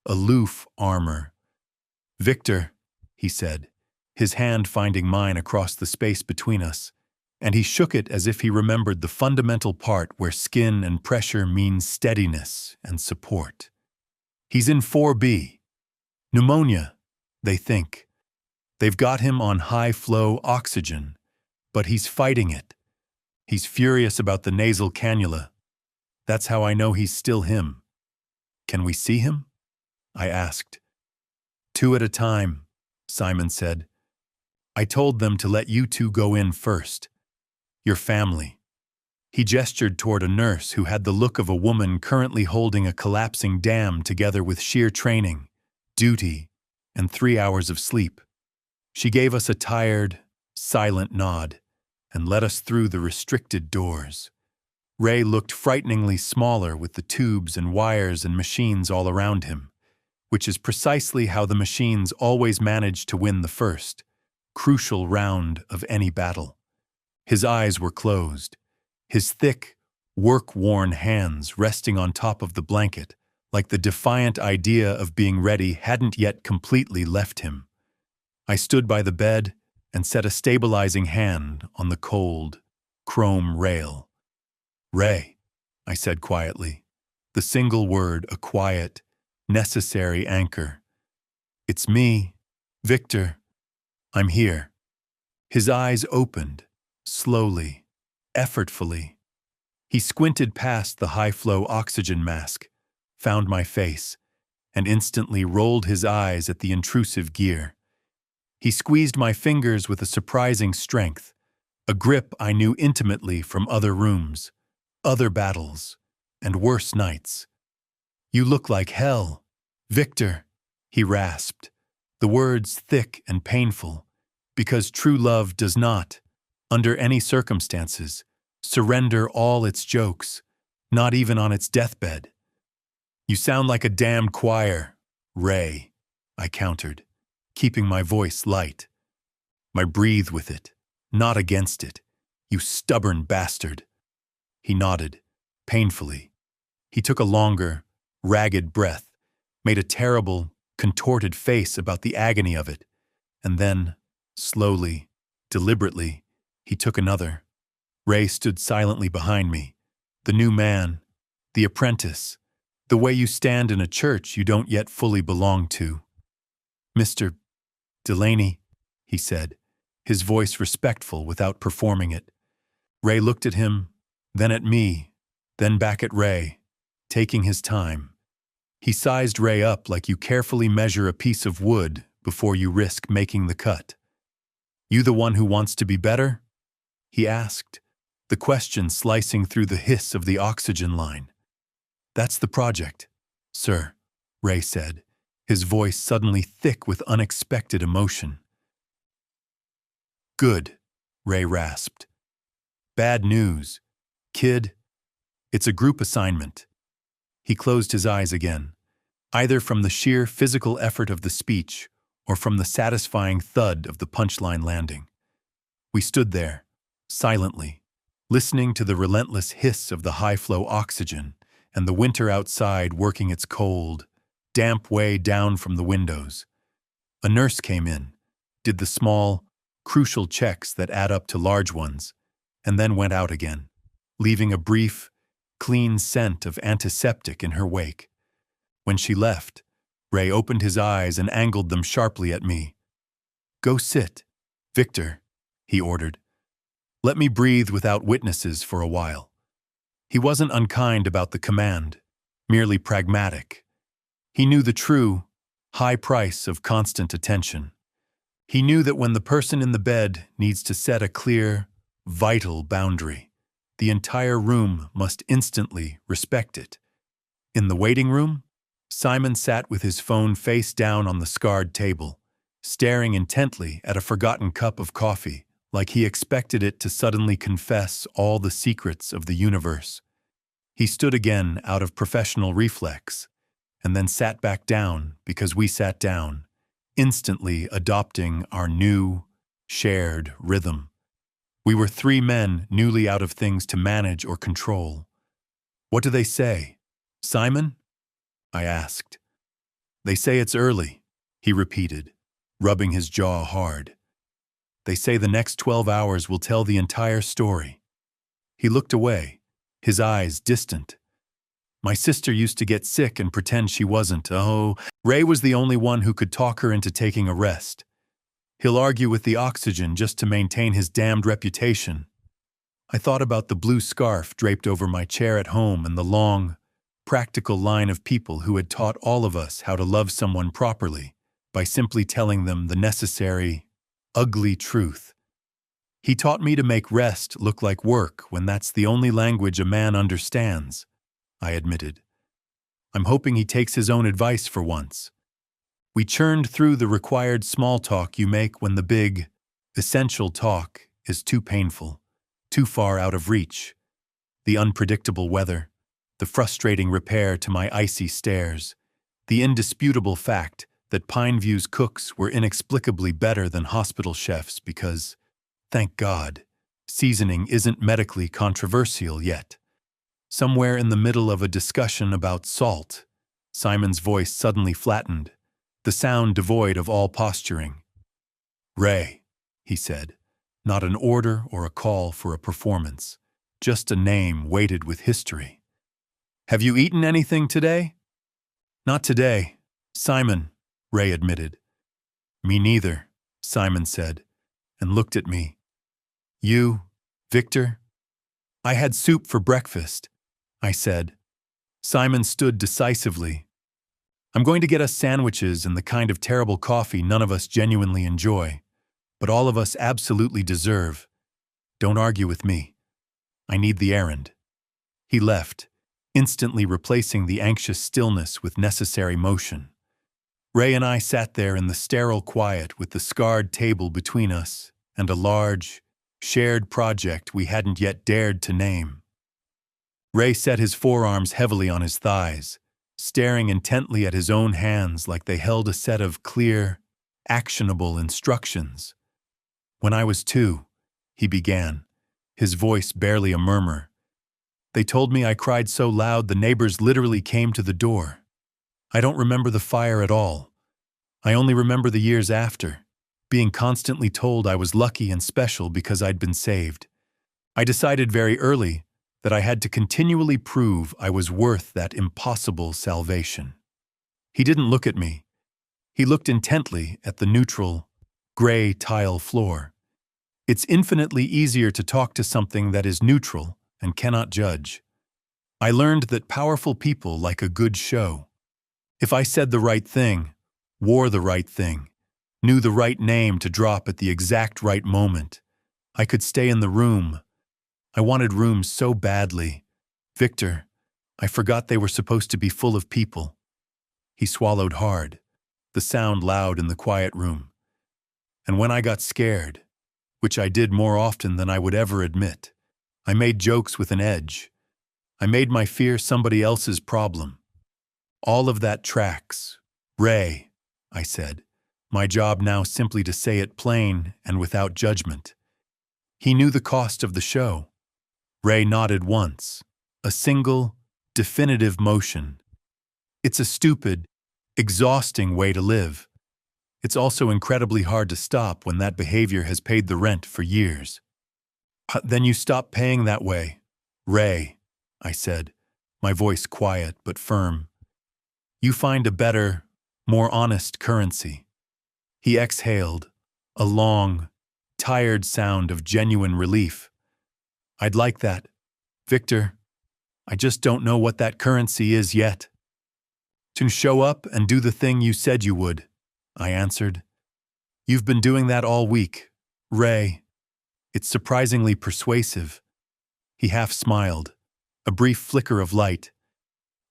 aloof armor. "Victor," he said, his hand finding mine across the space between us, and he shook it as if he remembered the fundamental part where skin and pressure mean steadiness and support. "He's in 4B. Pneumonia, they think. They've got him on high-flow oxygen, but he's fighting it. He's furious about the nasal cannula. That's how I know he's still him." "Can we see him?" I asked. "Two at a time," Simon said. "I told them to let you two go in first. Your family." He gestured toward a nurse who had the look of a woman currently holding a collapsing dam together with sheer training, duty, and 3 hours of sleep. She gave us a tired, silent nod and led us through the restricted doors. Ray looked frighteningly smaller with the tubes and wires and machines all around him, which is precisely how the machines always manage to win the first, crucial round of any battle. His eyes were closed, his thick, work-worn hands resting on top of the blanket, like the defiant idea of being ready hadn't yet completely left him. I stood by the bed and set a stabilizing hand on the cold, chrome rail. "Ray," I said quietly, the single word a quiet, necessary anchor. "It's me, Victor. I'm here." His eyes opened, slowly, effortfully. He squinted past the high-flow oxygen mask, found my face, and instantly rolled his eyes at the intrusive gear. He squeezed my fingers with a surprising strength, a grip I knew intimately from other rooms, other battles, and worse nights. "You look like hell, Victor," he rasped, the words thick and painful, because true love does not, under any circumstances, surrender all its jokes, not even on its deathbed. "You sound like a damned choir, Ray," I countered, keeping my voice light. "I breathe with it, not against it, you stubborn bastard." He nodded, painfully. He took a longer, ragged breath, made a terrible, contorted face about the agony of it, and then, slowly, deliberately, he took another. Ray stood silently behind me, the new man, the apprentice, the way you stand in a church you don't yet fully belong to. "Mr. Delaney," he said, his voice respectful without performing it. Ray looked at him, then at me, then back at Ray, taking his time. He sized Ray up like you carefully measure a piece of wood before you risk making the cut. "You the one who wants to be better?" he asked, the question slicing through the hiss of the oxygen line. "That's the project, sir," Ray said, his voice suddenly thick with unexpected emotion. "Good," Ray rasped. Bad news. Kid, it's a group assignment. He closed his eyes again, either from the sheer physical effort of the speech or from the satisfying thud of the punchline landing. We stood there, silently, listening to the relentless hiss of the high-flow oxygen and the winter outside working its cold, damp way down from the windows. A nurse came in, did the small, crucial checks that add up to large ones, and then went out again, leaving a brief, clean scent of antiseptic in her wake. When she left, Ray opened his eyes and angled them sharply at me. "Go sit, Victor," he ordered. "Let me breathe without witnesses for a while." He wasn't unkind about the command, merely pragmatic. He knew the true, high price of constant attention. He knew that when the person in the bed needs to set a clear, vital boundary, the entire room must instantly respect it. In the waiting room, Simon sat with his phone face down on the scarred table, staring intently at a forgotten cup of coffee, like he expected it to suddenly confess all the secrets of the universe. He stood again out of professional reflex, and then sat back down because we sat down, instantly adopting our new, shared rhythm. We were three men newly out of things to manage or control. "What do they say, Simon?" I asked. "They say it's early," he repeated, rubbing his jaw hard. "They say the next 12 hours will tell the entire story." He looked away, his eyes distant. "My sister used to get sick and pretend she wasn't. Oh, Ray was the only one who could talk her into taking a rest. He'll argue with the oxygen just to maintain his damned reputation." I thought about the blue scarf draped over my chair at home and the long, practical line of people who had taught all of us how to love someone properly by simply telling them the necessary, ugly truth. He taught me to make rest look like work when that's the only language a man understands, I admitted. I'm hoping he takes his own advice for once. We churned through the required small talk you make when the big, essential talk is too painful, too far out of reach. The unpredictable weather, the frustrating repair to my icy stairs, the indisputable fact that Pineview's cooks were inexplicably better than hospital chefs because, thank God, seasoning isn't medically controversial yet. Somewhere in the middle of a discussion about salt, Simon's voice suddenly flattened, the sound devoid of all posturing. "Ray," he said, not an order or a call for a performance, just a name weighted with history. "Have you eaten anything today?" "Not today, Simon," Ray admitted. "Me neither," Simon said, and looked at me. "You, Victor?" "I had soup for breakfast," I said. Simon stood decisively. "I'm going to get us sandwiches and the kind of terrible coffee none of us genuinely enjoy, but all of us absolutely deserve. Don't argue with me. I need the errand." He left, instantly replacing the anxious stillness with necessary motion. Ray and I sat there in the sterile quiet with the scarred table between us and a large, shared project we hadn't yet dared to name. Ray set his forearms heavily on his thighs, staring intently at his own hands like they held a set of clear, actionable instructions. "When I was 2, he began, his voice barely a murmur. "They told me I cried so loud the neighbors literally came to the door. I don't remember the fire at all. I only remember the years after, being constantly told I was lucky and special because I'd been saved. I decided very early that I had to continually prove I was worth that impossible salvation." He didn't look at me. He looked intently at the neutral, gray tile floor. It's infinitely easier to talk to something that is neutral and cannot judge. I learned that powerful people like a good show. If I said the right thing, wore the right thing, knew the right name to drop at the exact right moment, I could stay in the room. I wanted rooms so badly. "Victor, I forgot they were supposed to be full of people." He swallowed hard, the sound loud in the quiet room. "And when I got scared, which I did more often than I would ever admit, I made jokes with an edge. I made my fear somebody else's problem. All of that tracks. Ray, I said, my job now simply to say it plain and without judgment. He knew the cost of the show. Ray nodded once, a single, definitive motion. It's a stupid, exhausting way to live. It's also incredibly hard to stop when that behavior has paid the rent for years. Then you stop paying that way. Ray, I said, my voice quiet but firm. You find a better, more honest currency. He exhaled, a long, tired sound of genuine relief. I'd like that, Victor. I just don't know what that currency is yet. To show up and do the thing you said you would, I answered. You've been doing that all week, Ray. It's surprisingly persuasive. He half smiled, a brief flicker of light.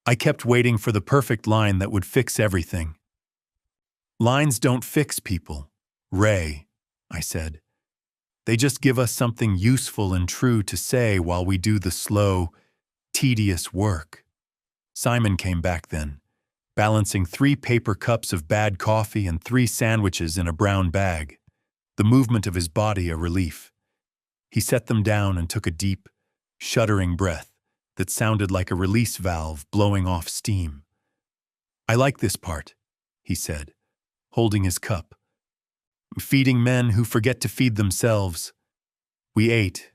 I kept waiting for the perfect line that would fix everything. Lines don't fix people, Ray, I said. They just give us something useful and true to say while we do the slow, tedious work. Simon came back then, balancing 3 paper cups of bad coffee and 3 sandwiches in a brown bag, the movement of his body a relief. He set them down and took a deep, shuddering breath that sounded like a release valve blowing off steam. I like this part, he said, holding his cup. Feeding men who forget to feed themselves. We ate.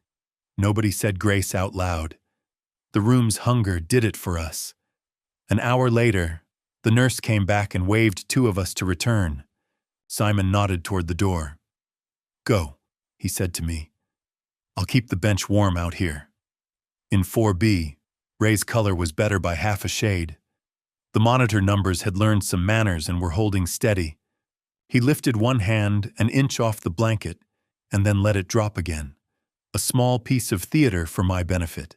Nobody said grace out loud. The room's hunger did it for us. An hour later, the nurse came back and waved 2 of us to return. Simon nodded toward the door. Go, he said to me. I'll keep the bench warm out here. In 4B, Ray's color was better by half a shade. The monitor numbers had learned some manners and were holding steady. He lifted one hand an inch off the blanket and then let it drop again, a small piece of theater for my benefit.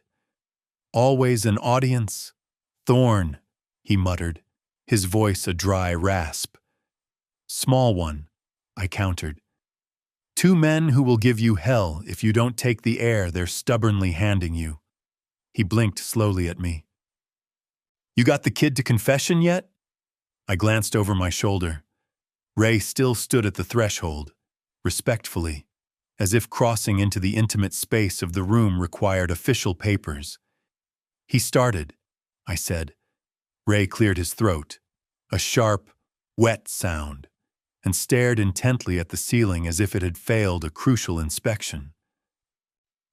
Always an audience. Thorne, he muttered, his voice a dry rasp. Small one, I countered. 2 men who will give you hell if you don't take the air they're stubbornly handing you. He blinked slowly at me. You got the kid to confession yet? I glanced over my shoulder. Ray still stood at the threshold, respectfully, as if crossing into the intimate space of the room required official papers. He started, I said. Ray cleared his throat, a sharp, wet sound, and stared intently at the ceiling as if it had failed a crucial inspection.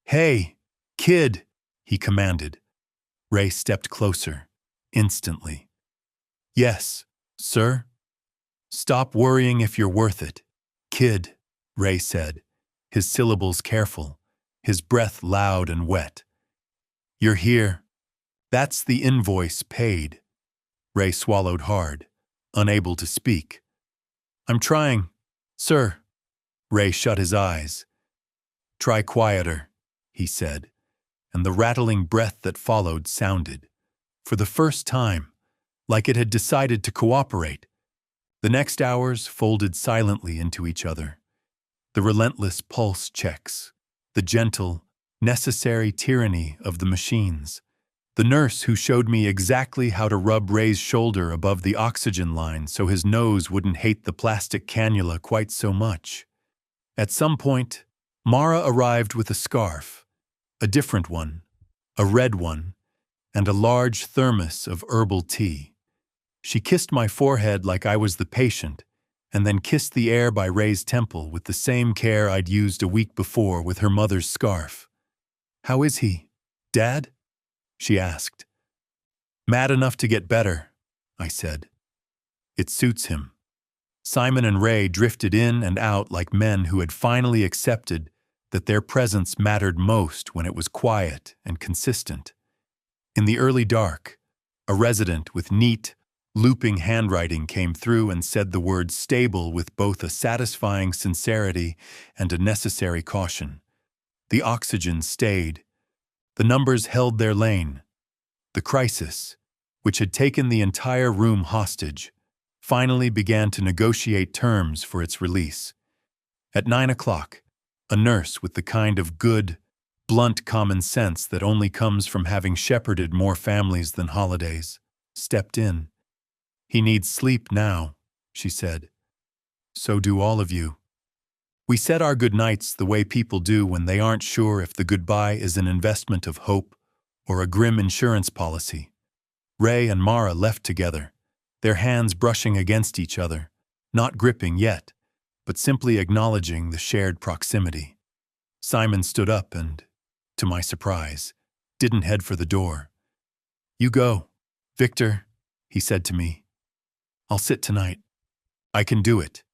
Hey, kid, he commanded. Ray stepped closer, instantly. Yes, sir? Stop worrying if you're worth it, kid, Ray said, his syllables careful, his breath loud and wet. You're here. That's the invoice paid. Ray swallowed hard, unable to speak. I'm trying, sir. Ray shut his eyes. Try quieter, he said, and the rattling breath that followed sounded, for the first time, like it had decided to cooperate. The next hours folded silently into each other. The relentless pulse checks, the gentle, necessary tyranny of the machines. The nurse who showed me exactly how to rub Ray's shoulder above the oxygen line so his nose wouldn't hate the plastic cannula quite so much. At some point, Mara arrived with a scarf, a different one, a red one, and a large thermos of herbal tea. She kissed my forehead like I was the patient, and then kissed the air by Ray's temple with the same care I'd used a week before with her mother's scarf. How is he, Dad? She asked. Mad enough to get better, I said. It suits him. Simon and Ray drifted in and out like men who had finally accepted that their presence mattered most when it was quiet and consistent. In the early dark, a resident with neat, looping handwriting came through and said the word stable with both a satisfying sincerity and a necessary caution. The oxygen stayed. The numbers held their lane. The crisis, which had taken the entire room hostage, finally began to negotiate terms for its release. At 9 o'clock, a nurse with the kind of good, blunt common sense that only comes from having shepherded more families than holidays, stepped in. "He needs sleep now," she said. "So do all of you." We said our goodnights the way people do when they aren't sure if the goodbye is an investment of hope or a grim insurance policy. Ray and Mara left together, their hands brushing against each other, not gripping yet, but simply acknowledging the shared proximity. Simon stood up and, to my surprise, didn't head for the door. "You go, Victor," he said to me. "I'll sit tonight. I can do it."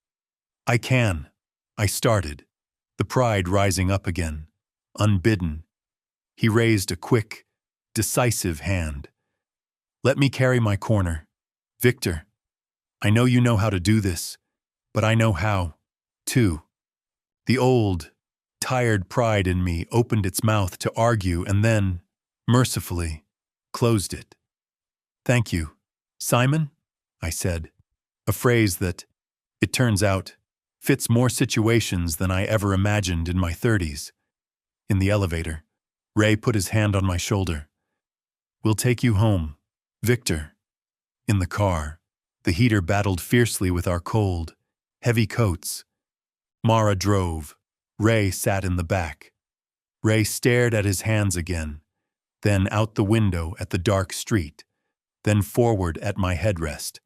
"I can," I started, the pride rising up again, unbidden. He raised a quick, decisive hand. "Let me carry my corner. Victor, I know you know how to do this, but I know how, too." The old, tired pride in me opened its mouth to argue and then, mercifully, closed it. "Thank you, Simon," I said, a phrase that, it turns out, fits more situations than I ever imagined in my 30s. In the elevator, Ray put his hand on my shoulder. "We'll take you home, Victor." In the car, the heater battled fiercely with our cold, heavy coats. Mara drove. Ray sat in the back. Ray stared at his hands again, then out the window at the dark street, then forward at my headrest.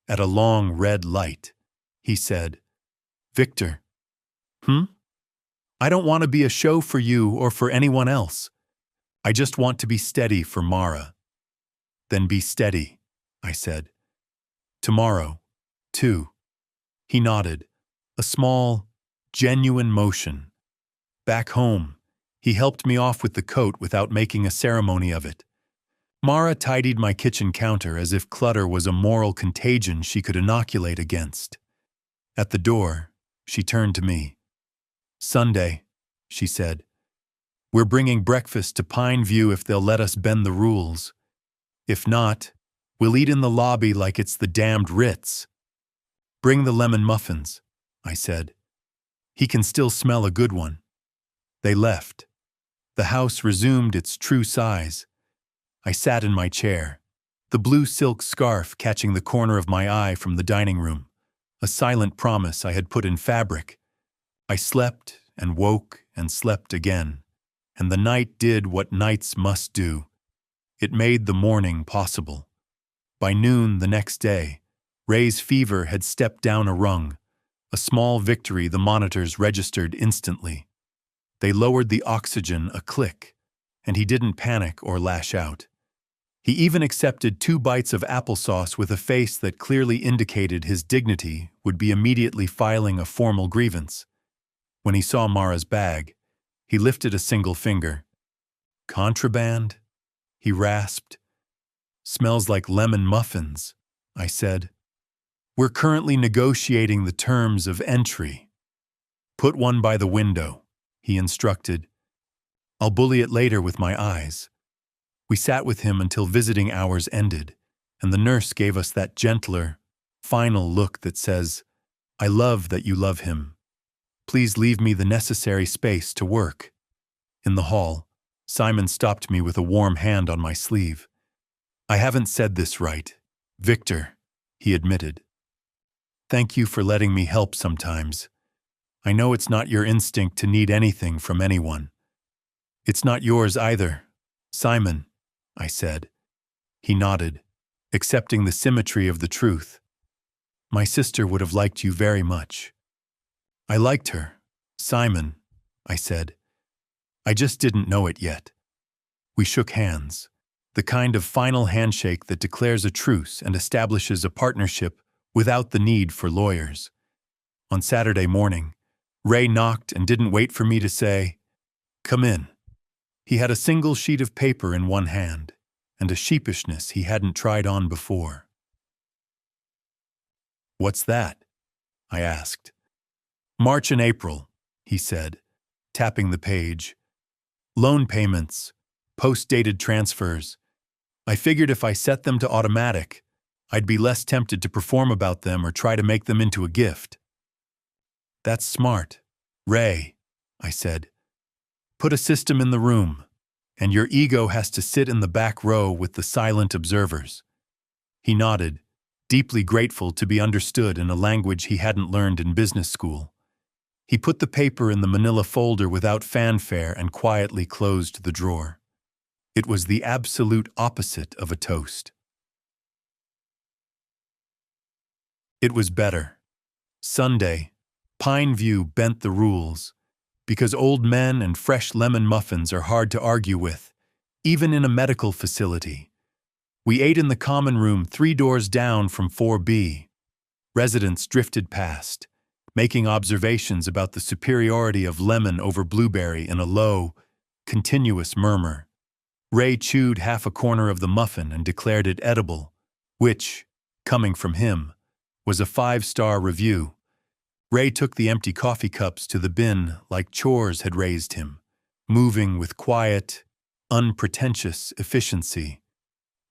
At a long red light, he said, "Victor." "I don't want to be a show for you or for anyone else. I just want to be steady for Mara." "Then be steady," I said. "Tomorrow, too." He nodded, a small, genuine motion. Back home, he helped me off with the coat without making a ceremony of it. Mara tidied my kitchen counter as if clutter was a moral contagion she could inoculate against. At the door, she turned to me. "Sunday," she said. "We're bringing breakfast to Pine View if they'll let us bend the rules. If not, we'll eat in the lobby like it's the damned Ritz." "Bring the lemon muffins," I said. "He can still smell a good one." They left. The house resumed its true size. I sat in my chair, the blue silk scarf catching the corner of my eye from the dining room, a silent promise I had put in fabric. I slept and woke and slept again, and the night did what nights must do. It made the morning possible. By noon the next day, Ray's fever had stepped down a rung, a small victory the monitors registered instantly. They lowered the oxygen a click, and he didn't panic or lash out. He even accepted 2 bites of applesauce with a face that clearly indicated his dignity would be immediately filing a formal grievance. When he saw Mara's bag, he lifted a single finger. "Contraband?" he rasped. "Smells like lemon muffins," I said. "We're currently negotiating the terms of entry." "Put one by the window," he instructed. "I'll bully it later with my eyes." We sat with him until visiting hours ended, and the nurse gave us that gentler, final look that says, "I love that you love him. Please leave me the necessary space to work." In the hall, Simon stopped me with a warm hand on my sleeve. "I haven't said this right, Victor," he admitted. "Thank you for letting me help sometimes. I know it's not your instinct to need anything from anyone. It's not yours either, Simon," I said. He nodded, accepting the symmetry of the truth. "My sister would have liked you very much." "I liked her, Simon," I said. "I just didn't know it yet." We shook hands, the kind of final handshake that declares a truce and establishes a partnership without the need for lawyers. On Saturday morning, Ray knocked and didn't wait for me to say, "Come in." He had a single sheet of paper in one hand, and a sheepishness he hadn't tried on before. "What's that?" I asked. "March and April," he said, tapping the page. "Loan payments, post-dated transfers. I figured if I set them to automatic, I'd be less tempted to perform about them or try to make them into a gift." "That's smart, Ray," I said. Put a system in the room, and your ego has to sit in the back row with the silent observers. He nodded, deeply grateful to be understood in a language he hadn't learned in business school. He put the paper in the manila folder without fanfare and quietly closed the drawer. It was the absolute opposite of a toast. It was better. Sunday, Pine View bent the rules, because old men and fresh lemon muffins are hard to argue with, even in a medical facility. We ate in the common room 3 doors down from 4B. Residents drifted past, making observations about the superiority of lemon over blueberry in a low, continuous murmur. Ray chewed half a corner of the muffin and declared it edible, which, coming from him, was a 5-star review. Ray took the empty coffee cups to the bin like chores had raised him, moving with quiet, unpretentious efficiency.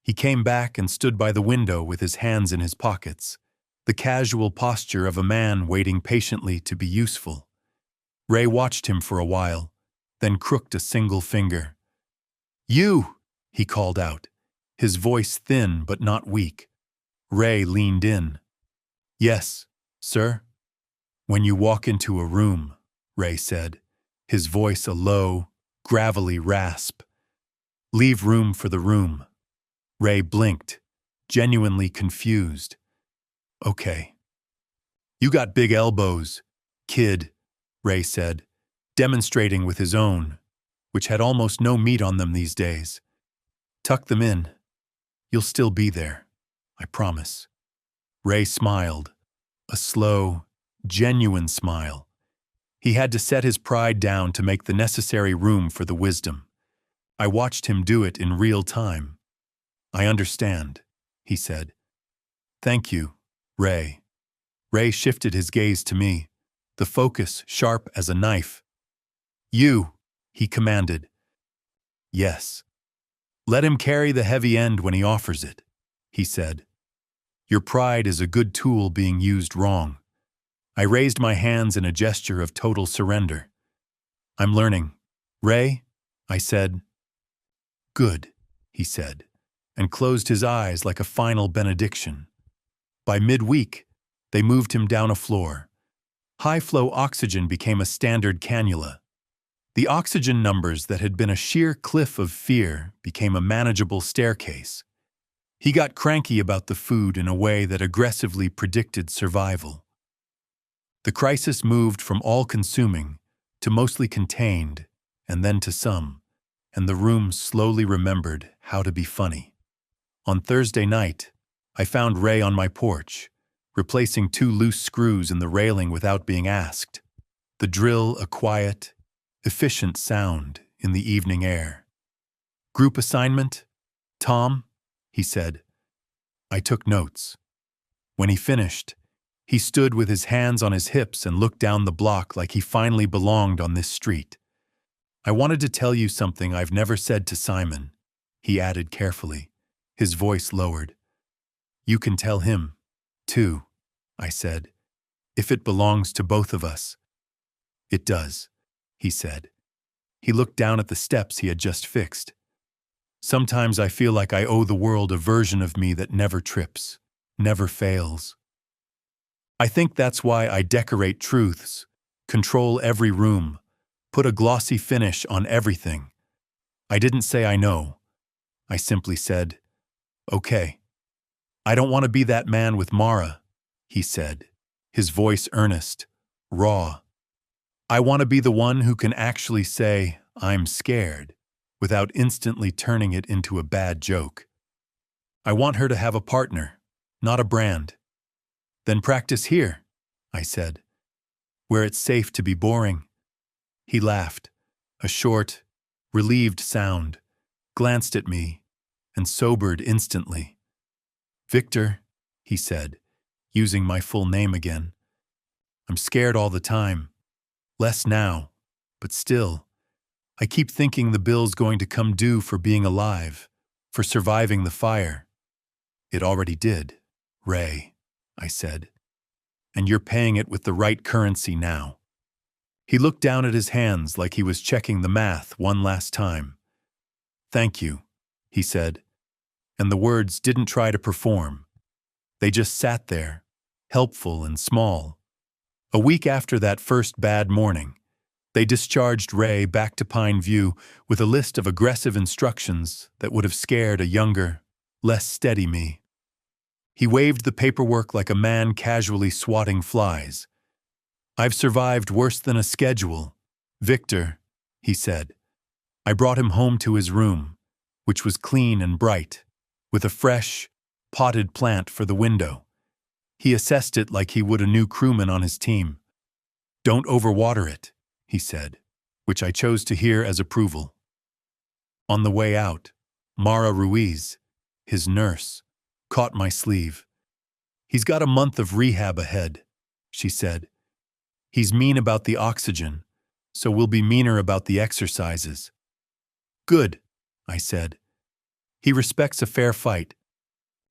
He came back and stood by the window with his hands in his pockets, the casual posture of a man waiting patiently to be useful. Ray watched him for a while, then crooked a single finger. "You!" he called out, his voice thin but not weak. Ray leaned in. "Yes, sir?" "When you walk into a room," Ray said, his voice a low, gravelly rasp, "leave room for the room." Ray blinked, genuinely confused. "Okay." "You got big elbows, kid," Ray said, demonstrating with his own, which had almost no meat on them these days. "Tuck them in. You'll still be there, I promise." Ray smiled, a slow, genuine smile. He had to set his pride down to make the necessary room for the wisdom. I watched him do it in real time. "I understand," he said. "Thank you, Ray." Ray shifted his gaze to me, the focus sharp as a knife. "You," he commanded. "Yes." "Let him carry the heavy end when he offers it," he said. "Your pride is a good tool being used wrong." I raised my hands in a gesture of total surrender. "I'm learning. Ray," I said. "Good," he said, and closed his eyes like a final benediction. By midweek, they moved him down a floor. High-flow oxygen became a standard cannula. The oxygen numbers that had been a sheer cliff of fear became a manageable staircase. He got cranky about the food in a way that aggressively predicted survival. The crisis moved from all-consuming to mostly contained, and then to some, and the room slowly remembered how to be funny. On Thursday night, I found Ray on my porch, replacing 2 loose screws in the railing without being asked. The drill a quiet, efficient sound in the evening air. "Group assignment, Tom?" he said. I took notes. When he finished, he stood with his hands on his hips and looked down the block like he finally belonged on this street. "I wanted to tell you something I've never said to Simon," he added carefully, his voice lowered. "You can tell him, too," I said, "if it belongs to both of us." "It does," he said. He looked down at the steps he had just fixed. "Sometimes I feel like I owe the world a version of me that never trips, never fails. I think that's why I decorate truths, control every room, put a glossy finish on everything. I didn't say I know. I simply said, okay. I don't want to be that man with Mara," he said, his voice earnest, raw. "I want to be the one who can actually say, 'I'm scared,' without instantly turning it into a bad joke. I want her to have a partner, not a brand." "Then practice here," I said, "where it's safe to be boring." He laughed, a short, relieved sound, glanced at me, and sobered instantly. "Victor," he said, using my full name again. "I'm scared all the time. Less now, but still. I keep thinking the bill's going to come due for being alive, for surviving the fire." "It already did, Ray," I said. "And you're paying it with the right currency now." He looked down at his hands like he was checking the math one last time. "Thank you," he said, and the words didn't try to perform. They just sat there, helpful and small. A week after that first bad morning, they discharged Ray back to Pine View with a list of aggressive instructions that would have scared a younger, less steady me. He waved the paperwork like a man casually swatting flies. "I've survived worse than a schedule, Victor," he said. I brought him home to his room, which was clean and bright, with a fresh, potted plant for the window. He assessed it like he would a new crewman on his team. "Don't overwater it," he said, which I chose to hear as approval. On the way out, Mara Ruiz, his nurse, caught my sleeve. "He's got a month of rehab ahead," she said. "He's mean about the oxygen, so we'll be meaner about the exercises." "Good," I said. "He respects a fair fight."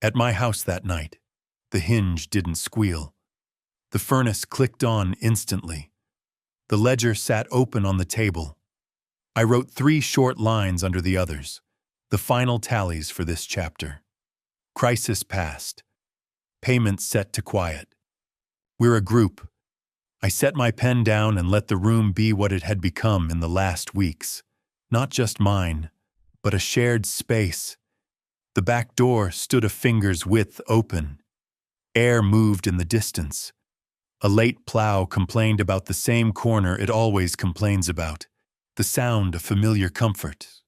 At my house that night, the hinge didn't squeal. The furnace clicked on instantly. The ledger sat open on the table. I wrote 3 short lines under the others, the final tallies for this chapter. Crisis past. Payment set to quiet. We're a group. I set my pen down and let the room be what it had become in the last weeks. Not just mine, but a shared space. The back door stood a finger's width open. Air moved in the distance. A late plow complained about the same corner it always complains about, the sound of familiar comfort.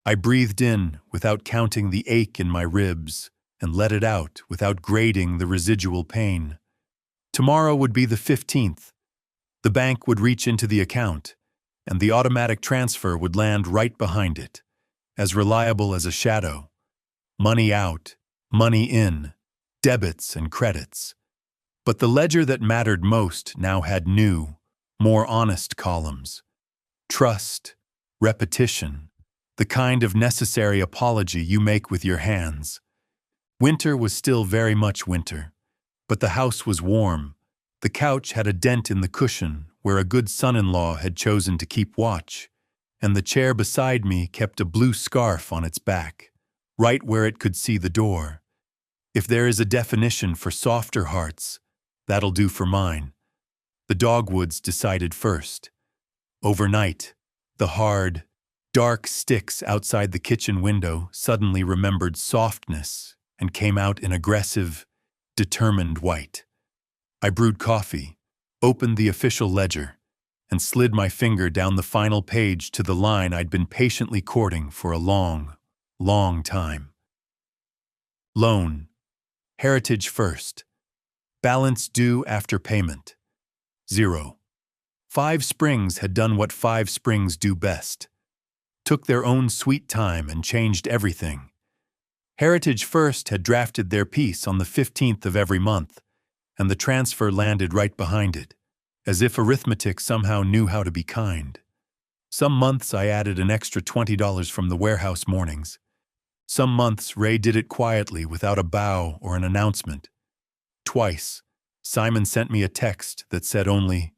I breathed in without counting the ache in my ribs, and let it out without grading the residual pain. Tomorrow would be the 15th. The bank would reach into the account, and the automatic transfer would land right behind it, as reliable as a shadow. Money out, money in, debits and credits. But the ledger that mattered most now had new, more honest columns. Trust, repetition, the kind of necessary apology you make with your hands. Winter was still very much winter, but the house was warm. The couch had a dent in the cushion where a good son-in-law had chosen to keep watch, and the chair beside me kept a blue scarf on its back, right where it could see the door. If there is a definition for softer hearts, that'll do for mine. The dogwoods decided first. Overnight, the hard, dark sticks outside the kitchen window suddenly remembered softness and came out in aggressive, determined white. I brewed coffee, opened the official ledger, and slid my finger down the final page to the line I'd been patiently courting for a long, long time. Loan. Heritage first. Balance due after payment. 0. 5 Springs had done what 5 Springs do best. Took their own sweet time and changed everything. Heritage First had drafted their piece on the 15th of every month, and the transfer landed right behind it, as if arithmetic somehow knew how to be kind. Some months I added an extra $20 from the warehouse mornings. Some months Ray did it quietly without a bow or an announcement. Twice, Simon sent me a text that said only,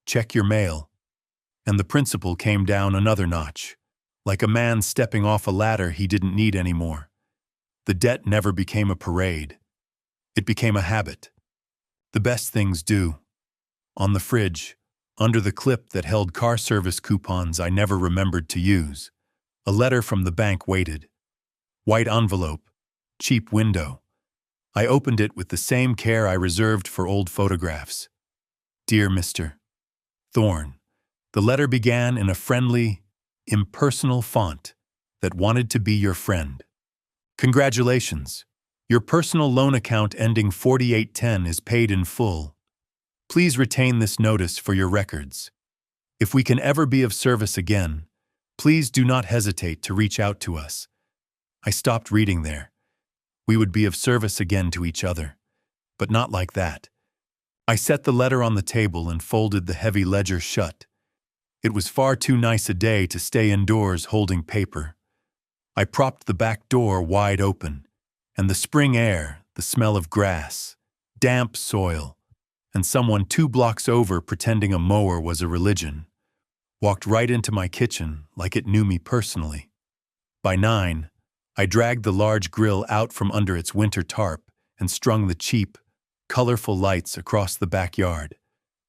"Check your mail," and the principal came down another notch, like a man stepping off a ladder he didn't need anymore. The debt never became a parade. It became a habit. The best things do. On the fridge, under the clip that held car service coupons I never remembered to use, a letter from the bank waited. White envelope, cheap window. I opened it with the same care I reserved for old photographs. "Dear Mr. Thorne," the letter began in a friendly, impersonal font that wanted to be your friend. "Congratulations. Your personal loan account ending 4810 is paid in full. Please retain this notice for your records. If we can ever be of service again, please do not hesitate to reach out to us." I stopped reading there. We would be of service again to each other, but not like that. I set the letter on the table and folded the heavy ledger shut. It was far too nice a day to stay indoors holding paper. I propped the back door wide open, and the spring air, the smell of grass, damp soil, and someone 2 blocks over pretending a mower was a religion. Walked right into my kitchen like it knew me personally. By 9, I dragged the large grill out from under its winter tarp and strung the cheap, colorful lights across the backyard,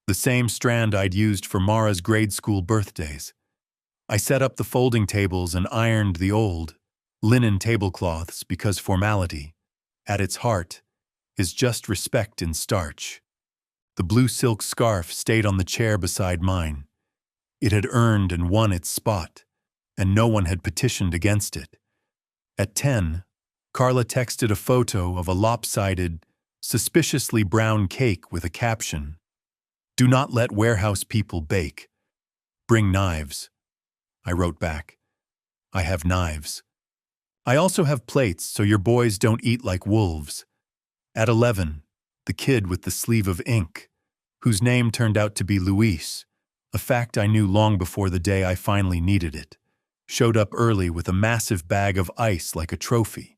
the same strand I'd used for Mara's grade school birthdays. I set up the folding tables and ironed the old, linen tablecloths because formality, at its heart, is just respect in starch. The blue silk scarf stayed on the chair beside mine. It had earned and won its spot, and no one had petitioned against it. At 10, Carla texted a photo of a lopsided, suspiciously brown cake with a caption, "Do not let warehouse people bake. Bring knives." I wrote back, "I have knives. I also have plates so your boys don't eat like wolves." At 11, the kid with the sleeve of ink, whose name turned out to be Luis, a fact I knew long before the day I finally needed it, showed up early with a massive bag of ice like a trophy.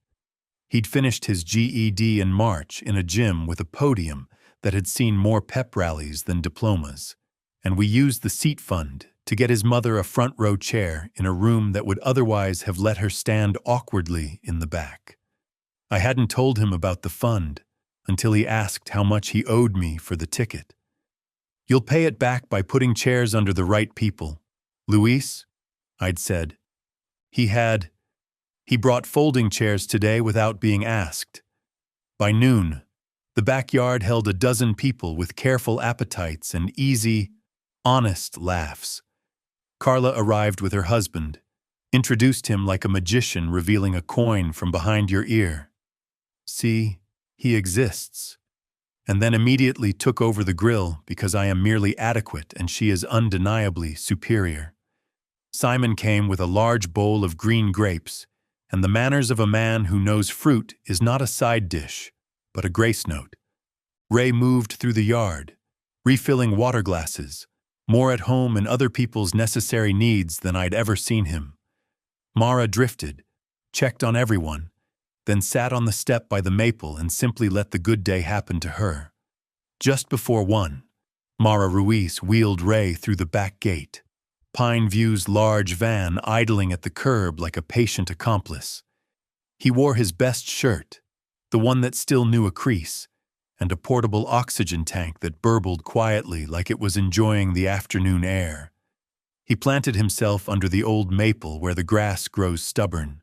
He'd finished his GED in March in a gym with a podium that had seen more pep rallies than diplomas, and we used the seat fund to get his mother a front-row chair in a room that would otherwise have let her stand awkwardly in the back. I hadn't told him about the fund until he asked how much he owed me for the ticket. "You'll pay it back by putting chairs under the right people. Luis," I'd said. He brought folding chairs today without being asked. By noon, the backyard held a dozen people with careful appetites and easy, honest laughs. Carla arrived with her husband, introduced him like a magician revealing a coin from behind your ear. "See, he exists," and then immediately took over the grill because I am merely adequate and she is undeniably superior. Simon came with a large bowl of green grapes, and the manners of a man who knows fruit is not a side dish, but a grace note. Ray moved through the yard, refilling water glasses, more at home in other people's necessary needs than I'd ever seen him. Mara drifted, checked on everyone, then sat on the step by the maple and simply let the good day happen to her. Just before 1, Mara Ruiz wheeled Ray through the back gate, Pine View's large van idling at the curb like a patient accomplice. He wore his best shirt, the one that still knew a crease, and a portable oxygen tank that burbled quietly like it was enjoying the afternoon air. He planted himself under the old maple where the grass grows stubborn,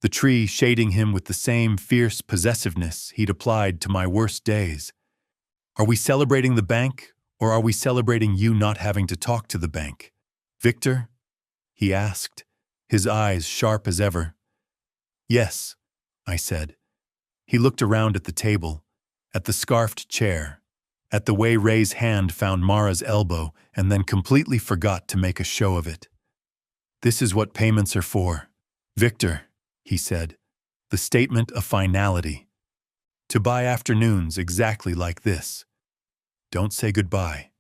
the tree shading him with the same fierce possessiveness he'd applied to my worst days. "Are we celebrating the bank, or are we celebrating you not having to talk to the bank, Victor?" he asked, his eyes sharp as ever. "Yes," I said. He looked around at the table, at the scarfed chair, at the way Ray's hand found Mara's elbow and then completely forgot to make a show of it. "This is what payments are for, Victor," he said, the statement of finality. "To buy afternoons exactly like this. Don't say goodbye,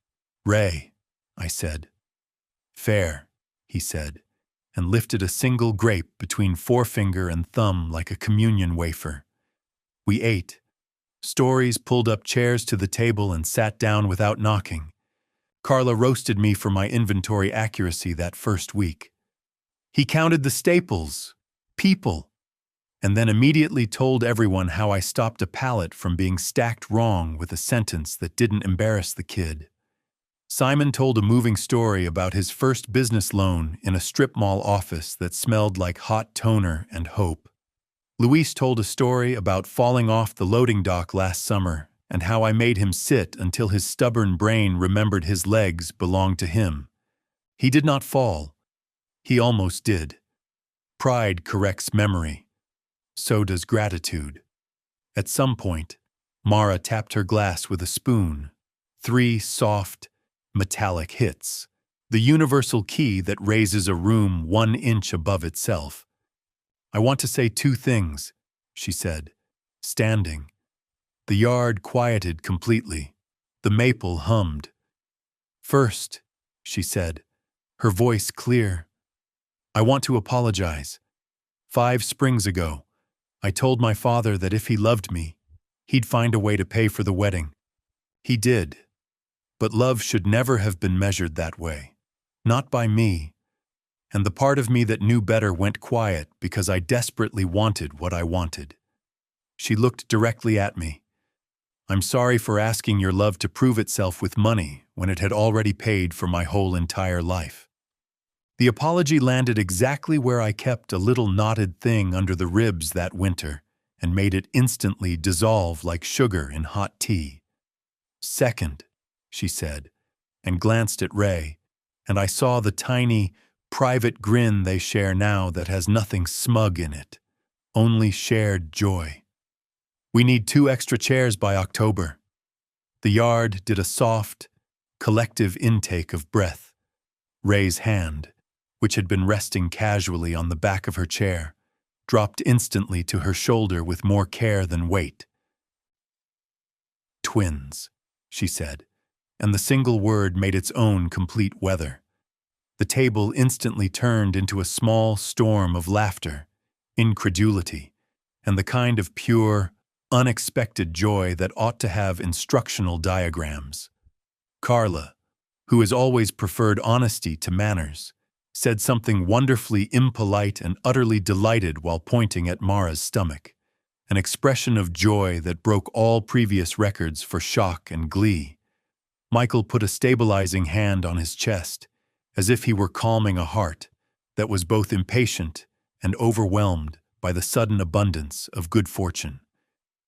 Ray," I said. "Fair," he said, and lifted a single grape between forefinger and thumb like a communion wafer. We ate. Stories pulled up chairs to the table and sat down without knocking. Carla roasted me for my inventory accuracy that first week. He counted the staples, people, and then immediately told everyone how I stopped a pallet from being stacked wrong with a sentence that didn't embarrass the kid. Simon told a moving story about his first business loan in a strip mall office that smelled like hot toner and hope. Luis told a story about falling off the loading dock last summer and how I made him sit until his stubborn brain remembered his legs belonged to him. He did not fall. He almost did. Pride corrects memory. So does gratitude. At some point, Mara tapped her glass with a spoon. 3 soft, metallic hits. The universal key that raises a room 1 inch above itself. "I want to say 2 things," she said, standing. The yard quieted completely. The maple hummed. "First," she said, her voice clear, "I want to apologize. 5 springs ago, I told my father that if he loved me, he'd find a way to pay for the wedding. He did, But love should never have been measured that way. Not by me. And the part of me that knew better went quiet because I desperately wanted what I wanted. She looked directly at me. I'm sorry for asking your love to prove itself with money when it had already paid for my whole entire life. The apology landed exactly where I kept a little knotted thing under the ribs that winter and made it instantly dissolve like sugar in hot tea. Second, she said, and glanced at Ray, and I saw the tiny, private grin they share now that has nothing smug in it, only shared joy. We need 2 extra chairs by October. The yard did a soft, collective intake of breath. Ray's hand, which had been resting casually on the back of her chair, dropped instantly to her shoulder with more care than weight. Twins, she said, and the single word made its own complete weather. The table instantly turned into a small storm of laughter, incredulity, and the kind of pure, unexpected joy that ought to have instructional diagrams. Carla, who has always preferred honesty to manners, said something wonderfully impolite and utterly delighted while pointing at Mara's stomach, an expression of joy that broke all previous records for shock and glee. Michael put a stabilizing hand on his chest, as if he were calming a heart that was both impatient and overwhelmed by the sudden abundance of good fortune.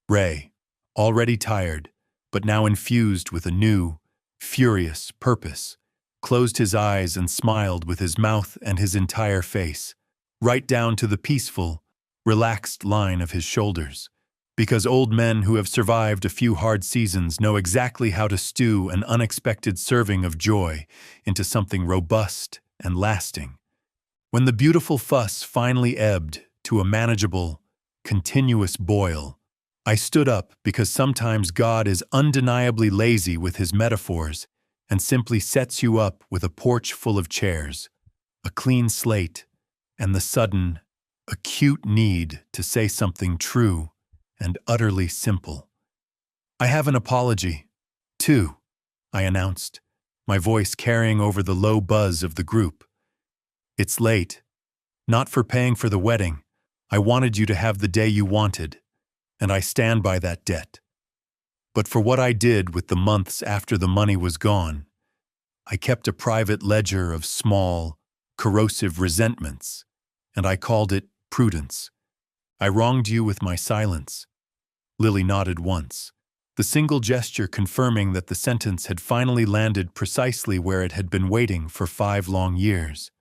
Ray, already tired, but now infused with a new, furious purpose, closed his eyes and smiled with his mouth and his entire face, right down to the peaceful, relaxed line of his shoulders, because old men who have survived a few hard seasons know exactly how to stew an unexpected serving of joy into something robust and lasting. When the beautiful fuss finally ebbed to a manageable, continuous boil, I stood up because sometimes God is undeniably lazy with his metaphors and simply sets you up with a porch full of chairs, a clean slate, and the sudden, acute need to say something true and utterly simple. I have an apology, too, I announced, my voice carrying over the low buzz of the group. It's late. Not for paying for the wedding. I wanted you to have the day you wanted, and I stand by that debt. But for what I did with the months after the money was gone, I kept a private ledger of small, corrosive resentments, and I called it prudence. I wronged you with my silence. Lily nodded once, the single gesture confirming that the sentence had finally landed precisely where it had been waiting for 5 long years.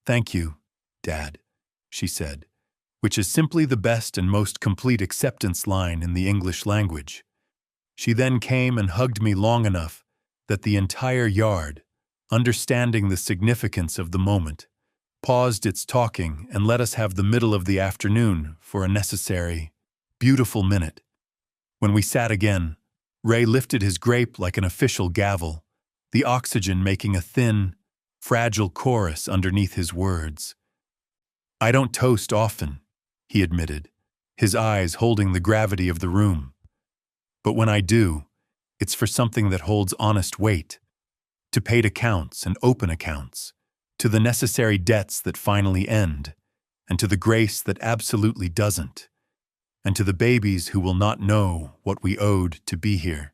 Thank you, Dad, she said, which is simply the best and most complete acceptance line in the English language. She then came and hugged me long enough that the entire yard, understanding the significance of the moment, paused its talking and let us have the middle of the afternoon for a necessary, beautiful minute. When we sat again, Ray lifted his grape like an official gavel, the oxygen making a thin, fragile chorus underneath his words. I don't toast often, he admitted, his eyes holding the gravity of the room. But when I do, it's for something that holds honest weight, to paid accounts and open accounts, to the necessary debts that finally end, and to the grace that absolutely doesn't, and to the babies who will not know what we owed to be here,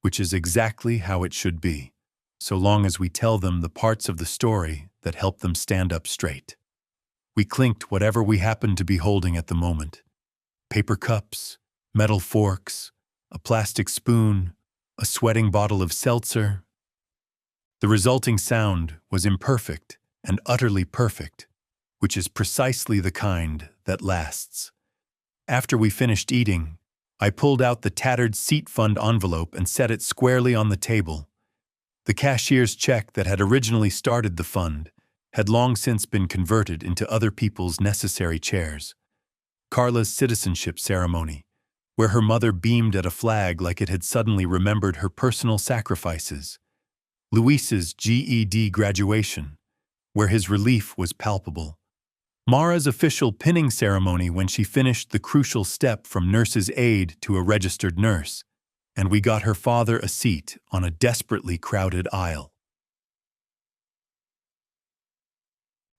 which is exactly how it should be, so long as we tell them the parts of the story that help them stand up straight. We clinked whatever we happened to be holding at the moment. Paper cups, metal forks, a plastic spoon, a sweating bottle of seltzer. The resulting sound was imperfect and utterly perfect, which is precisely the kind that lasts. After we finished eating, I pulled out the tattered seat fund envelope and set it squarely on the table. The cashier's check that had originally started the fund had long since been converted into other people's necessary chairs. Carla's citizenship ceremony, where her mother beamed at a flag like it had suddenly remembered her personal sacrifices. Luis's GED graduation, where his relief was palpable. Mara's official pinning ceremony when she finished the crucial step from nurse's aide to a registered nurse. and we got her father a seat on a desperately crowded aisle.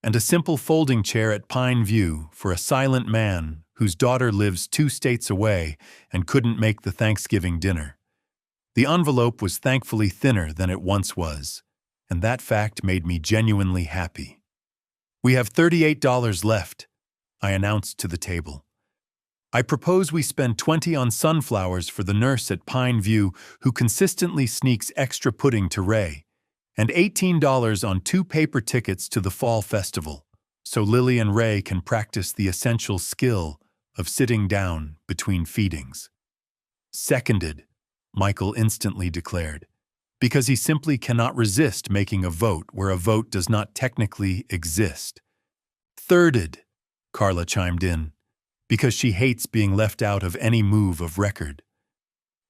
And a simple folding chair at Pine View for a silent man whose daughter lives 2 states away and couldn't make the Thanksgiving dinner. The envelope was thankfully thinner than it once was, and that fact made me genuinely happy. "We have $38 left," I announced to the table. "I propose we spend 20 on sunflowers for the nurse at Pine View who consistently sneaks extra pudding to Ray, and $18 on 2 paper tickets to the fall festival, so Lily and Ray can practice the essential skill of sitting down between feedings." "Seconded," Michael instantly declared, because he simply cannot resist making a vote where a vote does not technically exist. "Thirded," Carla chimed in, because she hates being left out of any move of record.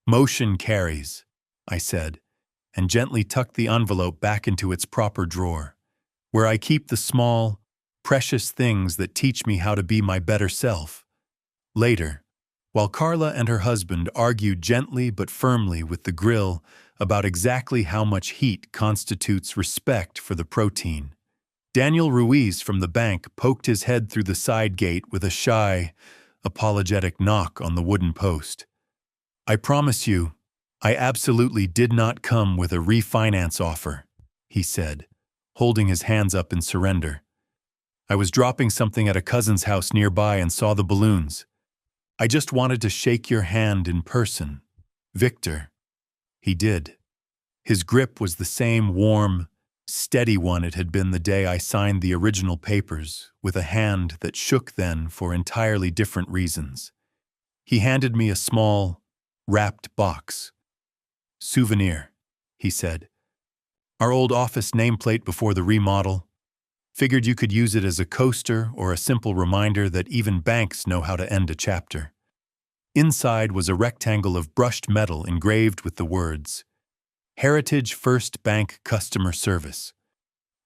"Motion carries," I said, and gently tucked the envelope back into its proper drawer, where I keep the small, precious things that teach me how to be my better self. Later, while Carla and her husband argued gently but firmly with the grill about exactly how much heat constitutes respect for the protein, Daniel Ruiz from the bank poked his head through the side gate with a shy, apologetic knock on the wooden post. "I promise you, I absolutely did not come with a refinance offer," he said, holding his hands up in surrender. "I was dropping something at a cousin's house nearby and saw the balloons. I just wanted to shake your hand in person, Victor." He did. His grip was the same warm, steady one it had been the day I signed the original papers, with a hand that shook then for entirely different reasons. He handed me a small, wrapped box. "Souvenir," he said. "Our old office nameplate before the remodel. Figured you could use it as a coaster or a simple reminder that even banks know how to end a chapter." Inside was a rectangle of brushed metal engraved with the words, "Heritage First Bank Customer Service."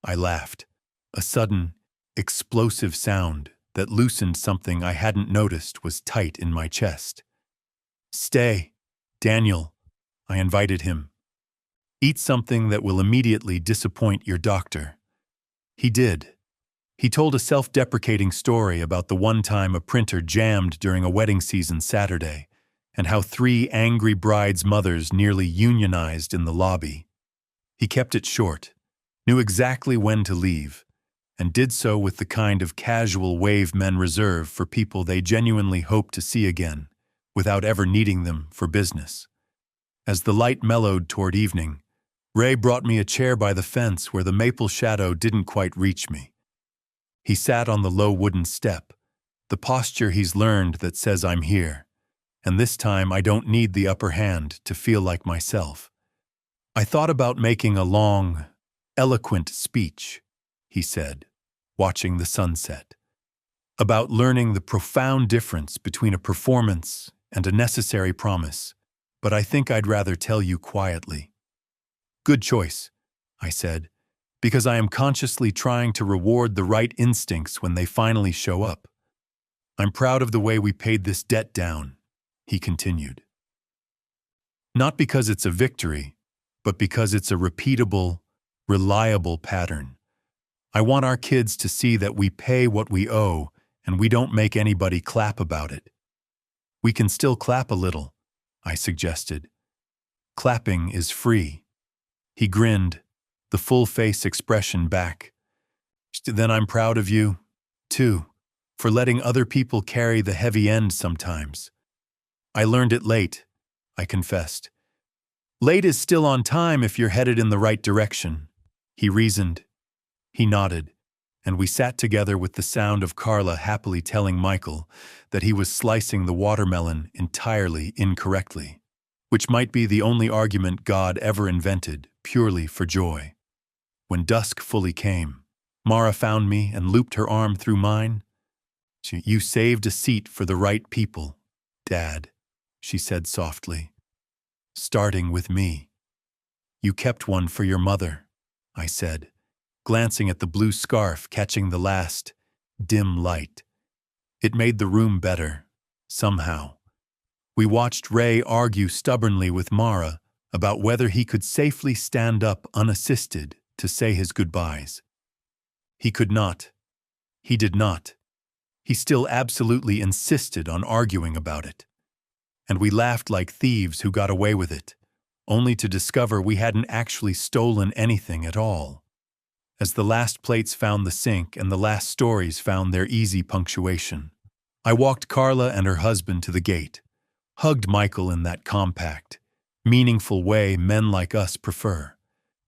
I laughed, a sudden, explosive sound that loosened something I hadn't noticed was tight in my chest. "Stay, Daniel," I invited him. "Eat something that will immediately disappoint your doctor." He did. He told a self-deprecating story about the one time a printer jammed during a wedding season Saturday, and how 3 angry brides' mothers nearly unionized in the lobby. He kept it short, knew exactly when to leave, and did so with the kind of casual wave men reserve for people they genuinely hope to see again, without ever needing them for business. As the light mellowed toward evening, Ray brought me a chair by the fence where the maple shadow didn't quite reach me. He sat on the low wooden step, the posture he's learned that says I'm here, and this time I don't need the upper hand to feel like myself. "I thought about making a long, eloquent speech," he said, watching the sunset, "about learning the profound difference between a performance and a necessary promise, but I think I'd rather tell you quietly." "Good choice," I said, "because I am consciously trying to reward the right instincts when they finally show up. I'm proud of the way we paid this debt down," he continued. "Not because it's a victory, but because it's a repeatable, reliable pattern. I want our kids to see that we pay what we owe and we don't make anybody clap about it." "We can still clap a little," I suggested. "Clapping is free." He grinned, the full face expression back. "Then I'm proud of you, too, for letting other people carry the heavy end sometimes." "I learned it late," I confessed. "Late is still on time if you're headed in the right direction," he reasoned. He nodded, and we sat together with the sound of Carla happily telling Michael that he was slicing the watermelon entirely incorrectly, which might be the only argument God ever invented purely for joy. When dusk fully came, Mara found me and looped her arm through mine. "You saved a seat for the right people, Dad," she said softly. "Starting with me." "You kept one for your mother," I said, glancing at the blue scarf catching the last, dim light. It made the room better, somehow. We watched Ray argue stubbornly with Mara about whether he could safely stand up unassisted to say his goodbyes. He could not. He did not. He still absolutely insisted on arguing about it. And we laughed like thieves who got away with it, only to discover we hadn't actually stolen anything at all. As the last plates found the sink and the last stories found their easy punctuation, I walked Carla and her husband to the gate, hugged Michael in that compact, meaningful way men like us prefer,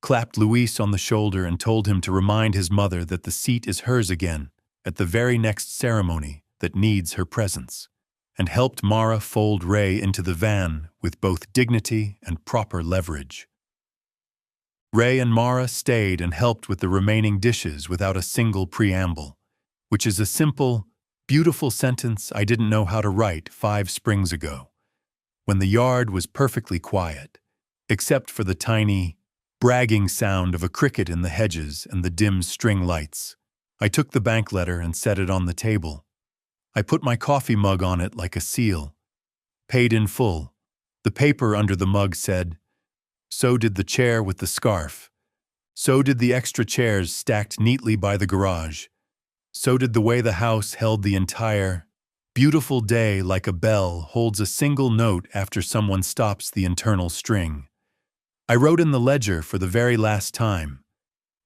clapped Luis on the shoulder and told him to remind his mother that the seat is hers again at the very next ceremony that needs her presence, and helped Mara fold Ray into the van with both dignity and proper leverage. Ray and Mara stayed and helped with the remaining dishes without a single preamble, which is a simple, beautiful sentence I didn't know how to write 5 springs ago, when the yard was perfectly quiet, except for the tiny, bragging sound of a cricket in the hedges and the dim string lights. I took the bank letter and set it on the table. I put my coffee mug on it like a seal. Paid in full. The paper under the mug said, "So did the chair with the scarf. So did the extra chairs stacked neatly by the garage. So did the way the house held the entire beautiful day like a bell holds a single note after someone stops the internal string." I wrote in the ledger for the very last time.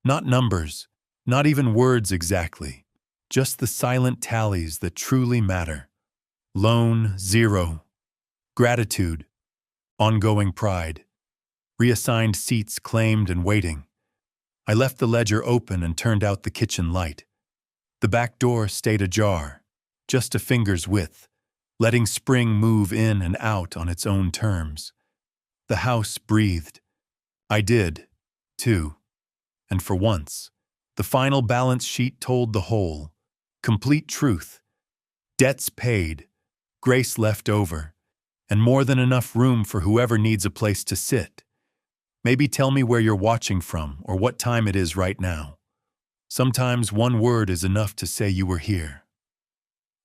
Not numbers, not even words exactly, just the silent tallies that truly matter. Loan, 0. Gratitude, ongoing pride. Reassigned seats claimed and waiting. I left the ledger open and turned out the kitchen light. The back door stayed ajar, just a finger's width, letting spring move in and out on its own terms. The house breathed. I did, too. And for once, the final balance sheet told the whole, complete truth. Debts paid, grace left over, and more than enough room for whoever needs a place to sit. Maybe tell me where you're watching from or what time it is right now. Sometimes one word is enough to say you were here.